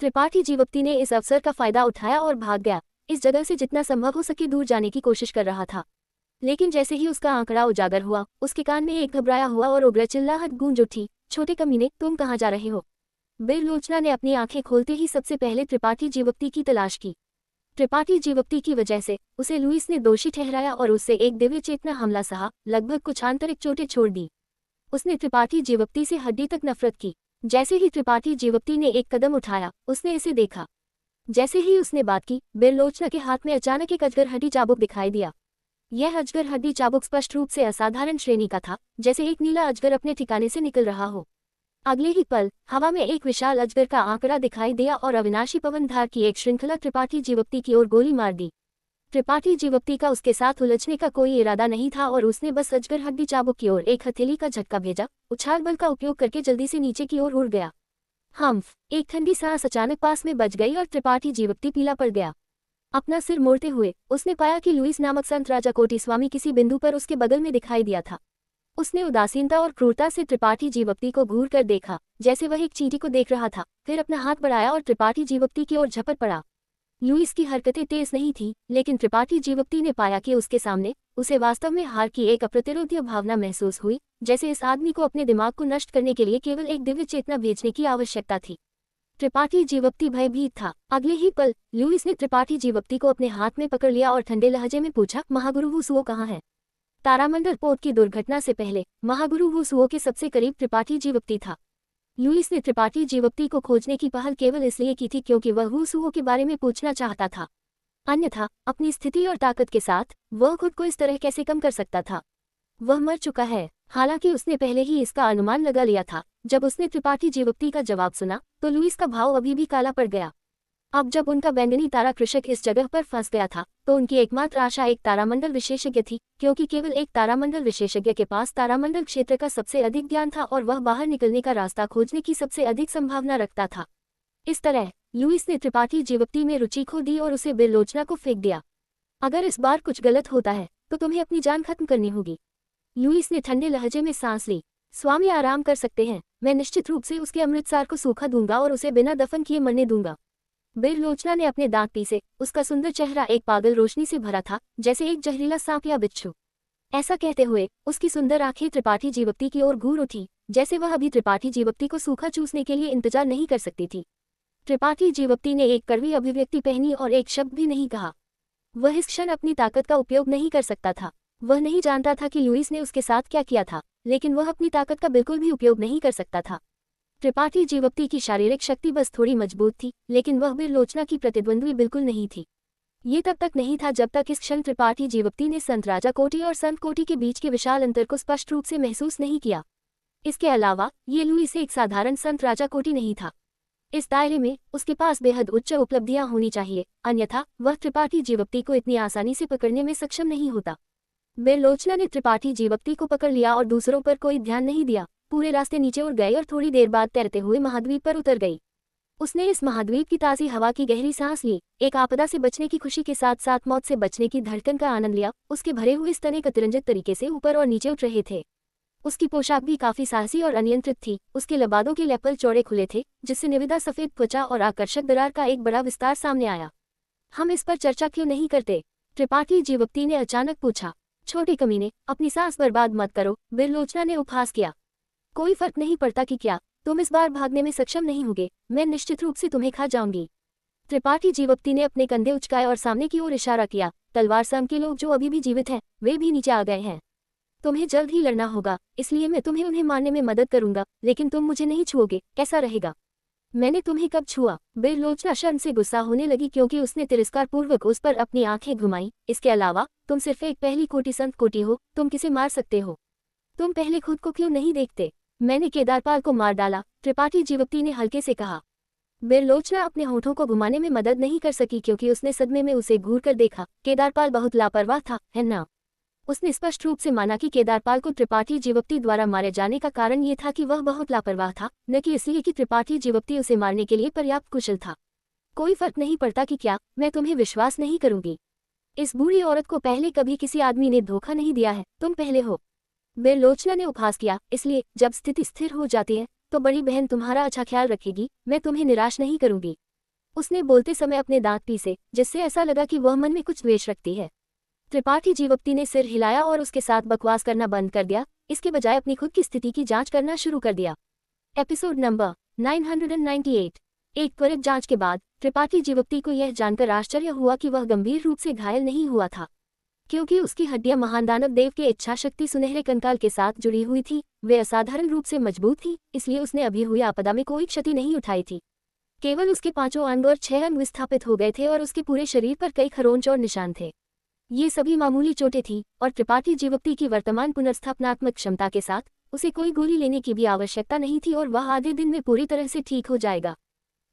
त्रिपाठी जीवप्ती ने इस अवसर का फायदा उठाया और भाग गया। इस जगह से जितना संभव हो सके दूर जाने की कोशिश कर रहा था। लेकिन जैसे ही उसका आंकड़ा उजागर हुआ, उसके कान में एक घबराया हुआ और उग्र चिल्लाहट गूंज उठी, छोटे कमीने, तुम कहाँ जा रहे हो? बिर लोचना ने अपनी आंखें खोलते ही सबसे पहले त्रिपाठी जीवप्ती की तलाश की। त्रिपाठी जीवप्ती की वजह से उसे लुइस ने दोषी ठहराया और उससे एक दिव्य चेतना हमला सहा, लगभग कुछ आंतरिक चोटें छोड़ दी। उसने त्रिपाठी जीवप्ती से हड्डी तक नफरत की। जैसे ही त्रिपाठी जीवप्ती ने एक कदम उठाया, उसने इसे देखा। जैसे ही उसने बात की, बिर लोचना के हाथ में अचानक एक अजगर हड्डी चाबुक दिखाई दिया। यह अजगर हड्डी चाबुक स्पष्ट रूप से असाधारण श्रेणी का था, जैसे एक नीला अजगर अपने ठिकाने से निकल रहा हो। अगले ही पल हवा में एक विशाल अजगर का आंकड़ा दिखाई दिया और अविनाशी पवनधार की एक श्रृंखला त्रिपाठी जीवप्ती की ओर गोली मार दी। त्रिपाठी जीवप्ती का उसके साथ उलझने का कोई इरादा नहीं था और उसने बस अजगर हड्डी चाबुक की ओर एक हथेली का झटका भेजा, उछाल बल का उपयोग करके जल्दी से नीचे की ओर उड़ गया। हम्फ, एक ठंडी सांस अचानक पास में बच गई और त्रिपाठी जीवप्ती पीला पड़ गया। अपना सिर मोड़ते हुए उसने पाया कि लुईस नामक संत राजा कोटी स्वामी किसी बिंदु पर उसके बगल में दिखाई दिया था। उसने उदासीनता और क्रूरता से त्रिपाठी जीवप्ती को घूर कर देखा, जैसे वह एक चींटी को देख रहा था, फिर अपना हाथ बढ़ाया और त्रिपाठी जीवप्ती की ओर झपट पड़ा। लुईस की हरकतें तेज नहीं थीं, लेकिन त्रिपाठी जीवप्ती ने पाया कि उसके सामने उसे वास्तव में हार की एक अप्रतिरोध्य भावना महसूस हुई, जैसे इस आदमी को अपने दिमाग को नष्ट करने के लिए केवल एक दिव्य चेतना भेजने की आवश्यकता थी। त्रिपाठी जीवप्ती भयभीत था। अगले ही पल लुईस ने त्रिपाठी जीवप्ती को अपने हाथ में पकड़ लिया और ठंडे लहजे में पूछा, महागुरु वुसुओ कहाँ है? तारामंडल पोत की दुर्घटना से पहले महागुरु वुसुओ के सबसे करीब त्रिपाठी जीवप्ती था। लुईस ने त्रिपाठी जीवप्ती को खोजने की पहल केवल इसलिए की थी क्योंकि वह वुसुओ के बारे में पूछना चाहता था। अन्यथा अपनी स्थिति और ताकत के साथ वह खुद को इस तरह कैसे कम कर सकता था? वह मर चुका है। हालांकि उसने पहले ही इसका अनुमान लगा लिया था। जब उसने त्रिपाठी जीवप्ती का जवाब सुना तो लुईस का भाव अभी भी काला पड़ गया। अब जब उनका बैंगनी तारा कृषक इस जगह पर फंस गया था तो उनकी एकमात्र आशा एक तारामंडल विशेषज्ञ थी, क्योंकि केवल एक तारामंडल विशेषज्ञ के पास तारामंडल क्षेत्र का सबसे अधिक ज्ञान था और वह बाहर निकलने का रास्ता खोजने की सबसे अधिक संभावना रखता था। इस तरह लुईस ने त्रिपाठी जीवप्ती में रुचि खो दी और उसे बेलोचना को फेंक दिया। अगर इस बार कुछ गलत होता है तो तुम्हें अपनी जान खत्म करनी होगी। लुईस ने ठंडे लहजे में सांस ली। स्वामी आराम कर सकते हैं, मैं निश्चित रूप से उसके अमृतसार को सूखा दूंगा और उसे बिना दफन किए मरने दूंगा। बेरलोचना ने अपने दांत पीसे। उसका सुंदर चेहरा एक पागल रोशनी से भरा था, जैसे एक जहरीला सांप या बिच्छू। ऐसा कहते हुए उसकी सुंदर आंखें त्रिपाठी जीवप्ती की ओर घूर उठी, जैसे वह अभी त्रिपाठी जीवप्ती को सूखा चूसने के लिए इंतजार नहीं कर सकती थी। त्रिपाठी जीवप्ती ने एक कड़वी अभिव्यक्ति पहनी और एक शब्द भी नहीं कहा। वह इस क्षण अपनी ताकत का उपयोग नहीं कर सकता था। वह नहीं जानता था कि लुईस ने उसके साथ क्या किया था, लेकिन वह अपनी ताकत का बिल्कुल भी उपयोग नहीं कर सकता था। त्रिपाठी जीवप्ती की शारीरिक शक्ति बस थोड़ी मजबूत थी, लेकिन वह बेरलोचना की प्रतिद्वंद्वी बिल्कुल नहीं थी। ये तब तक नहीं था जब तक इस क्षण त्रिपाठी जीवप्ती ने संत राजा कोटी और संत कोटी के बीच के विशाल अंतर को स्पष्ट रूप से महसूस नहीं किया। इसके अलावा ये लुईस एक साधारण संत राजा कोटी नहीं था। इस दायरे में उसके पास बेहद उच्च उपलब्धियां होनी चाहिए, अन्यथा वह त्रिपाठी जीवप्ती को इतनी आसानी से पकड़ने में सक्षम नहीं होता। बेरलोचना ने त्रिपाठी जीवप्ती को पकड़ लिया और दूसरों पर कोई ध्यान नहीं दिया। पूरे रास्ते नीचे उड़ गए और थोड़ी देर बाद तैरते हुए महाद्वीप पर उतर गई। उसने इस महाद्वीप की ताज़ी हवा की गहरी सांस ली, एक आपदा से बचने की खुशी के साथ साथ मौत से बचने की धड़कन का आनंद लिया। उसके भरे हुए स्तने अतिरंजित तरीके से ऊपर और नीचे उठ रहे थे। उसकी पोशाक भी काफी साहसी और अनियंत्रित थी। उसके लबादों के लेपल चौड़े खुले थे, जिससे निविदा सफेद त्वचा और आकर्षक दरार का एक बड़ा विस्तार सामने आया। हम इस पर चर्चा क्यों नहीं करते? त्रिपाठी जीवप्ती ने अचानक पूछा। छोटे कमीने, अपनी सांस बर्बाद मत करो, बेरलोचना ने उपहास किया। कोई फर्क नहीं पड़ता कि क्या तुम इस बार भागने में सक्षम नहीं होगे, मैं निश्चित रूप से तुम्हें खा जाऊंगी। त्रिपाठी जीवप्ती ने अपने कंधे उचकाए और सामने की ओर इशारा किया। तलवार सम के लोग जो अभी भी जीवित हैं, वे भी नीचे आ गए हैं। तुम्हें जल्द ही लड़ना होगा, इसलिए मैं तुम्हें उन्हें मारने में मदद करूंगा, लेकिन तुम मुझे नहीं छुओगे, कैसा रहेगा? मैंने तुम्हें कब छुआ? बेरलोचना शर्म से गुस्सा होने लगी क्योंकि उसने तिरस्कार पूर्वक उस पर अपनी आंखें घुमाई। इसके अलावा तुम सिर्फ एक पहली कोटि संत कोटि हो, तुम किसे मार सकते हो? तुम पहले खुद को क्यों नहीं देखते? मैंने केदारपाल को मार डाला, त्रिपाठी जीवप्ती ने हल्के से कहा। बेरलोचना अपने होठों को घुमाने में मदद नहीं कर सकी क्योंकि उसने सदमे में उसे घूर कर देखा। केदारपाल बहुत लापरवाह था, है ना? उसने स्पष्ट रूप से माना कि केदारपाल को त्रिपाठी जीवप्ती द्वारा मारे जाने का कारण ये था कि वह बहुत लापरवाह था, न कि इसलिए कि त्रिपाठी जीवप्ती उसे मारने के लिए पर्याप्त कुशल था। कोई फर्क नहीं पड़ता कि क्या, मैं तुम्हें विश्वास नहीं करूंगी। इस बूढ़ी औरत को पहले कभी किसी आदमी ने धोखा नहीं दिया है, तुम पहले हो। बेरलोचना ने उपहास किया। इसलिए जब स्थिति स्थिर हो जाती है तो बड़ी बहन तुम्हारा अच्छा ख्याल रखेगी, मैं तुम्हें निराश नहीं करूंगी। उसने बोलते समय अपने दांत पीसे, जिससे ऐसा लगा कि वह मन में कुछ द्वेष रखती है। त्रिपाठी जीवप्ती ने सिर हिलाया और उसके साथ बकवास करना बंद कर दिया, इसके बजाय अपनी खुद की स्थिति की जांच करना शुरू कर दिया। Episode number 998। एक त्वरित जांच के बाद त्रिपाठी जीवप्ती को यह जानकर आश्चर्य हुआ कि वह गंभीर रूप से घायल नहीं हुआ था, क्योंकि उसकी हड्डियां महान दानव देव के इच्छा शक्ति सुनहरे कंकाल के साथ जुड़ी हुई थी। वे असाधारण रूप से मजबूत थी, इसलिए उसने अभी हुई आपदा में कोई क्षति नहीं उठाई थी। केवल उसके 5 अंग और 6 अंग विस्थापित हो गए थे और उसके पूरे शरीर पर कई खरोंच और निशान थे। ये सभी मामूली चोटें थीं और त्रिपाठी जीवोक्ति की वर्तमान पुनर्स्थापनात्मक क्षमता के साथ उसे कोई गोली लेने की भी आवश्यकता नहीं थी और वह आधे दिन में पूरी तरह से ठीक हो जाएगा।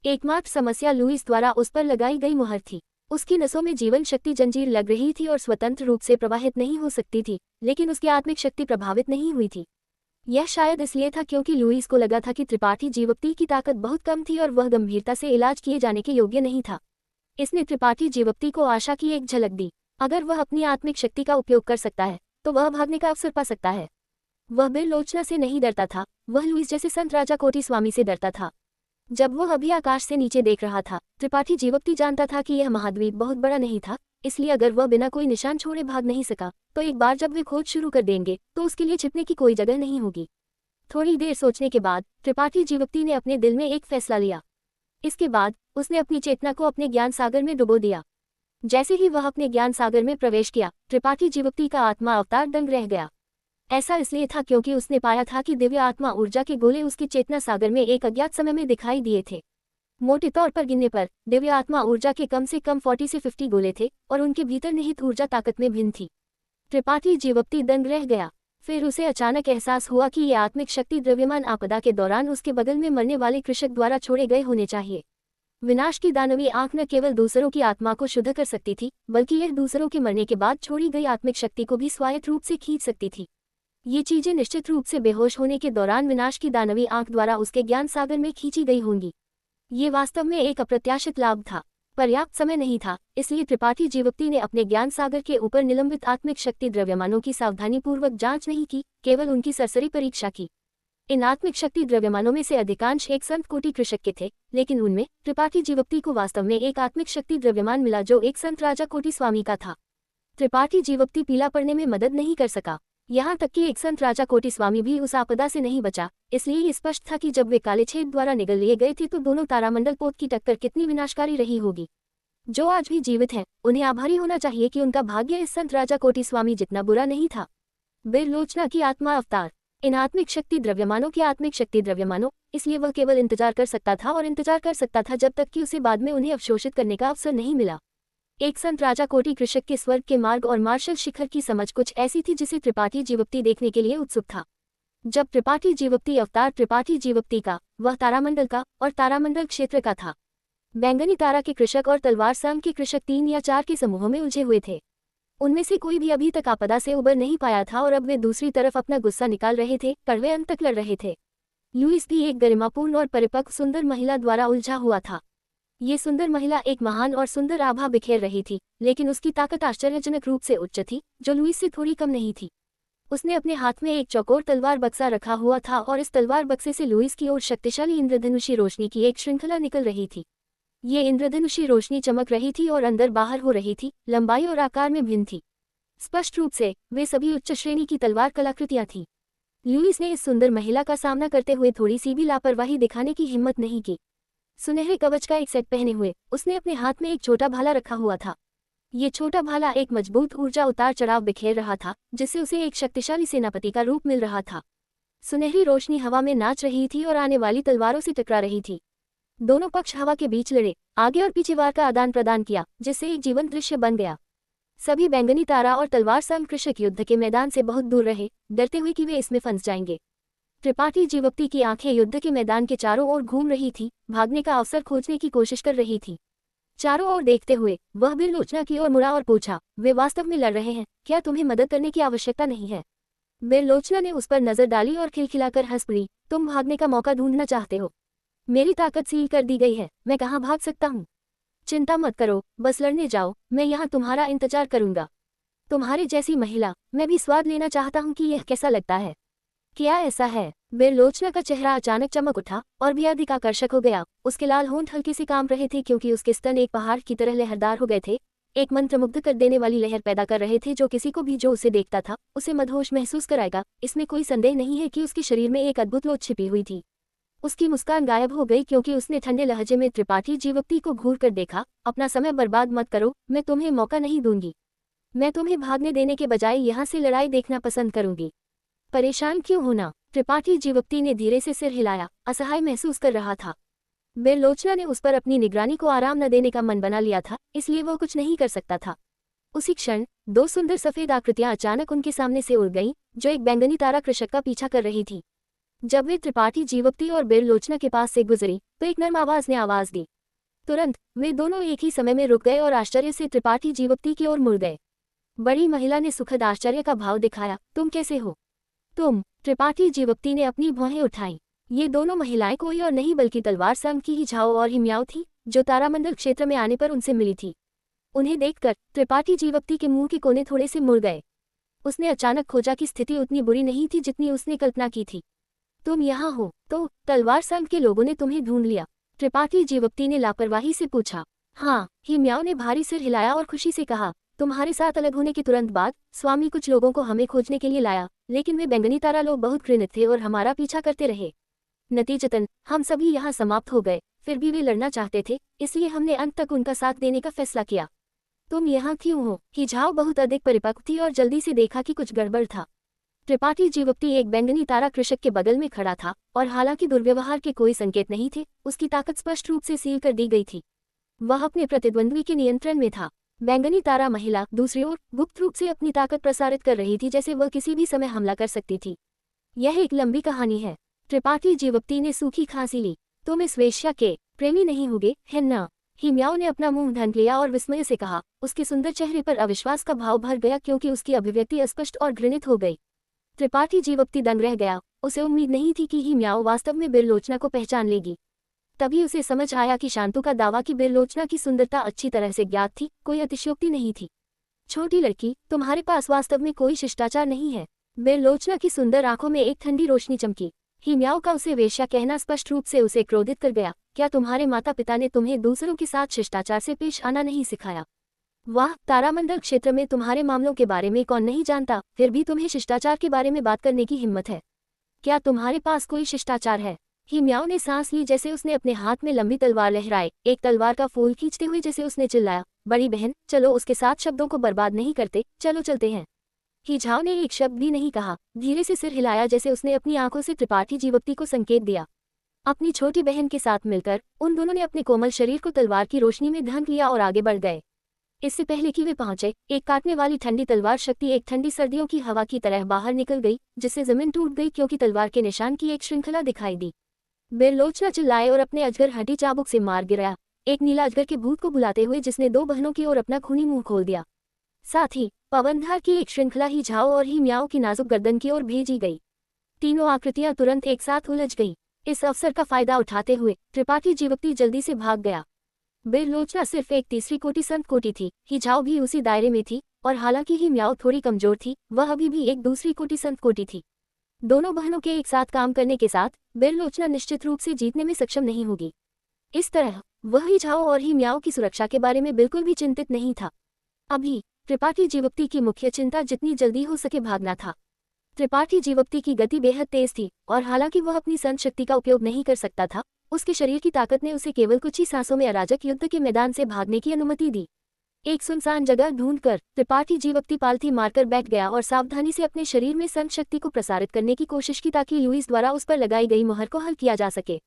एकमात्र समस्या लुईस द्वारा उस पर लगाई गई मुहर थी। उसकी नसों में जीवन शक्ति जंजीर लग रही थी और स्वतंत्र रूप से प्रवाहित नहीं हो सकती थी, लेकिन उसकी आत्मिक शक्ति प्रभावित नहीं हुई थी। यह शायद इसलिए था क्योंकि लुईस को लगा था कि त्रिपाठी जीवोक्ति की ताकत बहुत कम थी और वह गंभीरता से इलाज किए जाने के योग्य नहीं था। इसने त्रिपाठी जीवोक्ति को आशा की एक झलक दी। अगर वह अपनी आत्मिक शक्ति का उपयोग कर सकता है तो वह भागने का अवसर पा सकता है। वह बिरलोचना से नहीं डरता था, वह लुईस जैसे संत राजा कोटी स्वामी से डरता था। जब वह अभी आकाश से नीचे देख रहा था, त्रिपाठी जीवोक्ति जानता था कि यह महाद्वीप बहुत बड़ा नहीं था, इसलिए अगर वह बिना कोई निशान छोड़े भाग नहीं सका तो एक बार जब वे खोज शुरू कर देंगे तो उसके लिए छिपने की कोई जगह नहीं होगी। थोड़ी देर सोचने के बाद त्रिपाठी जीवोक्ति ने अपने दिल में एक फैसला लिया। इसके बाद उसने अपनी चेतना को अपने ज्ञान सागर में डुबो दिया। जैसे ही वह अपने ज्ञान सागर में प्रवेश किया, त्रिपाठी जीवोक्ति का आत्मा अवतार दंग रह गया। ऐसा इसलिए था क्योंकि उसने पाया था कि दिव्य आत्मा ऊर्जा के गोले उसके चेतना सागर में एक अज्ञात समय में दिखाई दिए थे। मोटे तौर पर गिनने पर दिव्य आत्मा ऊर्जा के कम से कम 40 से 50 गोले थे और उनके भीतर निहित ऊर्जा ताकत में भिन्न थी। त्रिपाठी जीवोक्ति दंग रह गया। फिर उसे अचानक एहसास हुआ कि ये आत्मिक शक्ति द्रव्यमान आपदा के दौरान उसके बगल में मरने वाले कृषक द्वारा छोड़े गए होने चाहिए। विनाश की दानवी आंख न केवल दूसरों की आत्मा को शुद्ध कर सकती थी, बल्कि यह दूसरों के मरने के बाद छोड़ी गई आत्मिक शक्ति को भी स्वायत्त रूप से खींच सकती थी। ये चीजें निश्चित रूप से बेहोश होने के दौरान विनाश की दानवी आंख द्वारा उसके ज्ञान सागर में खींची गई होंगी। ये वास्तव में एक अप्रत्याशित लाभ था। पर्याप्त समय नहीं था, इसलिए त्रिपाठी जीवोक्ति ने अपने ज्ञान सागर के ऊपर निलंबित आत्मिक शक्ति द्रव्यमानों की सावधानीपूर्वक जांच नहीं की, केवल उनकी सरसरी परीक्षा की। इन आत्मिक शक्ति द्रव्यमानों में से अधिकांश एक संत कोटि कृषक के थे, लेकिन उनमें त्रिपाठी जीवोक्ति को वास्तव में एक आत्मिक शक्ति द्रव्यमान मिला जो एक संत राजा कोटि स्वामी का था। त्रिपाठी जीवोक्ति पीला पड़ने में मदद नहीं कर सका, यहाँ तक कि एक संत राजा कोटि स्वामी भी उस आपदा से नहीं बचा। इसलिए ये स्पष्ट था कि जब वे काले छेद द्वारा निगल लिए गए थे तो दोनों तारामंडल पोत की टक्कर कितनी विनाशकारी रही होगी। जो आज भी जीवित हैं, उन्हें आभारी होना चाहिए कि उनका भाग्य इस संत राजा कोटि स्वामी जितना बुरा नहीं था। बिरलोचना की आत्मा अवतार। इन आत्मिक शक्ति द्रव्यमानों के आत्मिक शक्ति द्रव्यमानों, इसलिए वह केवल इंतजार कर सकता था और इंतजार कर सकता था जब तक कि उसे बाद में उन्हें अवशोषित करने का अवसर नहीं मिला। एक संत राजा कोटि कृषक के स्वर्ग के मार्ग और मार्शल शिखर की समझ कुछ ऐसी थी जिसे त्रिपाठी जीवोक्ति देखने के लिए उत्सुक था। जब त्रिपाठी जीवोक्ति अवतार त्रिपाठी जीवोक्ति का, वह तारामंडल का और तारामंडल क्षेत्र का था। बैंगनी तारा के कृषक और तलवार संघ के कृषक 3 या 4 के समूहों में उलझे हुए थे। उनमें से कोई भी अभी तक आपदा से उबर नहीं पाया था और अब वे दूसरी तरफ अपना गुस्सा निकाल रहे थे, कड़वे अंत तक लड़ रहे थे। लुईस भी एक गरिमापूर्ण और परिपक्व सुंदर महिला द्वारा उलझा हुआ था। ये सुंदर महिला एक महान और सुंदर आभा बिखेर रही थी, लेकिन उसकी ताकत आश्चर्यजनक रूप से उच्च थी, जो लुईस से थोड़ी कम नहीं थी। उसने अपने हाथ में एक चौकोर तलवार बक्सा रखा हुआ था और इस तलवार बक्से से लुईस की ओर शक्तिशाली इंद्रधनुषी रोशनी की एक श्रृंखला निकल रही थी। ये इंद्रधनुषी रोशनी चमक रही थी और अंदर बाहर हो रही थी, लंबाई और आकार में भिन्न थी। स्पष्ट रूप से वे सभी उच्च श्रेणी की तलवार कलाकृतियां थीं। लुईस ने इस सुंदर महिला का सामना करते हुए थोड़ी सी भी लापरवाही दिखाने की हिम्मत नहीं की। सुनहरे कवच का एक सेट पहने हुए उसने अपने हाथ में एक छोटा भाला रखा हुआ था। ये छोटा भाला एक मजबूत ऊर्जा उतार चढ़ाव बिखेर रहा था, जिससे उसे एक शक्तिशाली सेनापति का रूप मिल रहा था। सुनहरी रोशनी हवा में नाच रही थी और आने वाली तलवारों से टकरा रही थी। दोनों पक्ष हवा के बीच लड़े, आगे और पीछे वार का आदान प्रदान किया, जिससे एक जीवंत दृश्य बन गया। सभी बैंगनी तारा और तलवार संघ कृषक युद्ध के मैदान से बहुत दूर रहे, डरते हुए कि वे इसमें फंस जाएंगे। त्रिपाठी जीवोक्ति की आंखें युद्ध के मैदान के चारों ओर घूम रही थी, भागने का अवसर खोजने की कोशिश कर रही थी। चारों ओर देखते हुए वह बिरलोचना की ओर मुड़ा और पूछा, वे वास्तव में लड़ रहे हैं, क्या तुम्हें मदद करने की आवश्यकता नहीं है? बिरलोचना ने उस पर नजर डाली और खिलखिलाकर हंस पड़ी, तुम भागने का मौका ढूंढना चाहते हो? मेरी ताकत सील कर दी गई है, मैं कहाँ भाग सकता हूँ? चिंता मत करो, बस लड़ने जाओ, मैं यहाँ तुम्हारा इंतजार करूंगा। तुम्हारे जैसी महिला, मैं भी स्वाद लेना चाहता हूँ कि यह कैसा लगता है। क्या ऐसा है? बिरलोचना का चेहरा अचानक चमक उठा और भी अधिक आकर्षक हो गया। उसके लाल होंठ हल्के से काम रहे थे क्योंकि उसके स्तन एक पहाड़ की तरह लहरदार हो गए थे, एक मंत्रमुग्ध कर देने वाली लहर पैदा कर रहे थे जो किसी को भी जो उसे देखता था उसे मदहोश महसूस कराएगा। इसमें कोई संदेह नहीं है कि उसके शरीर में एक अद्भुत लोच छिपी हुई थी। उसकी मुस्कान गायब हो गई क्योंकि उसने ठंडे लहजे में त्रिपाठी जीवोक्ति को घूर कर देखा। अपना समय बर्बाद मत करो, मैं तुम्हें मौका नहीं दूंगी। मैं तुम्हें भागने देने के बजाय यहाँ से लड़ाई देखना पसंद करूंगी। परेशान क्यों होना? त्रिपाठी जीवोक्ति ने धीरे से सिर हिलाया, असहाय महसूस कर रहा था। बिरलोचना ने उस पर अपनी निगरानी को आराम न देने का मन बना लिया था, इसलिए वो कुछ नहीं कर सकता था। उसी क्षण दो सुंदर सफेद आकृतियां अचानक उनके सामने से उड़ गईं, जो एक बैंगनी तारा कृषक का पीछा कर रही थी। जब वे त्रिपाठी जीवप्ती और बिरलोचना के पास से गुजरी तो एक नर्म आवाज ने आवाज दी। तुरंत वे दोनों एक ही समय में रुक गए और आश्चर्य से त्रिपाठी जीवप्ती की ओर मुड़ गए। बड़ी महिला ने सुखद आश्चर्य का भाव दिखाया। तुम कैसे हो? तुम? त्रिपाठी जीवप्ती ने अपनी भौहें उठाई। ये दोनों महिलाएं कोई और नहीं बल्कि तलवार संघ की ही झाओ और हिम्याओ थी, जो तारामंडल क्षेत्र में आने पर उनसे मिली थी। उन्हें देखकर त्रिपाठी जीवप्ती के मुंह के कोने थोड़े से मुड़ गए। उसने अचानक खोजा कि स्थिति उतनी बुरी नहीं थी जितनी उसने कल्पना की थी। तुम यहाँ हो तो तलवार संघ के लोगों ने तुम्हें ढूंढ लिया? त्रिपाठी जीवप्ती ने लापरवाही से पूछा। हाँ, हिम्याओ ने भारी सिर हिलाया और खुशी से कहा। तुम्हारे साथ अलग होने के तुरंत बाद स्वामी कुछ लोगों को हमें खोजने के लिए लाया, लेकिन वे बैंगनी तारा लोग बहुत घृणित थे और हमारा पीछा करते रहे। नतीजतन हम सभी यहाँ समाप्त हो गए। फिर भी वे लड़ना चाहते थे, इसलिए हमने अंत तक उनका साथ देने का फैसला किया। तुम यहाँ क्यों हो? हिझाओ बहुत अधिक परिपक्व थी और जल्दी से देखा कि कुछ गड़बड़ था। त्रिपाठी जीवप्ती एक बैंगनी तारा कृषक के बगल में खड़ा था और हालांकि दुर्व्यवहार के कोई संकेत नहीं थे, उसकी ताकत स्पष्ट रूप से सील कर दी गई थी। वह अपने प्रतिद्वंद्वी के नियंत्रण में था। बैंगनी तारा महिला दूसरी ओर गुप्त रूप से अपनी ताकत प्रसारित कर रही थी, जैसे वह किसी भी समय हमला कर सकती थी। यह एक लंबी कहानी है। त्रिपाठी जीवप्ती ने सूखी खांसी ली। तुम इस वेश्या के प्रेमी नहीं होगे, है न? हिम्याओ ने अपना मुंह ढक लिया और विस्मय से कहा। उसके सुंदर चेहरे पर अविश्वास का भाव भर गया क्योंकि उसकी अभिव्यक्ति अस्पष्ट और घृणित हो गई। त्रिपाठी जीवप्ती दंग रह गया। उसे उम्मीद नहीं थी कि हिम्याओ वास्तव में बिरलोचना को पहचान लेगी। तभी उसे समझ आया कि शांतु का दावा कि बिरलोचना की सुंदरता अच्छी तरह से ज्ञात थी, कोई अतिशयोक्ति नहीं थी। छोटी लड़की, तुम्हारे पास वास्तव में कोई शिष्टाचार नहीं है। बिरलोचना की सुंदर आंखों में एक ठंडी रोशनी चमकी। हिम्याओ का उसे वेश्या कहना स्पष्ट रूप से उसे क्रोधित कर गया। क्या तुम्हारे माता पिता ने तुम्हें दूसरों के साथ शिष्टाचार से पेश आना नहीं सिखाया? वाह, तारामंडल क्षेत्र में तुम्हारे मामलों के बारे में कौन नहीं जानता, फिर भी तुम्हें शिष्टाचार के बारे में बात करने की हिम्मत है। क्या तुम्हारे पास कोई शिष्टाचार है? हिम्याओ ने सांस ली जैसे उसने अपने हाथ में लंबी तलवार लहराई। एक तलवार का फूल खींचते हुए जैसे उसने चिल्लाया, बड़ी बहन चलो, उसके साथ शब्दों को बर्बाद नहीं करते, चलो चलते हैं। हिझाओ ने एक शब्द भी नहीं कहा, धीरे से सिर हिलाया जैसे उसने अपनी आंखों से त्रिपाठी जीवप्ती को संकेत दिया। अपनी छोटी बहन के साथ मिलकर उन दोनों ने अपने कोमल शरीर को तलवार की रोशनी में ढक लिया और आगे बढ़ गए। इससे पहले कि वे पहुंचे, एक काटने वाली ठंडी तलवार शक्ति एक ठंडी सर्दियों की हवा की तरह बाहर निकल गई, जिससे जमीन टूट गई क्योंकि तलवार के निशान की एक श्रृंखला दिखाई दी। बिरलोचना चिल्लाए और अपने अजगर हड्डी चाबुक से मार गिराया, एक नीला अजगर के भूत को बुलाते हुए जिसने दो बहनों की ओर अपना खूनी मुंह खोल दिया। साथ ही पवनधार की एक श्रृंखला हिझाओ और हिम्याओ की नाजुक गर्दन की ओर भेजी गई। तीनों आकृतियां तुरंत एक साथ उलझ गई। इस अवसर का फायदा उठाते हुए त्रिपाठी जीवप्ती जल्दी से भाग गया। बिरलोचना सिर्फ एक तीसरी कोटि संत कोटि थी, हिझाओ भी उसी दायरे में थी, और हालांकि हिम्याओ थोड़ी कमजोर थी, वह अभी भी एक दूसरी कोटि संत कोटि थी। दोनों बहनों के एक साथ काम करने के साथ बिरलोचना निश्चित रूप से जीतने में सक्षम नहीं होगी। इस तरह वह हिझाओ और हिम्याओ की सुरक्षा के बारे में बिल्कुल भी चिंतित नहीं था। अभी त्रिपाठी जीवप्ती की मुख्य चिंता जितनी जल्दी हो सके भागना था। त्रिपाठी जीवप्ती की गति बेहद तेज थी और हालांकि वह अपनी संत शक्ति का उपयोग नहीं कर सकता था, उसके शरीर की ताकत ने उसे केवल कुछ ही सांसों में अराजक युद्ध के मैदान से भागने की अनुमति दी। एक सुनसान जगह ढूंढकर त्रिपाठी जीवप्ती पालथी मारकर बैठ गया और सावधानी से अपने शरीर में संत शक्ति को प्रसारित करने की कोशिश की ताकि लुईस द्वारा उस पर लगाई गई मुहर को हल किया जा सके।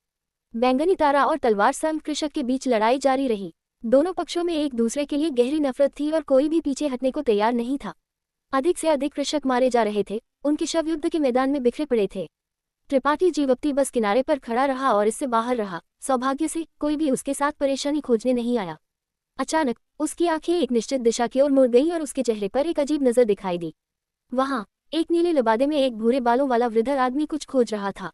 बैंगनी तारा और तलवार संघ कृषक के बीच लड़ाई जारी रही। दोनों पक्षों में एक दूसरे के लिए गहरी नफरत थी और कोई भी पीछे हटने को तैयार नहीं था। अधिक से अधिक कृषक मारे जा रहे थे, उनके शव युद्ध के मैदान में बिखरे पड़े थे। त्रिपाठी जीवप्ती बस किनारे पर खड़ा रहा और इससे बाहर रहा। सौभाग्य से कोई भी उसके साथ परेशानी खोजने नहीं आया। अचानक उसकी आंखें एक निश्चित दिशा की ओर मुड़ गईं और उसके चेहरे पर एक अजीब नजर दिखाई दी। वहां एक नीले लिबादे में एक भूरे बालों वाला वृद्ध आदमी कुछ खोज रहा था।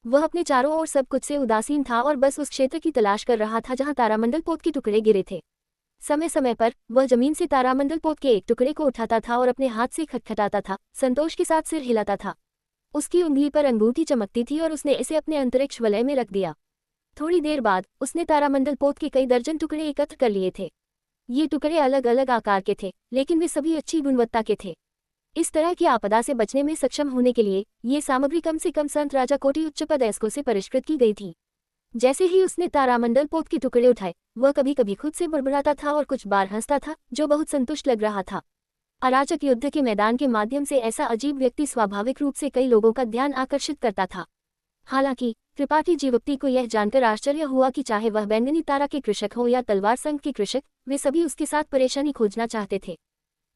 वह अपने चारों ओर सब कुछ से उदासीन था और बस उस क्षेत्र की तलाश कर रहा था जहां तारामंडल पोत के टुकड़े गिरे थे। समय समय पर वह जमीन से तारामंडल पोत के एक टुकड़े को उठाता था और अपने हाथ से खटखटाता था, संतोष के साथ सिर हिलाता था। उसकी उंगली पर अंगूठी चमकती थी और उसने इसे अपने अंतरिक्ष वलय में रख दिया। थोड़ी देर बाद उसने तारामंडल पोत के कई दर्जन टुकड़े एकत्र कर लिए थे। ये टुकड़े अलग अलग आकार के थे, लेकिन वे सभी अच्छी गुणवत्ता के थे। इस तरह की आपदा से बचने में सक्षम होने के लिए ये सामग्री कम से कम संत राजा कोटि उच्च पदस्कों से परिष्कृत की गई थी। जैसे ही उसने तारामंडल पोत के टुकड़े उठाए, वह कभी कभी खुद से बड़बड़ाता था और कुछ बार हंसता था, जो बहुत संतुष्ट लग रहा था। अराजक युद्ध के मैदान के माध्यम से ऐसा अजीब व्यक्ति स्वाभाविक रूप से कई लोगों का ध्यान आकर्षित करता था। हालांकि त्रिपाठी जीवप्ती को यह जानकर आश्चर्य हुआ कि चाहे वह बैंगनी तारा के कृषक हो या तलवार संघ के कृषक, वे सभी उसके साथ परेशानी खोजना चाहते थे।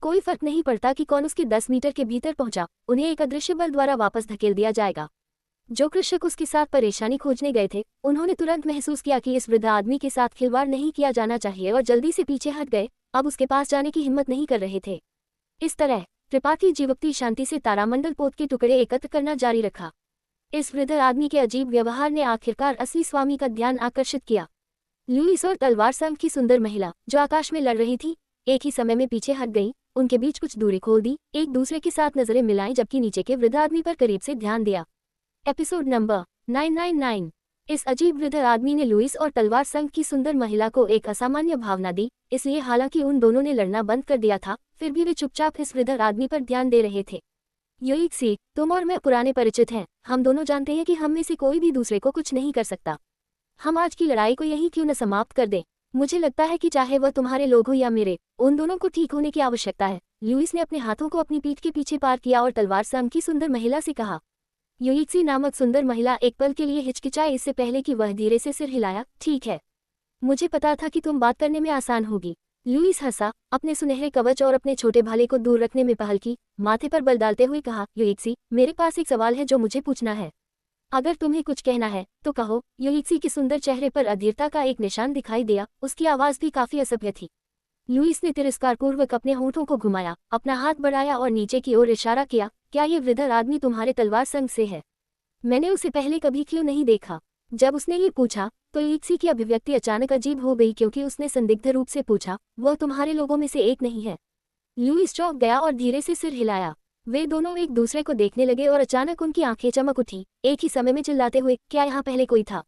कोई फर्क नहीं पड़ता कि कौन उसके 10 मीटर के भीतर पहुंचा, उन्हें एक अदृश्य बल द्वारा वापस धकेल दिया जाएगा। जो कृषक उसके साथ परेशानी खोजने गए थे, उन्होंने तुरंत महसूस किया कि इस वृद्ध आदमी के साथ खिलवाड़ नहीं किया जाना चाहिए और जल्दी से पीछे हट गए, अब उसके पास जाने की हिम्मत नहीं कर रहे थे। इस तरह त्रिपाठी जीवक्ति शांति से तारामंडल पोत के टुकड़े एकत्र करना जारी रखा। इस वृद्ध आदमी के अजीब व्यवहार ने आखिरकार असली स्वामी का ध्यान आकर्षित किया। लुईस और तलवार संग की सुंदर महिला जो आकाश में लड़ रही थी, एक ही समय में पीछे हट गई, उनके बीच कुछ दूरी खोल दी, एक दूसरे के साथ नजरें मिलाई जबकि नीचे के वृद्ध आदमी पर करीब से ध्यान दिया। Episode number 999। इस अजीब वृद्ध आदमी ने लुईस और तलवार संग की सुंदर महिला को एक असामान्य भावना दी, इसलिए हालांकि उन दोनों ने लड़ना बंद कर दिया था, फिर भी वे चुपचाप इस वृद्ध आदमी पर ध्यान दे रहे थे। युइक्सी, तुम और मैं पुराने परिचित हैं, हम दोनों जानते हैं कि हम में से कोई भी दूसरे को कुछ नहीं कर सकता। हम आज की लड़ाई को यहीं क्यों न समाप्त कर दें। मुझे लगता है कि चाहे वह तुम्हारे लोग हो या मेरे, उन दोनों को ठीक होने की आवश्यकता है। लुईस ने अपने हाथों को अपनी पीठ के पीछे पार किया और तलवार संग की सुंदर महिला से कहा। युइक्सी नामक सुंदर महिला एक पल के लिए हिचकिचाई, इससे पहले कि वह धीरे से सिर हिलाया। ठीक है, मुझे पता था कि तुम बात करने में आसान होगी। लुईस हंसा, अपने सुनहरे कवच और अपने छोटे भाले को दूर रखने में पहल की, माथे पर बल डालते हुए कहा, युइक्सी, मेरे पास एक सवाल है जो मुझे पूछना है। अगर तुम्हें कुछ कहना है तो कहो। युइक्सी के सुंदर चेहरे पर अधीरता का एक निशान दिखाई दिया, उसकी आवाज भी काफी असभ्य थी। लुईस ने तिरस्कारपूर्वक अपने होठों को घुमाया, अपना हाथ बढ़ाया और नीचे की ओर इशारा किया। क्या ये वृद्ध आदमी तुम्हारे तलवार संग से है? मैंने उसे पहले कभी क्यों नहीं देखा? जब उसने ये पूछा तो युइक्सी की अभिव्यक्ति अचानक अजीब हो गई, क्योंकि उसने संदिग्ध रूप से पूछा, वह तुम्हारे लोगों में से एक नहीं है? लुईस चौंक गया और धीरे से सिर हिलाया। वे दोनों एक दूसरे को देखने लगे और अचानक उनकी आंखें चमक उठी, एक ही समय में चिल्लाते हुए, क्या यहाँ पहले कोई था?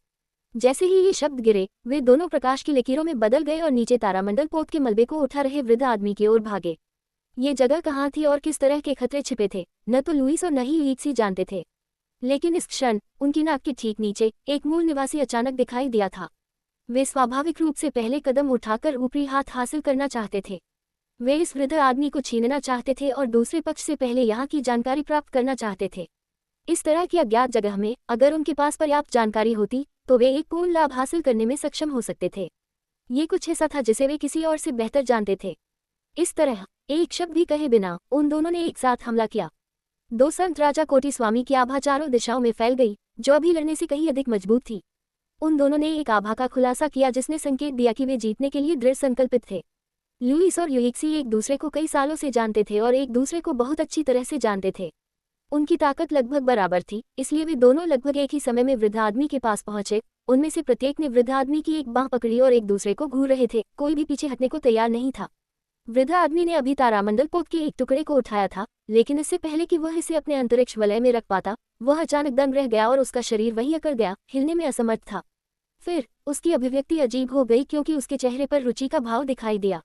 जैसे ही ये शब्द गिरे, वे दोनों प्रकाश की लकीरों में बदल गए और नीचे तारामंडल पोत के मलबे को उठा रहे वृद्ध आदमी की ओर भागे। ये जगह कहाँ थी और किस तरह के खतरे छिपे थे, न तो लुईस और न ही युइक्सी जानते थे। लेकिन इस क्षण उनकी नाक के ठीक नीचे एक मूल निवासी अचानक दिखाई दिया था। वे स्वाभाविक रूप से पहले कदम उठाकर ऊपरी हाथ हासिल करना चाहते थे। वे इस वृद्ध आदमी को छीनना चाहते थे और दूसरे पक्ष से पहले यहाँ की जानकारी प्राप्त करना चाहते थे। इस तरह की अज्ञात जगह में अगर उनके पास पर्याप्त जानकारी होती तो वे एक पूर्ण लाभ हासिल करने में सक्षम हो सकते थे। ये कुछ ऐसा था जिसे वे किसी और से बेहतर जानते थे। इस तरह एक शब्द भी कहे बिना उन दोनों ने एक साथ हमला किया। दो संत राजा कोटि स्वामी की आभा चारों दिशाओं में फैल गई, जो अभी लड़ने से कहीं अधिक मजबूत थी। उन दोनों ने एक आभा का खुलासा किया जिसने संकेत दिया कि वे जीतने के लिए दृढ़ संकल्पित थे। लुईस और युइक्सी एक दूसरे को कई सालों से जानते थे और एक दूसरे को बहुत अच्छी तरह से जानते थे। उनकी ताकत लगभग बराबर थी, इसलिए वे दोनों लगभग एक ही समय में वृद्ध आदमी के पास पहुंचे। उनमें से प्रत्येक ने वृद्ध आदमी की एक बांह पकड़ी और एक दूसरे को घूर रहे थे, कोई भी पीछे हटने को तैयार नहीं था। वृद्ध आदमी ने अभी तारामंडल पोत के एक टुकड़े को उठाया था, लेकिन इससे पहले कि वह इसे अपने अंतरिक्ष वलय में रख पाता, वह अचानक दंग रह गया और उसका शरीर वहीं अकड़ गया, हिलने में असमर्थ था। फिर उसकी अभिव्यक्ति अजीब हो गई, क्योंकि उसके चेहरे पर रुचि का भाव दिखाई दिया।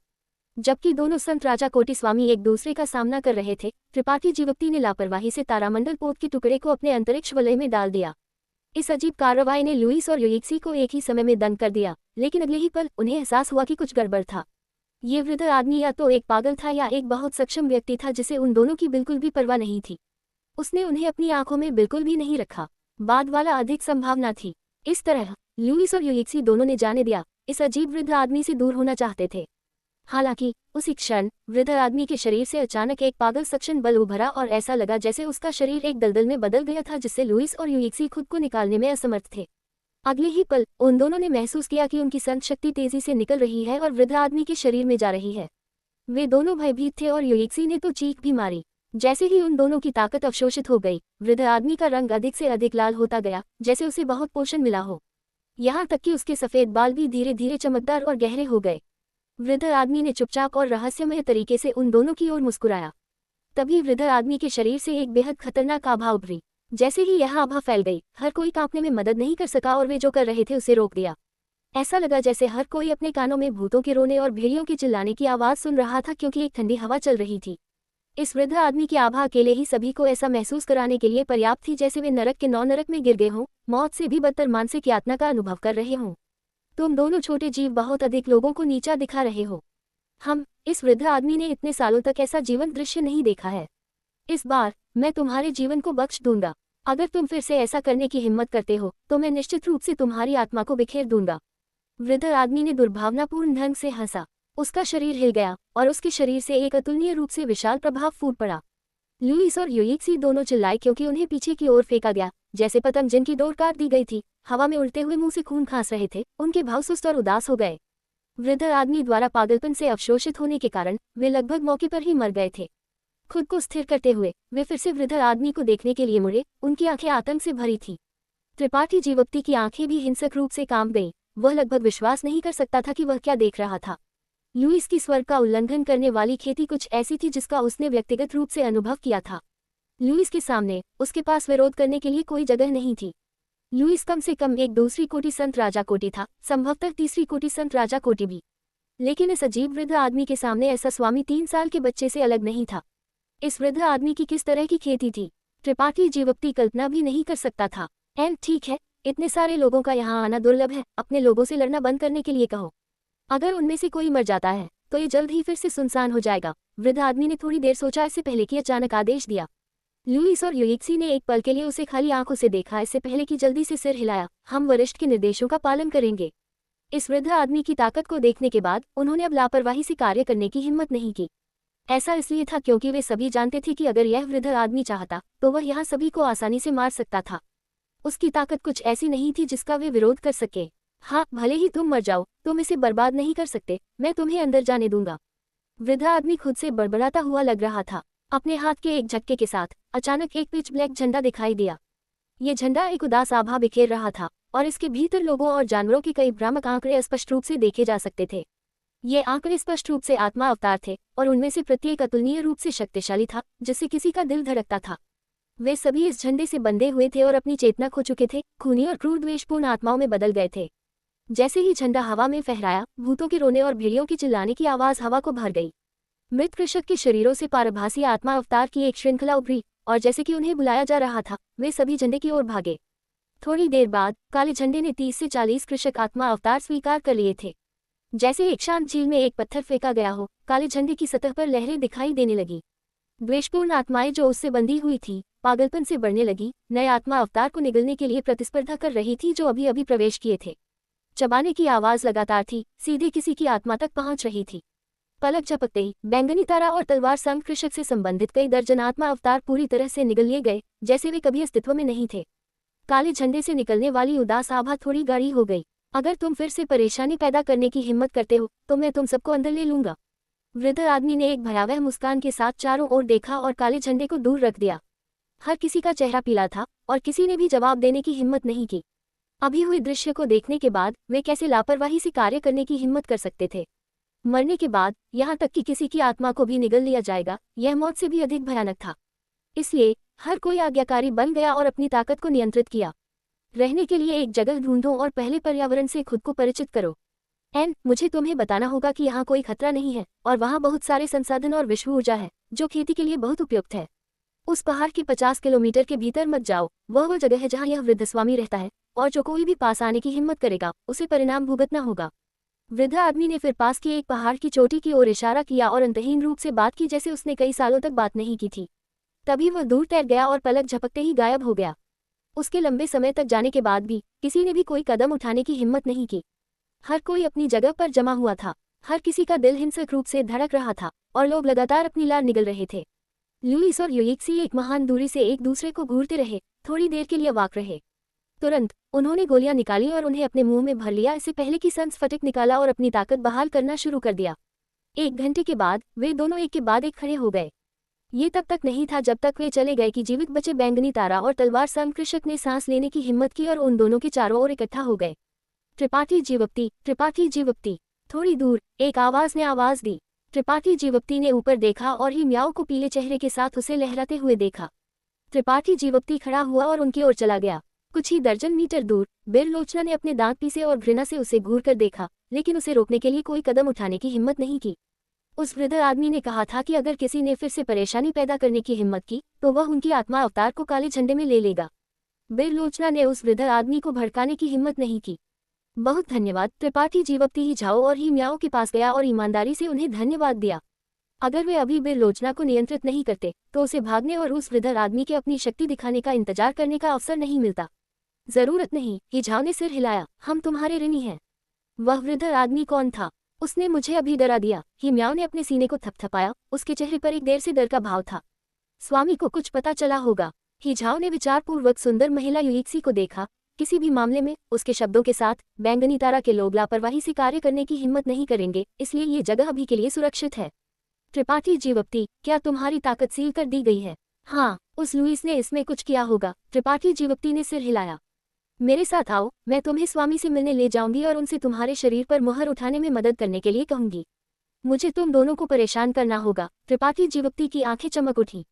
जबकि दोनों संत राजा कोटि स्वामी एक दूसरे का सामना कर रहे थे, त्रिपाठी जीवक्ति ने लापरवाही से तारामंडल पोत के टुकड़े को अपने अंतरिक्ष वलय में डाल दिया। इस अजीब कार्रवाई ने लुईस और युइक्सी को एक ही समय में दंग कर दिया, लेकिन अगले ही पल उन्हें एहसास हुआ कि कुछ गड़बड़ था। ये वृद्ध आदमी या तो एक पागल था या एक बहुत सक्षम व्यक्ति था जिसे उन दोनों की बिल्कुल भी परवाह नहीं थी। उसने उन्हें अपनी आंखों में बिल्कुल भी नहीं रखा, बाद वाला अधिक संभावना थी। इस तरह लुईस और युइक्सी दोनों ने जाने दिया, इस अजीब वृद्ध आदमी से दूर होना चाहते थे। हालांकि उसी क्षण वृद्ध आदमी के शरीर से अचानक एक पागल सक्शन बल उभरा और ऐसा लगा जैसे उसका शरीर एक दलदल में बदल गया था, जिससे लुईस और युइक्सी खुद को निकालने में असमर्थ थे। अगले ही पल उन दोनों ने महसूस किया कि उनकी संत शक्ति तेजी से निकल रही है और वृद्ध आदमी के शरीर में जा रही है। वे दोनों भयभीत थे और युइक्सी ने तो चीख भी मारी। जैसे ही उन दोनों की ताकत अवशोषित हो गई, वृद्ध आदमी का रंग अधिक से अधिक लाल होता गया, जैसे उसे बहुत पोषण मिला हो। यहाँ तक कि उसके सफेद बाल भी धीरे धीरे चमकदार और गहरे हो गए। वृद्ध आदमी ने चुपचाप और रहस्यमय तरीके से उन दोनों की ओर मुस्कुराया। तभी वृद्ध आदमी के शरीर से एक बेहद खतरनाक आभा उभरी। जैसे ही यह आभा फैल गई, हर कोई कांपने में मदद नहीं कर सका और वे जो कर रहे थे उसे रोक दिया। ऐसा लगा जैसे हर कोई अपने कानों में भूतों के रोने और भेड़ियों के चिल्लाने की आवाज सुन रहा था, क्योंकि एक ठंडी हवा चल रही थी। इस वृद्ध आदमी की आभा अकेले ही सभी को ऐसा महसूस कराने के लिए पर्याप्त थी जैसे वे नरक के 9 नरक में गिर गए हों, मौत से भी बदतर मानसिक यातना का अनुभव कर रहे हों। तुम दोनों छोटे जीव बहुत अधिक लोगों को नीचा दिखा रहे हो। इस वृद्ध आदमी ने इतने सालों तक ऐसा जीवन दृश्य नहीं देखा है। इस बार मैं तुम्हारे जीवन को बख्श दूंगा। अगर तुम फिर से ऐसा करने की हिम्मत करते हो तो मैं निश्चित रूप से तुम्हारी आत्मा को बिखेर दूंगा। वृद्ध आदमी ने दुर्भावनापूर्ण ढंग से हंसा। उसका शरीर हिल गया और उसके शरीर से एक अतुलनीय रूप से विशाल प्रभाव फूट पड़ा। लुइस और युइक्सी दोनों चिल्लाए क्योंकि उन्हें पीछे की ओर फेंका गया, जैसे पतंग जिनकी डोर काट दी गई थी, हवा में उड़ते हुए मुंह से खून खांस रहे थे। उनके भाव सुस्त और उदास हो गए। वृद्ध आदमी द्वारा पागलपन से अवशोषित होने के कारण वे लगभग मौके पर ही मर गए थे। खुद को स्थिर करते हुए वे फिर से वृद्ध आदमी को देखने के लिए मुड़े। उनकी आंखें आतंक से भरी थीं। त्रिपाठी जीवप्ती की आंखें भी हिंसक रूप से कांप गईं। वह लगभग विश्वास नहीं कर सकता था कि वह क्या देख रहा था। लुइस की स्वर्ग का उल्लंघन करने वाली खेती कुछ ऐसी थी जिसका उसने व्यक्तिगत रूप से अनुभव किया था। लुइस के सामने उसके पास विरोध करने के लिए कोई जगह नहीं थी। लुइस कम से कम एक दूसरी कोटि संत राजा कोटि था, संभवतः तीसरी कोटि संत राजा कोटि भी। लेकिन इस अजीब वृद्ध आदमी के सामने ऐसा स्वामी 3 साल के बच्चे से अलग नहीं था। इस वृद्ध आदमी की किस तरह की खेती थी, त्रिपाठी जीवप्ती कल्पना भी नहीं कर सकता था। ठीक है, इतने सारे लोगों का यहाँ आना दुर्लभ है। अपने लोगों से लड़ना बंद करने के लिए कहो। अगर उनमें से कोई मर जाता है तो ये जल्द ही फिर से सुनसान हो जाएगा। वृद्ध आदमी ने थोड़ी देर सोचा, इससे पहले कि अचानक आदेश दिया। लुइस और युइक्सी ने एक पल के लिए उसे खाली आंखों से देखा, इससे पहले कि जल्दी से सिर हिलाया। हम वरिष्ठ के निर्देशों का पालन करेंगे। इस वृद्ध आदमी की ताकत को देखने के बाद उन्होंने अब लापरवाही से कार्य करने की हिम्मत नहीं की। ऐसा इसलिए था क्योंकि वे सभी जानते थे कि अगर यह वृद्ध आदमी चाहता तो वह यहाँ सभी को आसानी से मार सकता था। उसकी ताकत कुछ ऐसी नहीं थी जिसका वे विरोध कर सके। हाँ, भले ही तुम मर जाओ, तुम इसे बर्बाद नहीं कर सकते। मैं तुम्हें अंदर जाने दूंगा। वृद्ध आदमी खुद से बड़बड़ाता हुआ लग रहा था। अपने हाथ के एक झटके के साथ अचानक एक पिच ब्लैक झंडा दिखाई दिया। ये झंडा एक उदास आभा बिखेर रहा था और इसके भीतर लोगों और जानवरों के कई भ्रामक आंकड़े स्पष्ट रूप से देखे जा सकते थे। ये आंकड़े स्पष्ट रूप से आत्मा अवतार थे और उनमें से प्रत्येक अतुलनीय रूप से शक्तिशाली था, जिससे किसी का दिल धड़कता था। वे सभी इस झंडे से बंधे हुए थे और अपनी चेतना खो चुके थे, खूनी और क्रूर द्वेषपूर्ण आत्माओं में बदल गए थे। जैसे ही झंडा हवा में फहराया, भूतों के रोने और भेड़ियों की चिल्लाने की आवाज हवा को भर गई। मृत कृषक के शरीरों से पारभासी आत्मा अवतार की एक श्रृंखला उभरी और जैसे कि उन्हें बुलाया जा रहा था, वे सभी झंडे की ओर भागे। थोड़ी देर बाद काले झंडे ने 30 से 40 कृषक आत्मा अवतार स्वीकार कर लिए थे। जैसे एक शांत झील में एक पत्थर फेंका गया हो, काले झंडे की सतह पर लहरें दिखाई देने लगी। द्वेषपूर्ण आत्माएं जो उससे बंधी हुई थी, पागलपन से बढ़ने लगी, नए आत्मा अवतार को निगलने के लिए प्रतिस्पर्धा कर रही थी जो अभी अभी प्रवेश किए थे। चबाने की आवाज लगातार थी, सीधे किसी की आत्मा तक पहुंच रही थी। पलक झपकते ही बैंगनी तारा और तलवार संग कृषक से संबंधित कई दर्जन आत्मा अवतार पूरी तरह से निगल लिए गए, जैसे वे कभी अस्तित्व में नहीं थे। काले झंडे से निकलने वाली उदास आभा थोड़ी गाढ़ी हो गई। अगर तुम फिर से परेशानी पैदा करने की हिम्मत करते हो तो मैं तुम सबको अंदर ले लूंगा। वृद्ध आदमी ने एक भयावह मुस्कान के साथ चारों ओर देखा और काले झंडे को दूर रख दिया। हर किसी का चेहरा पीला था और किसी ने भी जवाब देने की हिम्मत नहीं की। अभी हुए दृश्य को देखने के बाद वे कैसे लापरवाही से कार्य करने की हिम्मत कर सकते थे। मरने के बाद यहाँ तक कि किसी की आत्मा को भी निगल लिया जाएगा, यह मौत से भी अधिक भयानक था। इसलिए हर कोई आज्ञाकारी बन गया और अपनी ताकत को नियंत्रित किया। रहने के लिए एक जगह ढूंढो और पहले पर्यावरण से खुद को परिचित करो। मुझे तुम्हें बताना होगा कि यहाँ कोई खतरा नहीं है और वहाँ बहुत सारे संसाधन और विश्व ऊर्जा है जो खेती के लिए बहुत उपयुक्त है। उस पहाड़ के 50 किलोमीटर के भीतर मत जाओ, वह जगह है जहाँ यह वृद्ध स्वामी रहता है और जो कोई भी पास आने की हिम्मत करेगा उसे परिणाम भुगतना होगा। वृद्ध आदमी ने फिर पास की एक पहाड़ की चोटी की ओर इशारा किया और अंतहीन रूप से बात की जैसे उसने कई सालों तक बात नहीं की थी। तभी वह दूर तैर गया और पलक झपकते ही गायब हो गया। उसके लंबे समय तक जाने के बाद भी किसी ने भी कोई कदम उठाने की हिम्मत नहीं की। हर कोई अपनी जगह पर जमा हुआ था। हर किसी का दिल हिंसक रूप से धड़क रहा था और लोग लगातार अपनी लार निगल रहे थे। लुइस और युइक्सी एक महान दूरी से एक दूसरे को घूरते रहे, थोड़ी देर के लिए वाक रहे। तुरंत उन्होंने गोलियां निकाली और उन्हें अपने मुंह में भर लिया, इससे पहले कि संस फटिक निकाला और अपनी ताकत बहाल करना शुरू कर दिया। 1 घंटे के बाद वे दोनों एक के बाद एक खड़े हो गए। ये तब तक नहीं था जब तक वे चले गए कि जीवित बचे बैंगनी तारा और तलवार संग कृषक ने सांस लेने की हिम्मत की और उन दोनों के चारों ओर इकट्ठा हो गए। त्रिपाठी जीवप्ती, त्रिपाठी जीवप्ती। थोड़ी दूर एक आवाज ने आवाज दी। त्रिपाठी जीवप्ती ने ऊपर देखा और ही म्याऊ को पीले चेहरे के साथ उसे लहराते हुए देखा। त्रिपाठी जीवप्ती खड़ा हुआ और उनकी ओर चला गया। कुछ ही दर्जन मीटर दूर बिरलोचना ने अपने दांत पीसे और घृणा से उसे घूर कर देखा, लेकिन उसे रोकने के लिए कोई कदम उठाने की हिम्मत नहीं की। उस वृद्ध आदमी ने कहा था कि अगर किसी ने फिर से परेशानी पैदा करने की हिम्मत की तो वह उनकी आत्मा अवतार को काले झंडे में ले लेगा। बिरलोचना ने उस वृद्ध आदमी को भड़काने की हिम्मत नहीं की। बहुत धन्यवाद। त्रिपाठी जीवप्ती ही झाओ और ही म्याओ के पास गया और ईमानदारी से उन्हें धन्यवाद दिया। अगर वे अभी बिरलोचना को नियंत्रित नहीं करते तो उसे भागने और उस वृद्ध आदमी के अपनी शक्ति दिखाने का इंतजार करने का अवसर नहीं मिलता। जरूरत नहीं, ही झाओ ने सिर हिलाया। हम तुम्हारे ऋणी हैं। वह वृद्ध आदमी कौन था? उसने मुझे अभी डरा दिया। ही म्याओ ने अपने सीने को थपथपाया। उसके चेहरे पर एक देर से डर का भाव था। स्वामी को कुछ पता चला होगा। ही झाओ ने विचारपूर्वक सुंदर महिला युईक्सी को देखा। किसी भी मामले में उसके शब्दों के साथ बैंगनी तारा के लोग लापरवाही से कार्य करने की हिम्मत नहीं करेंगे, इसलिए ये जगह अभी के लिए सुरक्षित है। त्रिपाठी जीवप्ती, क्या तुम्हारी ताकत सील कर दी गई है? हाँ, उस लुईस ने इसमें कुछ किया होगा। त्रिपाठी जीवप्ती ने सिर हिलाया। मेरे साथ आओ, मैं तुम्हें स्वामी से मिलने ले जाऊंगी और उनसे तुम्हारे शरीर पर मुहर उठाने में मदद करने के लिए कहूंगी। मुझे तुम दोनों को परेशान करना होगा। त्रिपाठी जीवप्ती की आंखें चमक उठी।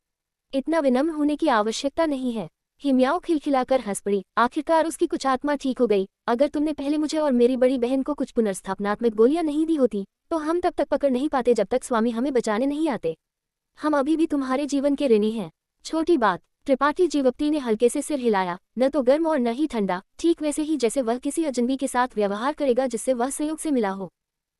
इतना विनम्र होने की आवश्यकता नहीं है। ही म्याओ खिलखिलाकर हंस पड़ी। आखिरकार उसकी कुछ आत्मा ठीक हो गई। अगर तुमने पहले मुझे और मेरी बड़ी बहन को कुछ पुनर्स्थापनात्मक गोलियां नहीं दी होती तो हम तब तक पकड़ नहीं पाते जब तक स्वामी हमें बचाने नहीं आते। हम अभी भी तुम्हारे जीवन के ऋणी हैं। छोटी बात। त्रिपाठी जीवप्ती ने हल्के से सिर हिलाया। न तो गर्म और न ही ठंडा, ठीक वैसे ही जैसे वह किसी अजनबी के साथ व्यवहार करेगा जिससे वह संयोग से मिला हो।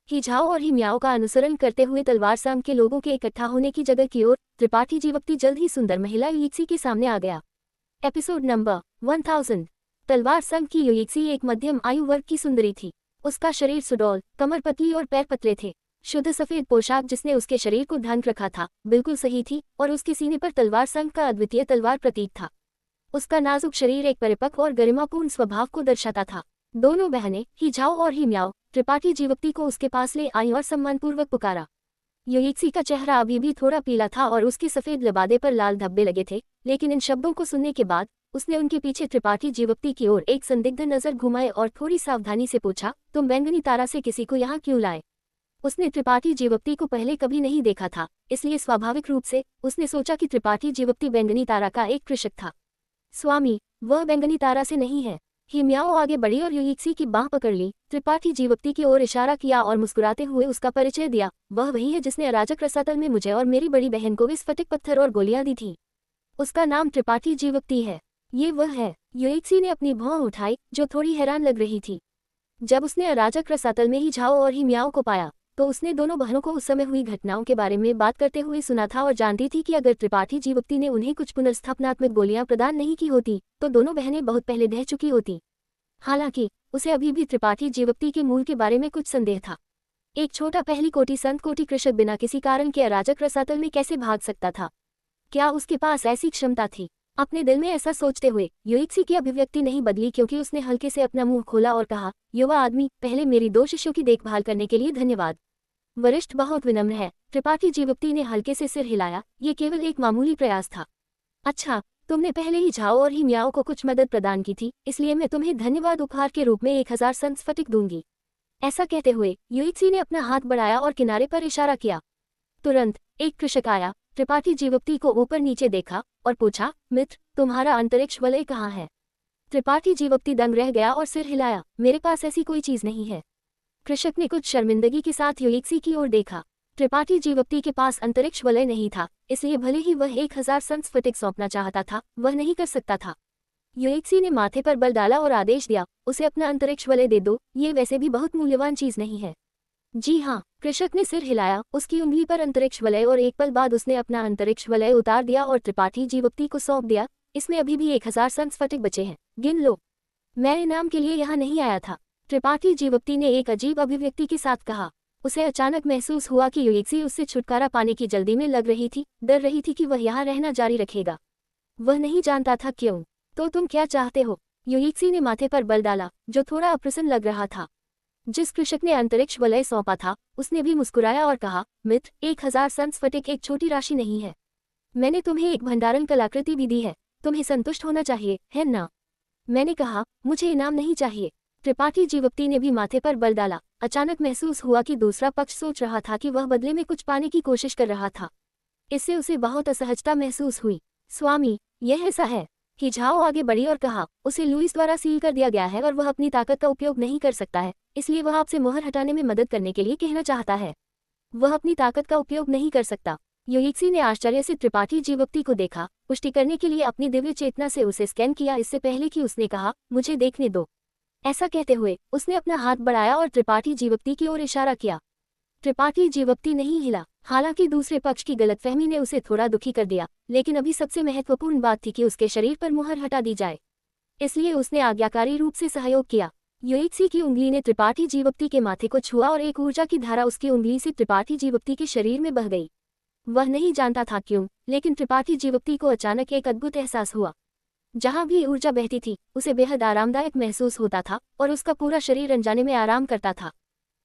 ही झाओ और ही म्याओ का अनुसरण करते हुए तलवार संघ के लोगों के इकट्ठा होने की जगह की ओर त्रिपाठी जीवप्ती जल्द ही सुंदर महिला युईक्सी के सामने आ गया। Episode number 1000। तलवार संघ की युईक्सी एक मध्यम आयु वर्ग की सुंदरी थी। उसका शरीर सुडौल, कमर पतली और पैर पतले थे। शुद्ध सफेद पोशाक जिसने उसके शरीर को ढक रखा था बिल्कुल सही थी और उसके सीने पर तलवार संघ का अद्वितीय तलवार प्रतीक था। उसका नाजुक शरीर एक परिपक्व और गरिमापूर्ण स्वभाव को दर्शाता था। दोनों बहनें ही झाओ और ही म्याओ त्रिपाठी जीवप्ती को उसके पास ले आई और सम्मानपूर्वक पुकारा। युईक्सी का चेहरा अभी भी थोड़ा पीला था और उसके सफेद लबादे पर लाल धब्बे लगे थे, लेकिन इन शब्दों को सुनने के बाद उसने उनके पीछे त्रिपाठी जीवप्ती की ओर एक संदिग्ध नजर घुमाए और थोड़ी सावधानी से पूछा, तुम बैंगनी तारा से किसी को यहाँ क्यों लाए? उसने त्रिपाठी जीवप्ती को पहले कभी नहीं देखा था, इसलिए स्वाभाविक रूप से उसने सोचा कि त्रिपाठी जीवप्ती बैंगनी तारा का एक कृषक था। स्वामी, वह बैंगनी तारा से नहीं है। ही म्याओ आगे बढ़ी और युईक्सी की बाह पकड़ ली। त्रिपाठी जीवप्ती की ओर इशारा किया और मुस्कुराते हुए उसका परिचय दिया। वह वही है जिसने अराजक रसातल में मुझे और मेरी बड़ी बहन को विस्फटिक पत्थर और गोलियां दी थी। उसका नाम त्रिपाठी जीवप्ती है। ये वह है। युईक्सी ने अपनी भौं उठाई, जो थोड़ी हैरान लग रही थी। जब उसने अराजक रसातल में ही झाओ और ही म्याओ को पाया तो उसने दोनों बहनों को उस समय हुई घटनाओं के बारे में बात करते हुए सुना था और जानती थी कि अगर त्रिपाठी जीवप्ती ने उन्हें कुछ पुनर्स्थापनात्मक गोलियां प्रदान नहीं की होती तो दोनों बहनें बहुत पहले ढह चुकी होती। हालांकि उसे अभी भी त्रिपाठी जीवप्ती के मूल के बारे में कुछ संदेह था। एक छोटा पहली कोटि संत कोटि कृषक बिना किसी कारण के अराजक रसातल में कैसे भाग सकता था? क्या उसके पास ऐसी क्षमता थी? अपने दिल में ऐसा सोचते हुए युईक्सी की अभिव्यक्ति नहीं बदली, क्योंकि उसने हल्के से अपना मुंह खोला और कहा, युवा आदमी, पहले मेरी 2 शिष्यों की देखभाल करने के लिए धन्यवाद। वरिष्ठ बहुत विनम्र है। त्रिपाठी जीवप्ती ने हल्के से सिर हिलाया। ये केवल एक मामूली प्रयास था। अच्छा, तुमने पहले ही झाओ और ही म्याओ को कुछ मदद प्रदान की थी, इसलिए मैं तुम्हें धन्यवाद उपहार के रूप में 1000 सन स्फटिक दूंगी। ऐसा कहते हुए युईक्सी ने अपना हाथ बढ़ाया और किनारे पर इशारा किया। तुरंत एक कृषक आया। त्रिपाठी जीवप्ती को ऊपर नीचे देखा और पूछा, मित्र, तुम्हारा अंतरिक्ष वलय कहाँ है? त्रिपाठी जीवप्ती दंग रह गया और सिर हिलाया। मेरे पास ऐसी कोई चीज नहीं है। कृषक ने कुछ शर्मिंदगी के साथ युईक्सी की ओर देखा। त्रिपाठी जीवप्ती के पास अंतरिक्ष वलय नहीं था, इसलिए भले ही वह 1000 सन स्फटिक सौंपना चाहता था, वह नहीं कर सकता था। युईक्सी ने माथे पर बल डाला और आदेश दिया, उसे अपना अंतरिक्ष वलय दे दो, ये वैसे भी बहुत मूल्यवान चीज नहीं है। जी हाँ, कृषक ने सिर हिलाया। उसकी उंगली पर अंतरिक्ष वलय और एक पल बाद उसने अपना अंतरिक्ष वलय उतार दिया और त्रिपाठी जीवप्ती को सौंप दिया। इसमें अभी भी 1000 सन स्फटिक बचे हैं, गिन लो। मैं इनाम के लिए यहाँ नहीं आया था। त्रिपाठी जीवप्ती ने एक अजीब अभिव्यक्ति के साथ कहा। उसे अचानक महसूस हुआ कि युईक्सी उससे छुटकारा पाने की जल्दी में लग रही थी, डर रही थी कि वह यहाँ रहना जारी रखेगा। वह नहीं जानता था क्यों। तो तुम क्या चाहते हो? युईक्सी ने माथे पर बल डाला, जो थोड़ा अप्रसन्न लग रहा था। जिस कृषक ने अंतरिक्ष वलय सौंपा था उसने भी मुस्कुराया और कहा, मित्र, 1000 सन स्फटिक एक छोटी राशि नहीं है। मैंने तुम्हें एक भंडारण कलाकृति भी दी है, तुम्हें संतुष्ट होना चाहिए, है ना? मैंने कहा, मुझे इनाम नहीं चाहिए। त्रिपाठी जीवप्ती ने भी माथे पर बल डाला। अचानक महसूस हुआ कि दूसरा पक्ष सोच रहा था कि वह बदले में कुछ पाने की कोशिश कर रहा था। इससे उसे बहुत असहजता महसूस हुई। स्वामी, यह ऐसा है। कि झाओ आगे बढ़ी और कहा, उसे लुईस द्वारा सील कर दिया गया है और वह अपनी ताकत का उपयोग नहीं कर सकता है, इसलिए वह आपसे मोहर हटाने में मदद करने के लिए कहना चाहता है। वह अपनी ताकत का उपयोग नहीं कर सकता। युईक्सी ने आश्चर्य से त्रिपाठी जीवप्ती को देखा, पुष्टि करने के लिए अपनी दिव्य चेतना से उसे स्कैन किया इससे पहले कि उसने कहा, मुझे देखने दो। ऐसा कहते हुए उसने अपना हाथ बढ़ाया और त्रिपाठी जीवप्ती की ओर इशारा किया। त्रिपाठी जीवप्ती नहीं हिला। हालांकि दूसरे पक्ष की गलतफहमी ने उसे थोड़ा दुखी कर दिया, लेकिन अभी सबसे महत्वपूर्ण बात थी कि उसके शरीर पर मुहर हटा दी जाए, इसलिए उसने आज्ञाकारी रूप से सहयोग किया। युएक्सी की उंगली ने त्रिपाठी जीवप्ती के माथे को छुआ और एक ऊर्जा की धारा उसकी उंगली से त्रिपाठी जीवप्ती के शरीर में बह गई। वह नहीं जानता था क्यों, लेकिन त्रिपाठी जीवप्ती को अचानक एक अद्भुत एहसास हुआ। जहां भी ऊर्जा बहती थी उसे बेहद आरामदायक महसूस होता था और उसका पूरा शरीर अनजाने में आराम करता था।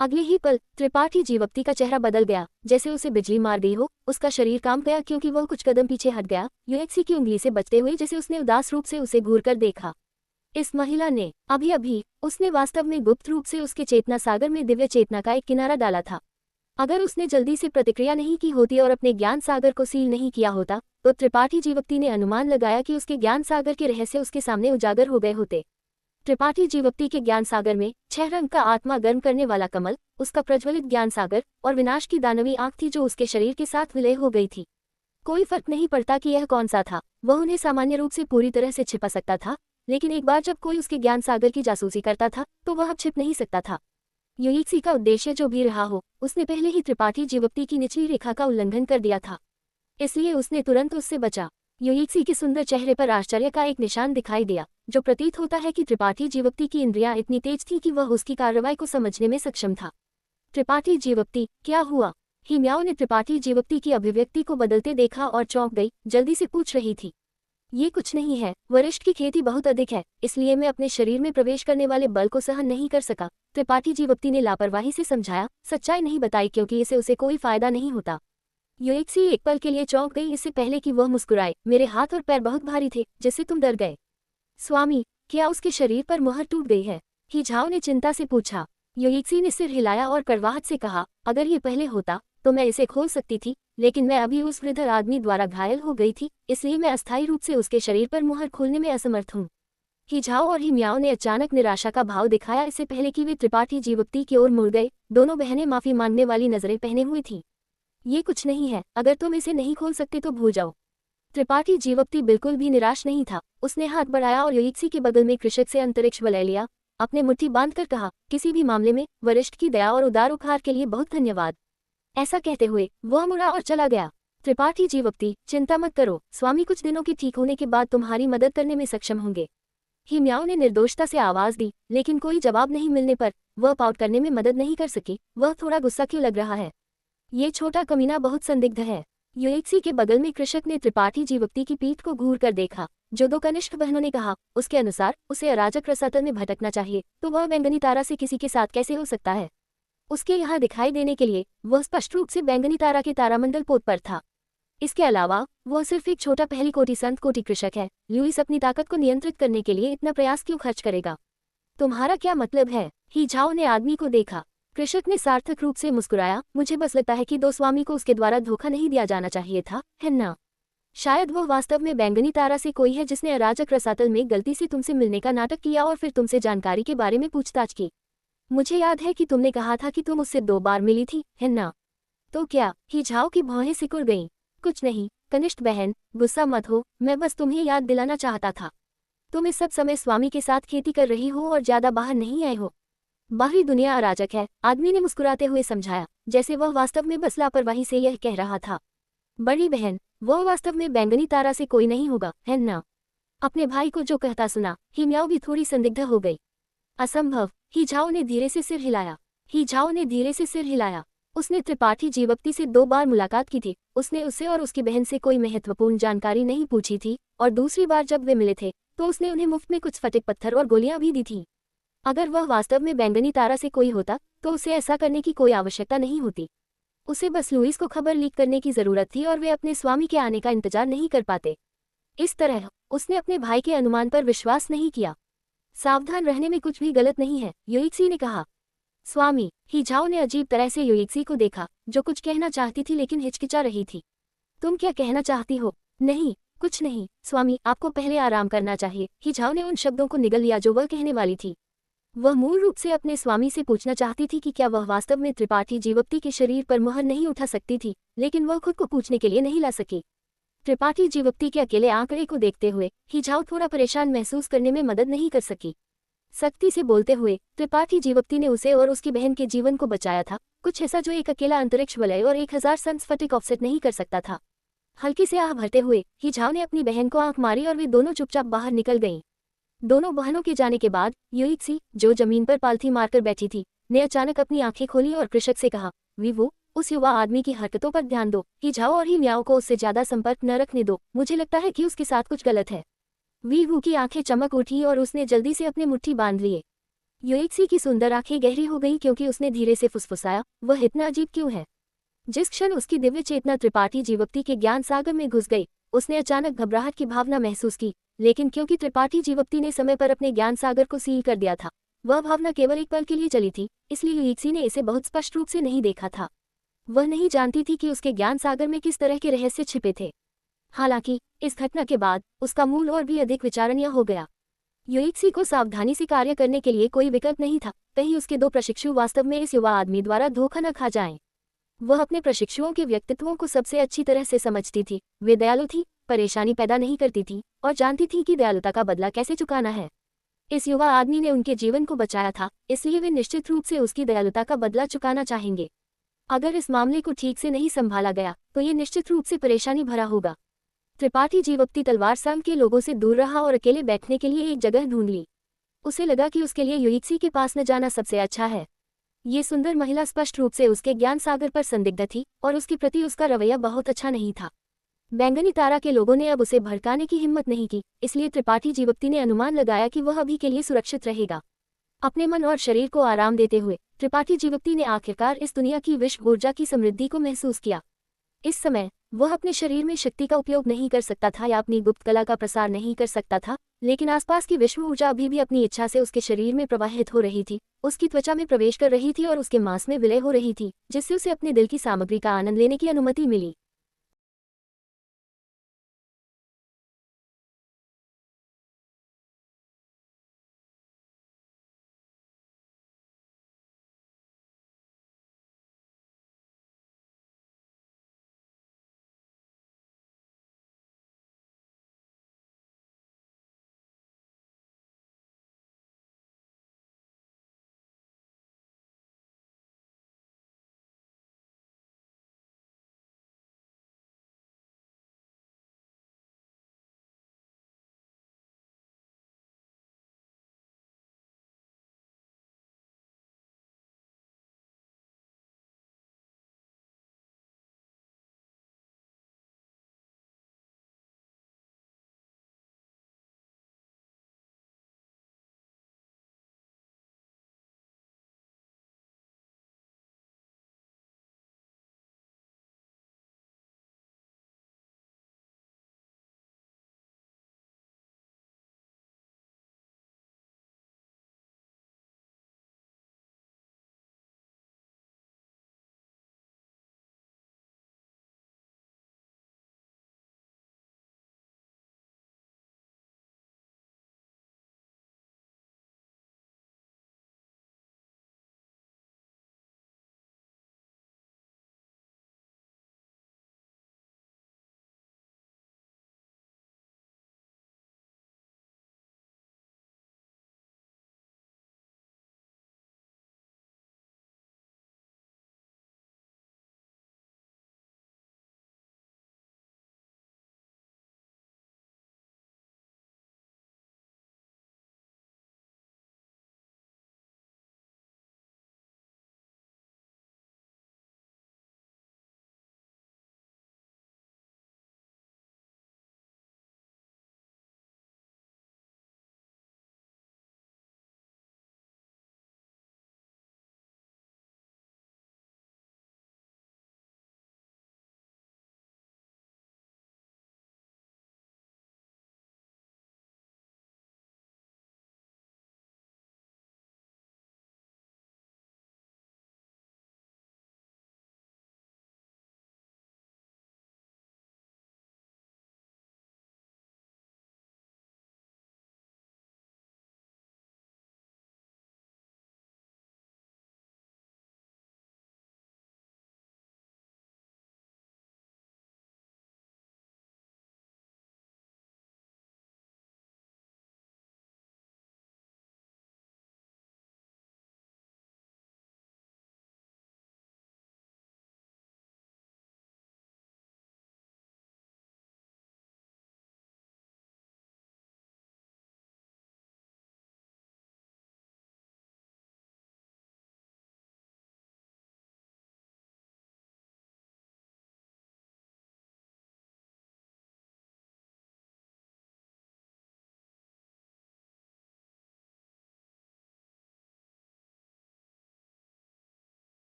अगले ही पल त्रिपाठी जीवप्ती का चेहरा बदल गया, जैसे उसे बिजली मार गई हो। उसका शरीर कांप गया क्योंकि वह कुछ कदम पीछे हट गया, युएक्सी की उंगली से बचते हुए, जैसे उसने उदास रूप से उसे घूर कर देखा। इस महिला ने अभी अभी उसने वास्तव में गुप्त रूप से उसके चेतना सागर में दिव्य चेतना का एक किनारा डाला था। अगर उसने जल्दी से प्रतिक्रिया नहीं की होती और अपने ज्ञान सागर को सील नहीं किया होता, तो त्रिपाठी जीवप्ती ने अनुमान लगाया कि उसके ज्ञान सागर के रहस्य उसके सामने उजागर हो गए होते। त्रिपाठी जीवप्ती के ज्ञान सागर में 6 रंग का आत्मा गर्म करने वाला कमल, उसका प्रज्वलित ज्ञान सागर और विनाश की दानवी आंख थी जो उसके शरीर के साथ विलय हो गई थी। कोई फर्क नहीं पड़ता कि यह कौन सा था, वह उन्हें सामान्य रूप से पूरी तरह से छिपा सकता था, लेकिन एक बार जब कोई उसके ज्ञान सागर की जासूसी करता था तो वह अब छिप नहीं सकता था। युएक्सी का उद्देश्य जो भी रहा हो, उसने पहले ही त्रिपाठी जीवप्ती की निचली रेखा का उल्लंघन कर दिया था, इसलिए उसने तुरंत उससे बचा। युएक्सी के सुंदर चेहरे पर आश्चर्य का एक निशान दिखाई दिया, जो प्रतीत होता है कि त्रिपाठी जीवप्ती की इंद्रियां इतनी तेज थी कि वह उसकी कार्रवाई को समझने में सक्षम था। त्रिपाठी जीवप्ती, क्या हुआ? हिम्याओ ने त्रिपाठी जीवप्ती की अभिव्यक्ति को बदलते देखा और चौंक गई, जल्दी से पूछ रही थी। ये कुछ नहीं है, वरिष्ठ की खेती बहुत अधिक है, इसलिए मैं अपने शरीर में प्रवेश करने वाले बल को सहन नहीं कर सका, त्रिपाठी जीवप्ती ने लापरवाही से समझाया। सच्चाई नहीं बताई क्योंकि इससे उसे कोई फायदा नहीं होता। युएक्सी एक पल के लिए चौंक गई, इससे पहले कि वह मुस्कुराए। मेरे हाथ और पैर बहुत भारी थे, जिससे तुम डर गए। स्वामी, क्या उसके शरीर पर मुहर टूट गई है? ही झाओ ने चिंता से पूछा। युएक्सी ने सिर हिलाया और कड़वाहट से कहा, अगर ये पहले होता तो मैं इसे खोल सकती थी, लेकिन मैं अभी उस वृद्ध आदमी द्वारा घायल हो गई थी, इसलिए मैं अस्थायी रूप से उसके शरीर पर मुहर खोलने में असमर्थ हूँ। ही झाओ और हिम्याओ ने अचानक निराशा का भाव दिखाया, इससे पहले कि वे त्रिपाठी जीवप्ती की ओर मुड़ गए। दोनों बहनें माफी मांगने वाली नजरें पहने हुई थीं। ये कुछ नहीं है, अगर तुम इसे नहीं खोल सकते तो भूल जाओ। त्रिपाठी जीवप्ती बिल्कुल भी निराश नहीं था। उसने हाथ बढ़ाया और युएक्सी के बगल में कृषक से अंतरिक्ष वलय लिया। अपने मुट्ठी बांधकर कहा, किसी भी मामले में वरिष्ठ की दया और उदार उपहार के लिए बहुत धन्यवाद। ऐसा कहते हुए वह मुड़ा और चला गया। त्रिपाठी जीवप्ती, चिंता मत करो, स्वामी कुछ दिनों के ठीक होने के बाद तुम्हारी मदद करने में सक्षम होंगे। हिम्याओ ने निर्दोषता से आवाज दी, लेकिन कोई जवाब नहीं मिलने पर वह पाउट करने में मदद नहीं कर सकी। वह थोड़ा गुस्सा क्यों लग रहा है? ये छोटा कमीना बहुत संदिग्ध है। युएक्सी के बगल में कृषक ने त्रिपाठी जीवप्ती की पीठ को घूर कर देखा। जो दो कनिष्ठ बहनों ने कहा, उसके अनुसार उसे अराजक रसातल में भटकना चाहिए, तो वह बैंगनी तारा से किसी के साथ कैसे हो सकता है? उसके यहाँ दिखाई देने के लिए वह स्पष्ट रूप से बैंगनी तारा के तारामंडल पोत पर था। इसके अलावा वह सिर्फ एक छोटा पहली कोटि संत कोटि कृषक है। लुईस अपनी ताकत को नियंत्रित करने के लिए इतना प्रयास क्यों खर्च करेगा? तुम्हारा क्या मतलब है? ही झाओ ने आदमी को देखा। कृषक ने सार्थक रूप से मुस्कुराया, मुझे बस लगता है कि दो स्वामी को उसके द्वारा धोखा नहीं दिया जाना चाहिए था, है ना? शायद वह वास्तव में बैंगनी तारा से कोई है जिसने अराजक रसातल में गलती से तुमसे मिलने का नाटक किया और फिर तुमसे जानकारी के बारे में पूछताछ की। मुझे याद है कि तुमने कहा था कि तुम उससे 2 बार मिली थी, है ना? तो क्या? ही झाओ की भौहें सिकुड़ गईं। कुछ नहीं, कनिष्ठ बहन, गुस्सा मत हो, मैं बस तुम्हें याद दिलाना चाहता था। तुम इस सब समय स्वामी के साथ खेती कर रही हो और ज्यादा बाहर नहीं आए हो। बाहरी दुनिया अराजक है, आदमी ने मुस्कुराते हुए समझाया, जैसे वह वास्तव में बस लापरवाही से यह कह रहा था। बड़ी बहन, वह वास्तव में बैंगनी तारा से कोई नहीं होगा, है ना? अपने भाई को जो कहता सुना, हिम्याओ भी थोड़ी संदिग्ध हो गई। असंभव, ही झाओ ने धीरे से सिर हिलाया। ही झाओ ने धीरे से सिर हिलाया। उसने त्रिपाठी जीवप्ती से 2 बार मुलाकात की थी। उसने उससे और उसकी बहन से कोई महत्वपूर्ण जानकारी नहीं पूछी थी, और दूसरी बार जब वे मिले थे तो उसने उन्हें मुफ्त में कुछ फटिक पत्थर और गोलियां भी दी थीं। अगर वह वास्तव में बैंगनी तारा से कोई होता तो उसे ऐसा करने की कोई आवश्यकता नहीं होती। उसे बस लुईस को खबर लीक करने की जरूरत थी और वे अपने स्वामी के आने का इंतजार नहीं कर पाते। इस तरह उसने अपने भाई के अनुमान पर विश्वास नहीं किया। सावधान रहने में कुछ भी गलत नहीं है, युएक्सी ने कहा। स्वामी, ही झाओ ने अजीब तरह से युएक्सी को देखा, जो कुछ कहना चाहती थी लेकिन हिचकिचा रही थी। तुम क्या कहना चाहती हो? नहीं, कुछ नहीं, स्वामी, आपको पहले आराम करना चाहिए। ही झाओ ने उन शब्दों को निगल लिया जो वह कहने वाली थी। वह मूल रूप से अपने स्वामी से पूछना चाहती थी कि क्या वह वास्तव में त्रिपाठी जीवप्ती के शरीर पर मुहर नहीं उठा सकती थी, लेकिन वह खुद को पूछने के लिए नहीं ला सकी। त्रिपाठी जीवप्ती के अकेले आंकड़े को देखते हुए ही झाओ थोड़ा परेशान महसूस करने में मदद नहीं कर सकी। सख्ती से बोलते हुए त्रिपाठी जीवप्ती ने उसे और उसकी बहन के जीवन को बचाया था, कुछ ऐसा जो एक अकेला अंतरिक्ष वलय और 1000 सन स्फटिक ऑफसेट नहीं कर सकता था। हल्की से आह भरते हुए ही झाओ ने अपनी बहन को आंख मारी और वे दोनों चुपचाप बाहर निकल गईं। दोनों बहनों के जाने के बाद युइक्सी, जो जमीन पर पालथी मारकर बैठी थी, ने अचानक अपनी आंखें खोली और कृषक से कहा, वीवू, उस युवा आदमी की हरकतों पर ध्यान दो, ही झाओ और ही म्याओ को उससे ज्यादा संपर्क न रखने दो, मुझे लगता है कि उसके साथ कुछ गलत है। वीवू की आंखें चमक उठी और उसने जल्दी से अपने मुट्ठी बांध लिए। युइक्सी की सुंदर आंखें गहरी हो गईं क्योंकि उसने धीरे से फुसफुसाया, वह इतना अजीब क्यों है। जिस क्षण उसकी दिव्य चेतना त्रिपाठी जीवक्ति के ज्ञान सागर में घुस गई, उसने अचानक घबराहट की भावना महसूस की, लेकिन क्योंकि त्रिपाठी जीवक्ति ने समय पर अपने ज्ञान सागर को सील कर दिया था, वह भावना केवल एक पल के लिए चली थी, इसलिए युइक्सी ने इसे बहुत स्पष्ट रूप से नहीं देखा था। वह नहीं जानती थी कि उसके ज्ञान सागर में किस तरह के रहस्य छिपे थे। हालांकि इस घटना के बाद उसका मूल और भी अधिक विचारणीय हो गया। युइक्सी को सावधानी से कार्य करने के लिए कोई विकल्प नहीं था, कहीं उसके दो प्रशिक्षु वास्तव में इस युवा आदमी द्वारा धोखा न खा जाएं। वह अपने प्रशिक्षुओं के व्यक्तित्वों को सबसे अच्छी तरह से समझती थी। वे दयालु थी, परेशानी पैदा नहीं करती थी और जानती थी कि दयालुता का बदला कैसे चुकाना है। इस युवा आदमी ने उनके जीवन को बचाया था, इसलिए वे निश्चित रूप से उसकी दयालुता का बदला चुकाना चाहेंगे। अगर इस मामले को ठीक से नहीं संभाला गया तो ये निश्चित रूप से परेशानी भरा होगा। त्रिपाठी जीवक्ति तलवार संघ के लोगों से दूर रहा और अकेले बैठने के लिए एक जगह ढूंढ ली। उसे लगा कि उसके लिए युइक्सी के पास न जाना सबसे अच्छा है। ये सुंदर महिला स्पष्ट रूप से उसके ज्ञान सागर पर संदिग्ध थी और उसके प्रति उसका रवैया बहुत अच्छा नहीं था। बैंगनी तारा के लोगों ने अब उसे भड़काने की हिम्मत नहीं की, इसलिए त्रिपाठी जीवक्ति ने अनुमान लगाया कि वह अभी के लिए सुरक्षित रहेगा। अपने मन और शरीर को आराम देते हुए त्रिपाठी जीवक्ति ने आखिरकार इस दुनिया की विश्व ऊर्जा की समृद्धि को महसूस किया। इस समय वह अपने शरीर में शक्ति का उपयोग नहीं कर सकता था या अपनी गुप्त कला का प्रसार नहीं कर सकता था, लेकिन आसपास की विश्व ऊर्जा अभी भी अपनी इच्छा से उसके शरीर में प्रवाहित हो रही थी, उसकी त्वचा में प्रवेश कर रही थी और उसके मांस में विलय हो रही थी, जिससे उसे अपने दिल की सामग्री का आनंद लेने की अनुमति मिली।